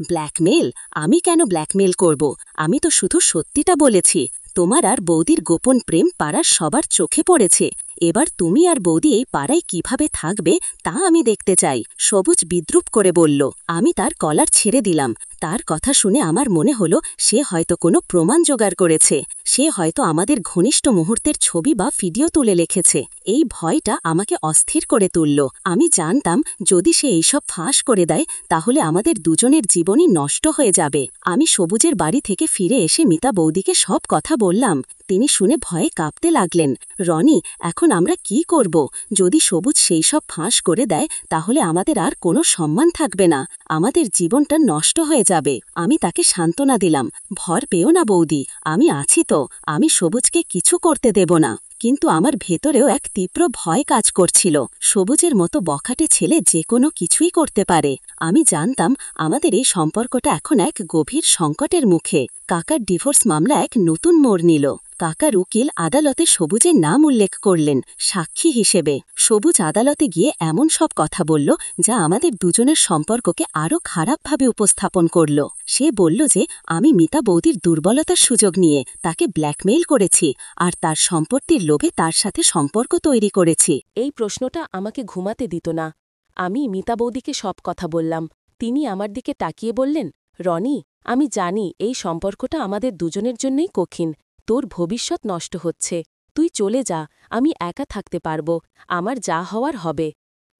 ব্ল্যাকমেল? আমি কেন ব্ল্যাকমেল করব? আমি তো শুধু সত্যিটা বলেছি। তোমার আর বৌদির গোপন প্রেম পাড়ার সবার চোখে পড়েছে। এবার তুমি আর বৌদি এই পাড়ায় কিভাবে থাকবে তা আমি দেখতে চাই। সবুজ বিদ্রুপ করে বলল। আমি তার কলার ছেড়ে দিলাম। তার কথা শুনে আমার মনে হলো সে হয়তো কোনো প্রমাণ জোগাড় করেছে। সে হয়তো আমাদের ঘনিষ্ঠ মুহূর্তের ছবি বা ভিডিও তুলে লিখেছে। এই ভয়টা আমাকে অস্থির করে তুলল। আমি জানতাম যদি সে এইসব ফাঁস করে দেয় তাহলে আমাদের দুজনের জীবনই নষ্ট হয়ে যাবে। আমি সবুজের বাড়ি থেকে ফিরে এসে মিতা বৌদিকে সব কথা বললাম। তিনি শুনে ভয়ে কাঁপতে লাগলেন। রনি, এখন আমরা কি করব? যদি সবুজ সেই সব ফাঁস করে দেয় তাহলে আমাদের আর কোনো সম্মান থাকবে না, আমাদের জীবনটা নষ্ট হয়ে যাবে। আমি তাকে সান্ত্বনা দিলাম, ভর পেও না বৌদি, আমি আছি তো, আমি সবুজকে কিছু করতে দেব না। কিন্তু আমার ভেতরেও এক তীব্র ভয় কাজ করছিল। সবুজের মতো বখাটে ছেলে যে কোনো কিছুই করতে পারে। আমি জানতাম আমাদের এই সম্পর্কটা এখন এক গভীর সংকটের মুখে। কাকার ডিভোর্স মামলা এক নতুন মোড় নিল। কাকার উকিল আদালতে সবুজের নাম উল্লেখ করলেন সাক্ষী হিসেবে। সবুজ আদালতে গিয়ে এমন সব কথা বলল যা আমাদের দুজনের সম্পর্ককে আরও খারাপভাবে উপস্থাপন করল। সে বলল যে আমি মিতা বৌদির দুর্বলতার সুযোগ নিয়ে তাকে ব্ল্যাকমেইল করেছি, আর তার সম্পত্তির লোভে তার সাথে সম্পর্ক তৈরি করেছি। এই প্রশ্নটা আমাকে ঘুমাতে দিত না। আমি মিতা বৌদিকে সব কথা বললাম। তিনি আমার দিকে তাকিয়ে বললেন, রনি, আমি জানি এই সম্পর্কটা আমাদের দুজনের জন্যই কঠিন। তোর ভবিষ্যৎ নষ্ট হচ্ছে। তুই চলে যা, আমি একা থাকতে পারব, আমার যা হওয়ার হবে।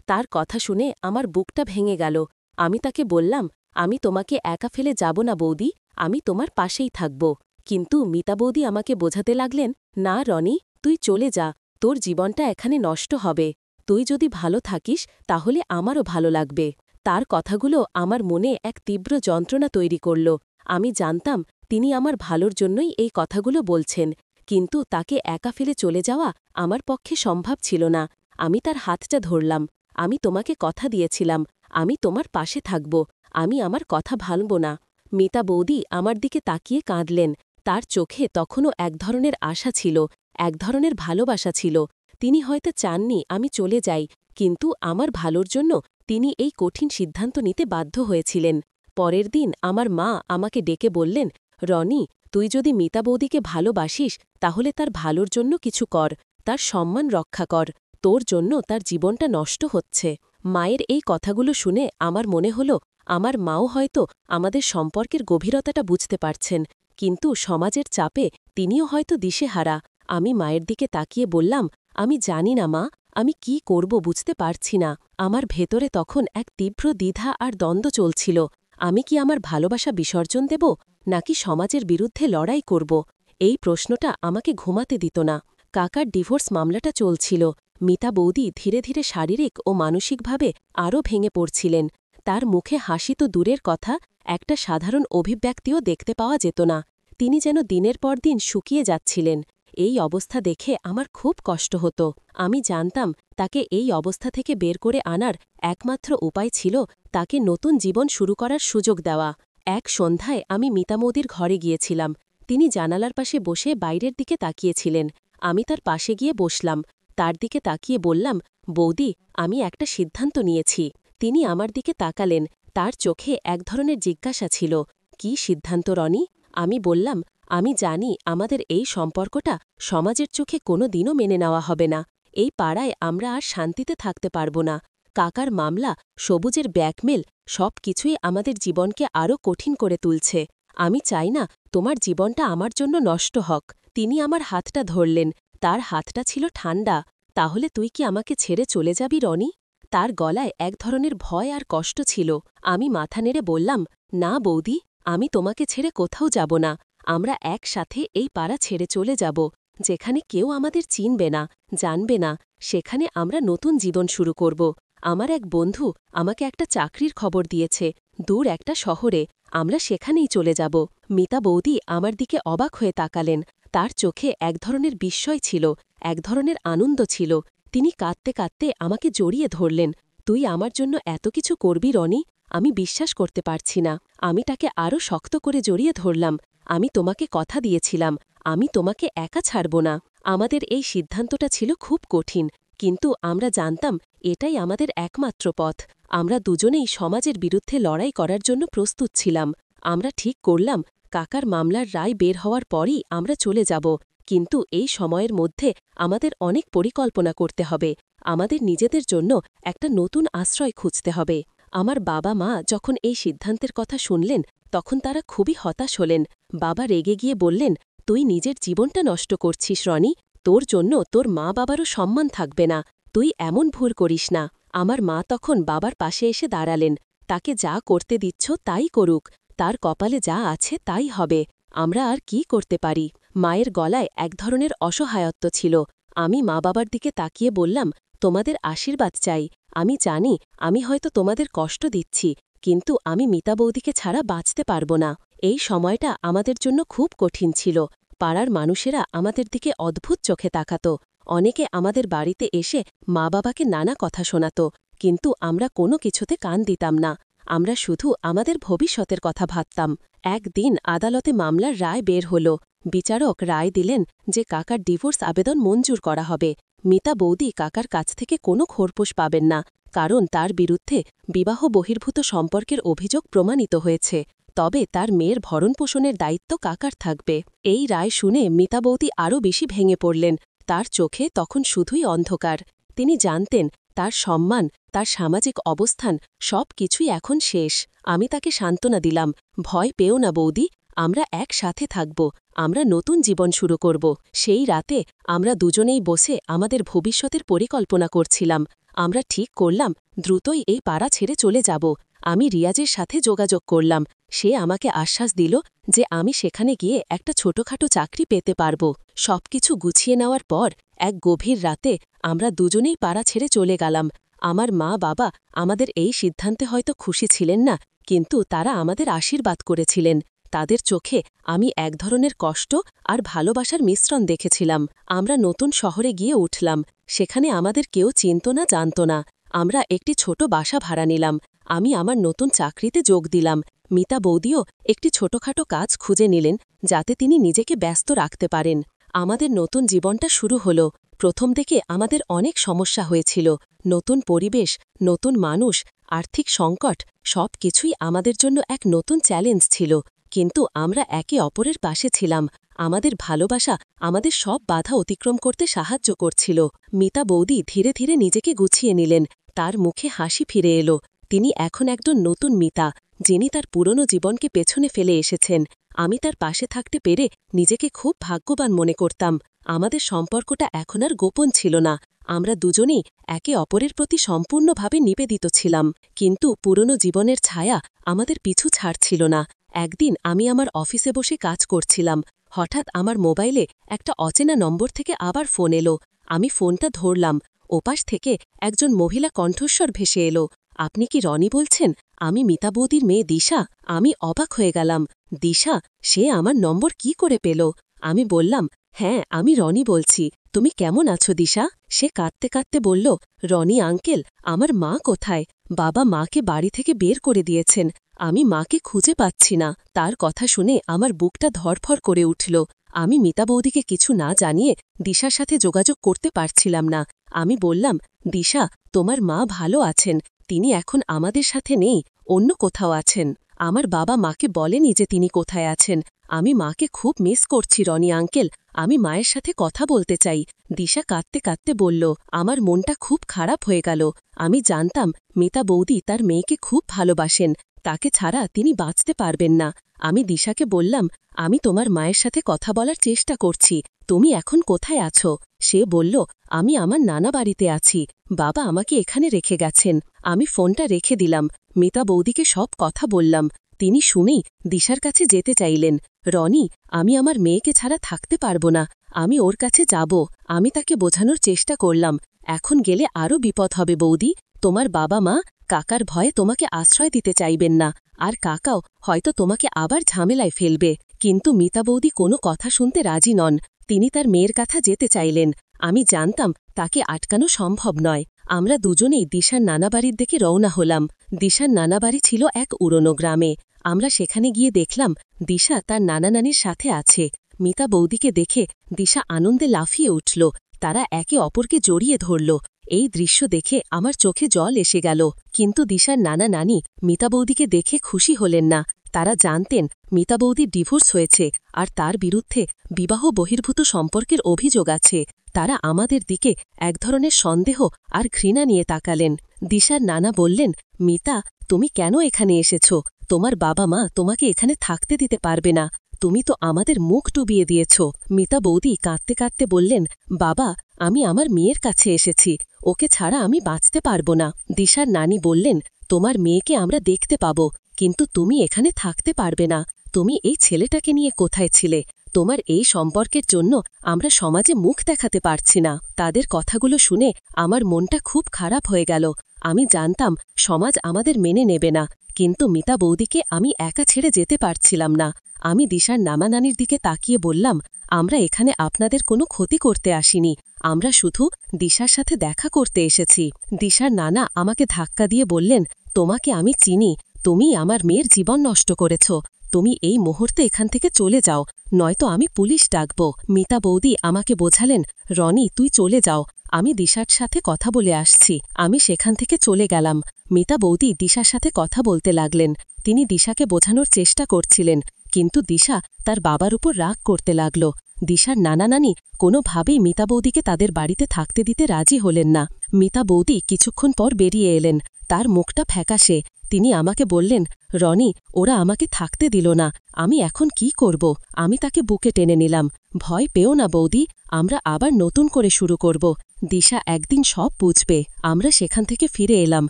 তার কথা শুনে আমার বুকটা ভেঙে গেল। আমি তাকে বললাম, আমি তোমাকে একা ফেলে যাব না বৌদি, আমি তোমার পাশেই থাকব। কিন্তু মিতা বৌদি আমাকে বোঝাতে লাগলেন, না রনি, তুই চলে যা, তোর জীবনটা এখানে নষ্ট হবে। তুই যদি ভালো থাকিস তাহলে আমারও ভালো লাগবে। তার কথাগুলো আমার মনে এক তীব্র যন্ত্রণা তৈরি করল। আমি জানতাম তিনি আমার ভালোর জন্যই এই কথাগুলো বলছেন, কিন্তু তাকে একা ফেলে চলে যাওয়া আমার পক্ষে সম্ভব ছিল না। আমি তার হাতটা ধরলাম। আমি তোমাকে কথা দিয়েছিলাম, আমি তোমার পাশে থাকব, আমি আমার কথা ভাঙব না। মিতা বৌদি আমার দিকে তাকিয়ে কাঁদলেন। তার চোখে তখনও এক ধরনের আশা ছিল, এক ধরনের ভালোবাসা ছিল। তিনি হয়তো চাননি আমি চলে যাই, কিন্তু আমার ভালোর জন্য তিনি এই কঠিন সিদ্ধান্ত নিতে বাধ্য হয়েছিলেন। পরের দিন আমার মা আমাকে ডেকে বললেন, রনি, তুই যদি মিতা বৌদিকে ভালোবাসিস তাহলে তার ভালোর জন্য কিছু কর, তার সম্মান রক্ষা কর, তোর জন্য তার জীবনটা নষ্ট হচ্ছে। মায়ের এই কথাগুলো শুনে আমার মনে হল আমার মাও হয়তো আমাদের সম্পর্কের গভীরতাটা বুঝতে পারছেন, কিন্তু সমাজের চাপে তিনিও হয়তো দিশেহারা। আমি মায়ের দিকে তাকিয়ে বললাম, আমি জানি না মা, আমি কি করব বুঝতে পারছি না। আমার ভেতরে তখন এক তীব্র দ্বিধা আর দ্বন্দ্ব চলছিল। আমি কি আমার ভালোবাসা বিসর্জন দেব, নাকি সমাজের বিরুদ্ধে লড়াই করব? এই প্রশ্নটা আমাকে ঘুমাতে দিত না। কাকার ডিভোর্স মামলাটা চলছিল। মিতা বৌদি ধীরে ধীরে শারীরিক ও মানসিকভাবে আরও ভেঙে পড়ছিলেন। তার মুখে হাসি তো দূরের কথা, একটা সাধারণ অভিব্যক্তিও দেখতে পাওয়া যেত না। তিনি যেন দিনের পর দিন শুকিয়ে যাচ্ছিলেন। এই অবস্থা দেখে আমার খুব কষ্ট হতো। আমি জানতাম তাকে এই অবস্থা থেকে বের করে আনার একমাত্র উপায় ছিল তাকে নতুন জীবন শুরু করার সুযোগ দেওয়া। এক সন্ধ্যায় আমি মিতামৌদির ঘরে গিয়েছিলাম। তিনি জানালার পাশে বসে বাইরের দিকে তাকিয়েছিলেন। আমি তার পাশে গিয়ে বসলাম। তার দিকে তাকিয়ে বললাম, বৌদি, আমি একটা সিদ্ধান্ত নিয়েছি। তিনি আমার দিকে তাকালেন। তার চোখে এক ধরনের জিজ্ঞাসা ছিল, কি সিদ্ধান্ত রনি? আমি বললাম, আমি জানি আমাদের এই সম্পর্কটা সমাজের চোখে কোনো দিনও মেনে নেওয়া হবে না। এই পাড়ায় আমরা আর শান্তিতে থাকতে পারব না। কাকার মামলা, সবুজের ব্যাকমেল, সব কিছুই আমাদের জীবনকে আরও কঠিন করে তুলছে। আমি চাই না তোমার জীবনটা আমার জন্য নষ্ট হোক। তিনি আমার হাতটা ধরলেন। তার হাতটা ছিল ঠান্ডা। তাহলে তুই কি আমাকে ছেড়ে চলে যাবি রনি? তার গলায় এক ধরনের ভয় আর কষ্ট ছিল। আমি মাথা নেড়ে বললাম, না বৌদি, আমি তোমাকে ছেড়ে কোথাও যাব না। আমরা একসাথে এই পাড়া ছেড়ে চলে যাব। যেখানে কেউ আমাদের চিনবে না, জানবে না, সেখানে আমরা নতুন জীবন শুরু করব। আমার এক বন্ধু আমাকে একটা চাকরির খবর দিয়েছে, দূর একটা শহরে। আমরা সেখানেই চলে যাব। মিতা বৌদি আমার দিকে অবাক হয়ে তাকালেন। তার চোখে এক ধরনের বিস্ময় ছিল, এক ধরনের আনন্দ ছিল। তিনি কাঁদতে কাঁদতে আমাকে জড়িয়ে ধরলেন। তুই আমার জন্য এত কিছু করবি রনি? আমি বিশ্বাস করতে পারছি না। আমি তাকে আরও শক্ত করে জড়িয়ে ধরলাম। আমি তোমাকে কথা দিয়েছিলাম, আমি তোমাকে একা ছাড়ব না। আমাদের এই সিদ্ধান্তটা ছিল খুব কঠিন, কিন্তু আমরা জানতাম এটাই আমাদের একমাত্র পথ। আমরা দুজনেই সমাজের বিরুদ্ধে লড়াই করার জন্য প্রস্তুত ছিলাম। আমরা ঠিক করলাম কাকার মামলার রায় বের হওয়ার পরই আমরা চলে যাব। কিন্তু এই সময়ের মধ্যে আমাদের অনেক পরিকল্পনা করতে হবে। আমাদের নিজেদের জন্য একটা নতুন আশ্রয় খুঁজতে হবে। আমার বাবা মা যখন এই সিদ্ধান্তের কথা শুনলেন, তখন তারা খুবই হতাশ হলেন। বাবা রেগে গিয়ে বললেন, তুই নিজের জীবনটা নষ্ট করছিস রনি। তোর জন্য তোর মা বাবারও সম্মান থাকবে না। তুই এমন ভুল করিস না। আমার মা তখন বাবার পাশে এসে দাঁড়ালেন। তাকে যা করতে দিচ্ছ তাই করুক। তার কপালে যা আছে তাই হবে। আমরা আর কি করতে পারি? মায়ের গলায় এক ধরনের অসহায়ত্ব ছিল। আমি মা বাবার দিকে তাকিয়ে বললাম, তোমাদের আশীর্বাদ চাই। আমি জানি আমি হয়তো তোমাদের কষ্ট দিচ্ছি, কিন্তু আমি মিতা বৌদিকে ছাড়া বাঁচতে পারব না। এই সময়টা আমাদের জন্য খুব কঠিন ছিল। পাড়ার মানুষেরা আমাদের দিকে অদ্ভুত চোখে তাকাত। অনেকে আমাদের বাড়িতে এসে মা বাবাকে নানা কথা শোনাত, কিন্তু আমরা কোনো কিছুতে কান দিতাম না। আমরা শুধু আমাদের ভবিষ্যতের কথা ভাবতাম। একদিন আদালতে মামলার রায় বের হল। বিচারক রায় দিলেন যে কাকার ডিভোর্স আবেদন মঞ্জুর করা হবে। মিতা বৌদি কাকার কাছ থেকে কোনো খোরপোশ পাবেন না, কারণ তার বিরুদ্ধে বিবাহ বহির্ভূত সম্পর্কের অভিযোগ প্রমাণিত হয়েছে। তবে তার মেয়ের ভরণপোষণের দায়িত্ব কাকার থাকবে। এই রায় শুনে মিতা বৌদি আরও বেশি ভেঙে পড়লেন। তার চোখে তখন শুধুই অন্ধকার। তিনি জানতেন তার সম্মান, তার সামাজিক অবস্থান সব কিছুই এখন শেষ। আমি তাকে সান্ত্বনা দিলাম, ভয় পেও না বৌদি, আমরা একসাথে থাকব। আমরা নতুন জীবন শুরু করব। সেই রাতে আমরা দুজনেই বসে আমাদের ভবিষ্যতের পরিকল্পনা করছিলাম। আমরা ঠিক করলাম দ্রুতই এই পাড়া ছেড়ে চলে যাব। আমি রিয়াজের সাথে যোগাযোগ করলাম। সে আমাকে আশ্বাস দিল যে আমি সেখানে গিয়ে একটা ছোটখাটো চাকরি পেতে পারব। সবকিছু গুছিয়ে নেওয়ার পর এক গভীর রাতে আমরা দুজনেই পাড়া ছেড়ে চলে গেলাম। আমার মা বাবা আমাদের এই সিদ্ধান্তে হয়তো খুশি ছিলেন না, কিন্তু তারা আমাদের আশীর্বাদ করেছিলেন। তাদের চোখে আমি এক ধরনের কষ্ট আর ভালোবাসার মিশ্রণ দেখেছিলাম। আমরা নতুন শহরে গিয়ে উঠলাম। সেখানে আমাদের কেউ চিনত না, জানত না। আমরা একটি ছোট বাসা ভাড়া নিলাম। আমি আমার নতুন চাকরিতে যোগ দিলাম। মিতা বৌদিও একটি ছোটখাটো কাজ খুঁজে নিলেন, যাতে তিনি নিজেকে ব্যস্ত রাখতে পারেন। আমাদের নতুন জীবনটা শুরু হল। প্রথম দিকে আমাদের অনেক সমস্যা হয়েছিল। নতুন পরিবেশ, নতুন মানুষ, আর্থিক সংকট, সব কিছুই আমাদের জন্য এক নতুন চ্যালেঞ্জ ছিল। কিন্তু আমরা একে অপরের পাশে ছিলাম। আমাদের ভালোবাসা আমাদের সব বাধা অতিক্রম করতে সাহায্য করছিল। মিতা বৌদি ধীরে ধীরে নিজেকে গুছিয়ে নিলেন। তার মুখে হাসি ফিরে এলো। তিনি এখন একজন নতুন মিতা, যিনি তার পুরনো জীবনকে পেছনে ফেলে এসেছেন। আমি তার পাশে থাকতে পেরে নিজেকে খুব ভাগ্যবান মনে করতাম। আমাদের সম্পর্কটা এখন আর গোপন ছিল না। আমরা দুজনেই একে অপরের প্রতি সম্পূর্ণভাবে নিবেদিত ছিলাম, কিন্তু পুরনো জীবনের ছায়া আমাদের পিছু ছাড়ছিল না। একদিন আমি আমার অফিসে বসে কাজ করছিলাম। হঠাৎ আমার মোবাইলে একটা অচেনা নম্বর থেকে আবার ফোন এলো। আমি ফোনটা ধরলাম। ওপাশ থেকে একজন মহিলা কণ্ঠস্বর ভেসে এলো। আপনি কি রনি বলছেন? আমি মিতা বৌদির মেয়ে দিশা। আমি অবাক হয়ে গেলাম। দিশা? সে আমার নম্বর কি করে পেল? আমি বললাম, হ্যাঁ, আমি রনি বলছি। তুমি কেমন আছো দিশা? সে কাঁদতে কাঁদতে বলল, রনি আঙ্কেল, আমার মা কোথায়? বাবা মাকে বাড়ি থেকে বের করে দিয়েছেন। আমি মাকে খুঁজে পাচ্ছি না। তার কথা শুনে আমার বুকটা ধড়ফড় করে উঠল। আমি মিতা বৌদিকে কিছু না জানিয়ে দিশার সাথে যোগাযোগ করতে পারছিলাম না। আমি বললাম, দিশা, তোমার মা ভালো আছেন। তিনি এখন আমাদের সাথে নেই, অন্য কোথাও আছেন। আমার বাবা মাকে বলেনি যে তিনি কোথায় আছেন। আমি মাকে খুব মিস করছি রনি আঙ্কেল। আমি মায়ের সাথে কথা বলতে চাই। দিশা কাঁদতে কাঁদতে বলল, আমার মনটা খুব খারাপ হয়ে গেল। আমি জানতাম মিতা বৌদি তার মেয়েকে খুব ভালোবাসেন। তাকে ছাড়া তিনি বাঁচতে পারবেন না। আমি দিশাকে বললাম, আমি তোমার মায়ের সাথে কথা বলার চেষ্টা করছি। তুমি এখন কোথায় আছো? সে বলল, আমি আমার নানা বাড়িতে আছি। বাবা আমাকে এখানে রেখে গেছেন। আমি ফোনটা রেখে দিলাম। মিতা বৌদিকে সব কথা বললাম। তিনি শুনেই দিশার কাছে যেতে চাইলেন। রনি, আমি আমার মেয়েকে ছাড়া থাকতে পারব না। আমি ওর কাছে যাব। আমি তাকে বোঝানোর চেষ্টা করলাম। এখন গেলে আরও বিপদ হবে বৌদি। তোমার বাবা মা কাকার ভয়ে তোমাকে আশ্রয় দিতে চাইবেন না, আর কাকাও হয়তো তোমাকে আবার ঝামেলায় ফেলবে। কিন্তু মিতা বৌদি কোনো কথা শুনতে রাজি নন। তিনি তার মেয়ের কাছে যেতে চাইলেন। আমি জানতাম তাকে আটকানো সম্ভব নয়। আমরা দুজনেই দিশার নানাবাড়ির দিকে রওনা হলাম। দিশার নানাবাড়ি ছিল এক উড়নো গ্রামে। আমরা সেখানে গিয়ে দেখলাম দিশা তার নানা নানির সাথে আছে। মিতা বৌদিকে দেখে দিশা আনন্দে লাফিয়ে উঠল। তারা একে অপরকে জড়িয়ে ধরল। এই দৃশ্য দেখে আমার চোখে জল এসে গেল। কিন্তু দিশার নানা নানি মিতা বৌদিকে দেখে খুশি হলেন না। তারা জানতেন মিতা বৌদির ডিভোর্স হয়েছে, আর তার বিরুদ্ধে বিবাহ বহির্ভূত সম্পর্কের অভিযোগ আছে। তারা আমাদের দিকে এক ধরনের সন্দেহ আর ঘৃণা নিয়ে তাকালেন। দিশার নানা বললেন, মিতা, তুমি কেন এখানে এসেছ? তোমার বাবা মা তোমাকে এখানে থাকতে দিতে পারবে না। তুমি তো আমাদের মুখ ডুবিয়ে দিয়েছ। মিতা বৌদি কাঁদতে কাঁদতে বললেন, বাবা, আমি আমার মেয়ের কাছে এসেছি। ওকে ছাড়া আমি বাঁচতে পারব না। দিশার নানি বললেন, তোমার মেয়েকে আমরা দেখতে পাব, কিন্তু তুমি এখানে থাকতে পারবে না। তুমি এই ছেলেটাকে নিয়ে কোথায় ছিলে? তোমার এই সম্পর্কের জন্য আমরা সমাজে মুখ দেখাতে পারছি না। তাদের কথাগুলো শুনে আমার মনটা খুব খারাপ হয়ে গেল। আমি জানতাম সমাজ আমাদের মেনে নেবে না, কিন্তু মিতা বৌদিকে আমি একা ছেড়ে যেতে পারছিলাম না। আমি দিশার নামানানির দিকে তাকিয়ে বললাম, আমরা এখানে আপনাদের কোনো ক্ষতি করতে আসিনি। আমরা শুধু দিশার সাথে দেখা করতে এসেছি। দিশার নানা আমাকে ধাক্কা দিয়ে বললেন, তোমাকে আমি চিনি। তুমি আমার মেয়ের জীবন নষ্ট করেছ। তুমি এই মুহূর্তে এখান থেকে চলে যাও, নয়তো আমি পুলিশ ডাকব। মিতা বৌদি আমাকে বোঝালেন, রনি, তুই চলে যাও। আমি দিশার সাথে কথা বলে আসছি। আমি সেখান থেকে চলে গেলাম। মিতা বৌদি দিশার সাথে কথা বলতে লাগলেন। তিনি দিশাকে বোঝানোর চেষ্টা করছিলেন, কিন্তু দিশা তার বাবার উপর রাগ করতে লাগল। দিশার নানা নানি কোনোভাবেই মিতা বৌদিকে তাদের বাড়িতে থাকতে দিতে রাজি হলেন না। মিতা বৌদি কিছুক্ষণ পর বেরিয়ে এলেন। তার মুখটা ফ্যাকাশে। তিনি আমাকে বললেন, রনি, ওরা আমাকে থাকতে দিল না। আমি এখন কি করব? আমি তাকে বুকে টেনে নিলাম। ভয় পেও না বৌদি, আমরা আবার নতুন করে শুরু করব। দিশা একদিন সব বুঝবে। আমরা সেখান থেকে ফিরে এলাম।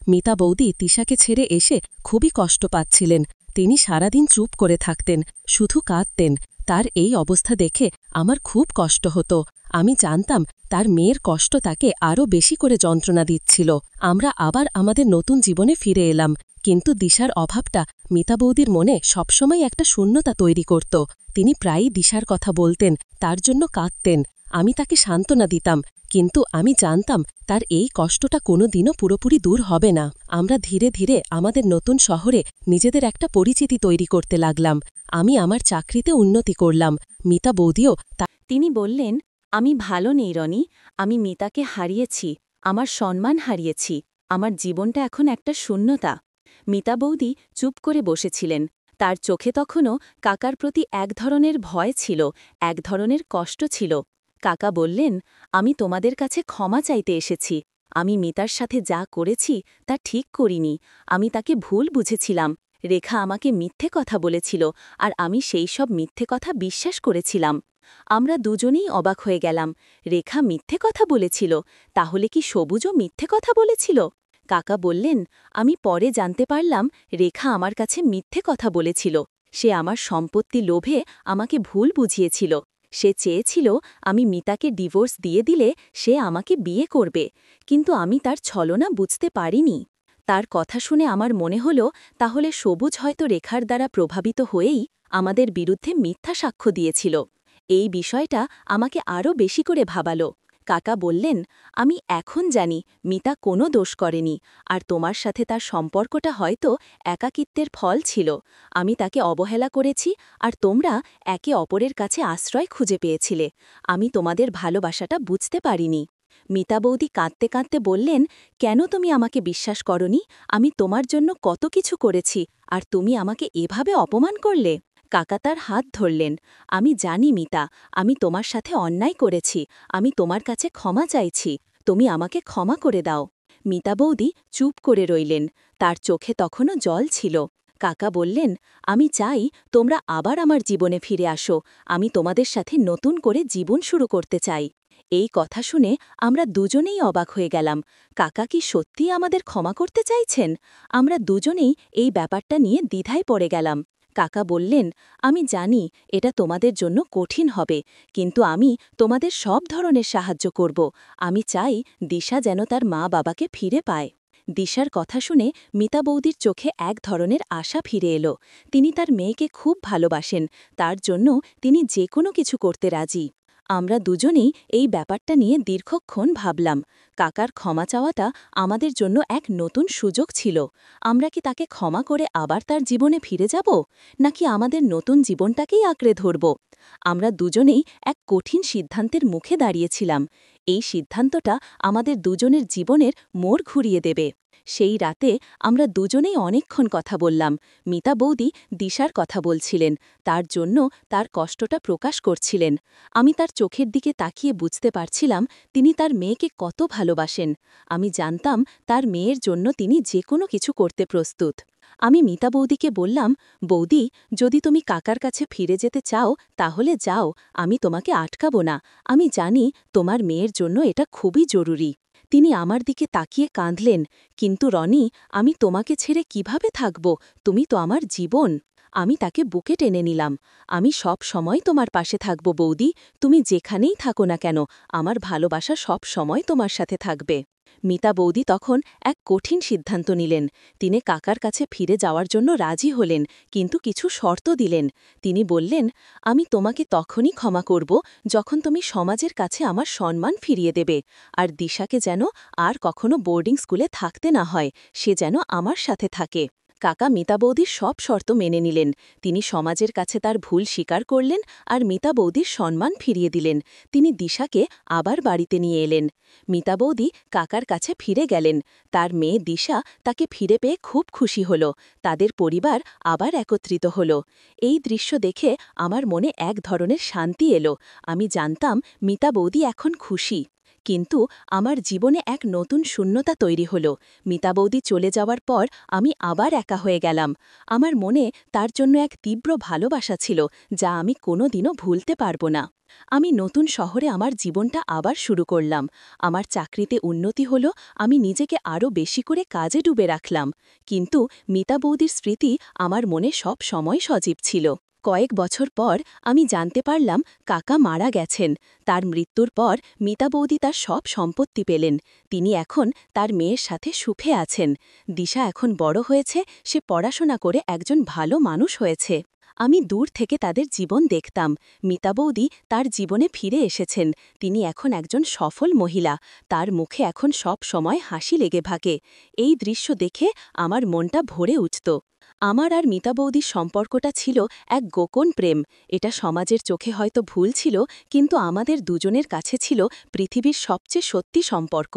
মিতা বৌদি দিশাকে ছেড়ে এসে খুবই কষ্ট পাচ্ছিলেন। তিনি সারাদিন চুপ করে থাকতেন, শুধু কাঁদতেন। তার এই অবস্থা দেখে আমার খুব কষ্ট হতো। আমি জানতাম তার মেয়ের কষ্ট তাকে আরও বেশি করে যন্ত্রণা দিচ্ছিল। আমরা আবার আমাদের নতুন জীবনে ফিরে এলাম, কিন্তু দিশার অভাবটা মিতা বৌদির মনে সবসময় একটা শূন্যতা তৈরি করত। তিনি প্রায়ই দিশার কথা বলতেন, তার জন্য কাঁদতেন। আমি তাকে সান্ত্বনা দিতাম, কিন্তু আমি জানতাম তার এই কষ্টটা কোনোদিনও পুরোপুরি দূর হবে না। আমরা ধীরে ধীরে আমাদের নতুন শহরে নিজেদের একটা পরিচিতি তৈরি করতে লাগলাম। আমি আমার চাকরিতে উন্নতি করলাম। মিতা বৌদিও তিনি বললেন, আমি ভালো নেই রনি। আমি মিতাকে হারিয়েছি, আমার সম্মান হারিয়েছি। আমার জীবনটা এখন একটা শূন্যতা। মিতা বৌদি চুপ করে বসেছিলেন। তার চোখে তখনও কাকার প্রতি এক ধরনের ভয় ছিল, এক ধরনের কষ্ট ছিল। কাকা বললেন, আমি তোমাদের কাছে ক্ষমা চাইতে এসেছি। আমি মিতার সাথে যা করেছি তা ঠিক করিনি। আমি তাকে ভুল বুঝেছিলাম। রেখা আমাকে মিথ্যে কথা বলেছিল, আর আমি সেই সব মিথ্যে কথা বিশ্বাস করেছিলাম। আমরা দুজনেই অবাক হয়ে গেলাম। রেখা মিথ্যে কথা বলেছিল? তাহলে কি সবুজও মিথ্যে কথা বলেছিল? কাকা বললেন, আমি পরে জানতে পারলাম রেখা আমার কাছে মিথ্যে কথা বলেছিল। সে আমার সম্পত্তি লোভে আমাকে ভুল বুঝিয়েছিল। সে চেয়েছিল আমি মিতাকে ডিভোর্স দিয়ে দিলে সে আমাকে বিয়ে করবে, কিন্তু আমি তার ছলনা বুঝতে পারিনি। তার কথা শুনে আমার মনে হল তাহলে সবুজ হয়তো রেখার দ্বারা প্রভাবিত হয়েই আমাদের বিরুদ্ধে মিথ্যা সাক্ষ্য দিয়েছিল। এই বিষয়টা আমাকে আরও বেশি করে ভাবালো। কাকা বললেন, আমি এখন জানি মিতা কোনো দোষ করেনি, আর তোমার সাথে তার সম্পর্কটা হয়তো একাকিত্বের ফল ছিল। আমি তাকে অবহেলা করেছি, আর তোমরা একে অপরের কাছে আশ্রয় খুঁজে পেয়েছিলে। আমি তোমাদের ভালোবাসাটা বুঝতে পারিনি। মিতা বৌদি কাঁদতে কাঁদতে বললেন, কেন তুমি আমাকে বিশ্বাস করনি? আমি তোমার জন্য কত কিছু করেছি, আর তুমি আমাকে এভাবে অপমান করলে? কাকা তার হাত ধরলেন। আমি জানি মিতা, আমি তোমার সাথে অন্যায় করেছি। আমি তোমার কাছে ক্ষমা চাইছি। তুমি আমাকে ক্ষমা করে দাও। মিতা বৌদি চুপ করে রইলেন। তার চোখে তখনও জল ছিল। কাকা বললেন, আমি চাই তোমরা আবার আমার জীবনে ফিরে আসো। আমি তোমাদের সাথে নতুন করে জীবন শুরু করতে চাই। এই কথা শুনে আমরা দুজনেই অবাক হয়ে গেলাম। কাকা কি সত্যিই আমাদের ক্ষমা করতে চাইছেন? আমরা দুজনেই এই ব্যাপারটা নিয়ে দ্বিধায় পড়ে গেলাম। কাকা বললেন, আমি জানি এটা তোমাদের জন্য কঠিন হবে, কিন্তু আমি তোমাদের সব ধরনের সাহায্য করব। আমি চাই দিশা যেন তার মা বাবাকে ফিরে পায়। দিশার কথা শুনে মিতা বৌদির চোখে এক ধরনের আশা ফিরে এলো। তিনি তার মেয়েকে খুব ভালোবাসেন, তার জন্য তিনি যে কোনো কিছু করতে রাজি। আমরা দুজনেই এই ব্যাপারটা নিয়ে দীর্ঘক্ষণ ভাবলাম। কাকার ক্ষমা চাওয়াটা আমাদের জন্য এক নতুন সুযোগ ছিল। আমরা কি তাকে ক্ষমা করে আবার তার জীবনে ফিরে যাব, নাকি আমাদের নতুন জীবনটাকেই আঁকড়ে ধরব? আমরা দুজনেই এক কঠিন সিদ্ধান্তের মুখে দাঁড়িয়েছিলাম। এই সিদ্ধান্তটা আমাদের দুজনের জীবনের মোড় ঘুরিয়ে দেবে। সেই রাতে আমরা দুজনেই অনেকক্ষণ কথা বললাম। মিতা বৌদি দিশার কথা বলছিলেন, তার জন্য তার কষ্টটা প্রকাশ করছিলেন। আমি তার চোখের দিকে তাকিয়ে বুঝতে পারছিলাম তিনি তার মেয়েকে কত ভালোবাসেন। আমি জানতাম তার মেয়ের জন্য তিনি যে কোনো কিছু করতে প্রস্তুত। আমি মিতা বৌদিকে বললাম, বৌদি, যদি তুমি কাকার কাছে ফিরে যেতে চাও তাহলে যাও, আমি তোমাকে আটকাবো না। আমি জানি তোমার মেয়ের জন্য এটা খুবই জরুরি। তিনি আমার দিকে তাকিয়ে কাঁদলেন, কিন্তু রনি, আমি তোমাকে ছেড়ে কিভাবে থাকব? তুমি তো আমার জীবন। আমি তাকে বুকে টেনে নিলাম। আমি সব সময় তোমার পাশে থাকব বৌদি, তুমি যেখানেই থাকো না কেন, আমার ভালোবাসা সব সময় তোমার সাথে থাকবে। মিতা বৌদি তখন এক কঠিন সিদ্ধান্ত নিলেন। তিনি কাকার কাছে ফিরে যাওয়ার জন্য রাজি হলেন, কিন্তু কিছু শর্ত দিলেন। তিনি বললেন, আমি তোমাকে তখনই ক্ষমা করব যখন তুমি সমাজের কাছে আমার সম্মান ফিরিয়ে দেবে, আর দিশাকে যেন আর কখনো বোর্ডিং স্কুলে থাকতে না হয়, সে যেন আমার সাথে থাকে। কাকা মিতা বৌদির সব শর্ত মেনে নিলেন। তিনি সমাজের কাছে তার ভুল স্বীকার করলেন, আর মিতা বৌদির সম্মান ফিরিয়ে দিলেন। তিনি দিশাকে আবার বাড়িতে নিয়ে এলেন। মিতা বৌদি কাকার কাছে ফিরে গেলেন। তার মেয়ে দিশা তাকে ফিরে পেয়ে খুব খুশি হল। তাদের পরিবার আবার একত্রিত হল। এই দৃশ্য দেখে আমার মনে এক ধরনের শান্তি এলো। আমি জানতাম মিতা বৌদি এখন খুশি। কিন্তু আমার জীবনে এক নতুন শূন্যতা তৈরি হল। মিতা বৌদি চলে যাওয়ার পর আমি আবার একা হয়ে গেলাম। আমার মনে তার জন্য এক তীব্র ভালোবাসা ছিল, যা আমি কোনোদিনও ভুলতে পারব না। আমি নতুন শহরে আমার জীবনটা আবার শুরু করলাম। আমার চাকরিতে উন্নতি হল, আমি নিজেকে আরও বেশি করে কাজে ডুবে রাখলাম। কিন্তু মিতা বৌদির স্মৃতি আমার মনে সব সময় সজীব ছিল। কয়েক বছর পর আমি জানতে পারলাম কাকা মারা গেছেন। তার মৃত্যুর পর মিতা বৌদি তার সব সম্পত্তি পেলেন। তিনি এখন তার মেয়ের সাথে সুখে আছেন। দিশা এখন বড় হয়েছে, সে পড়াশোনা করে একজন ভালো মানুষ হয়েছে। আমি দূর থেকে তাদের জীবন দেখতাম। মিতা বৌদি তার জীবনে ফিরে এসেছেন। তিনি এখন একজন সফল মহিলা। তার মুখে এখন সব সময় হাসি লেগে থাকে। এই দৃশ্য দেখে আমার মনটা ভরে উঠত। আমার আর মিতা বৌদির সম্পর্কটা ছিল এক গোপন প্রেম। এটা সমাজের চোখে হয়তো ভুল ছিল, কিন্তু আমাদের দুজনের কাছে ছিল পৃথিবীর সবচেয়ে সত্যি সম্পর্ক।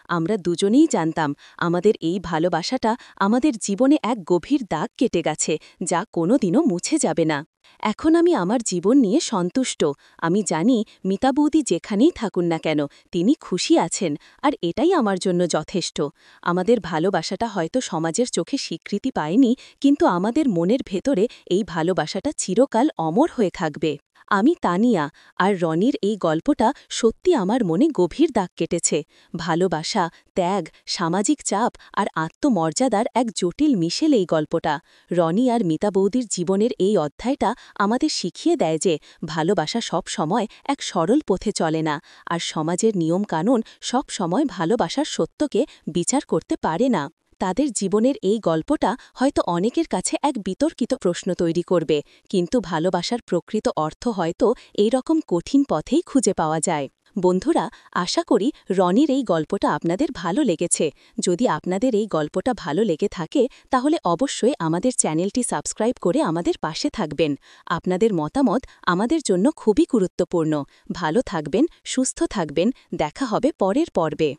আমরা দুজনেই জানতাম আমাদের এই ভালোবাসাটা আমাদের জীবনে এক গভীর দাগ কেটে গেছে, যা কোনোদিনও মুছে যাবে না। এখন আমি আমার জীবন নিয়ে সন্তুষ্ট। আমি জানি মিতা বৌদি যেখানেই থাকুন না কেন, তিনি খুশি আছেন, আর এটাই আমার জন্য যথেষ্ট। আমাদের ভালোবাসাটা হয়তো সমাজের চোখে স্বীকৃতি পায়নি, কিন্তু আমাদের মনের ভেতরে এই ভালোবাসাটা চিরকাল অমর হয়ে থাকবে। আমি তানিয়া, আর রনির এই গল্পটা সত্যি আমার মনে গভীর দাগ কেটেছে। ভালোবাসা, ত্যাগ, সামাজিক চাপ আর আত্মমর্যাদার এক জটিল মিশেল এই গল্পটা। রনি আর মিতা বৌদির জীবনের এই অধ্যায়টা আমাদের শিখিয়ে দেয় যে ভালোবাসা সব সময় এক সরল পথে চলে না, আর সমাজের নিয়মকানুন সব সময় ভালোবাসার সত্যকে বিচার করতে পারে না। তাদের জীবনের এই গল্পটা হয়তো অনেকের কাছে এক বিতর্কিত প্রশ্ন তৈরি করবে, কিন্তু ভালোবাসার প্রকৃত অর্থ হয়তো এই রকম কঠিন পথেই খুঁজে পাওয়া যায়। বন্ধুরা, আশা করি রনির এই গল্পটা আপনাদের ভালো লেগেছে। যদি আপনাদের এই গল্পটা ভালো লেগে থাকে তাহলে অবশ্যই আমাদের চ্যানেলটি সাবস্ক্রাইব করে আমাদের পাশে থাকবেন। আপনাদের মতামত আমাদের জন্য খুবই গুরুত্বপূর্ণ। ভালো থাকবেন, সুস্থ থাকবেন, দেখা হবে পরের পর্বে।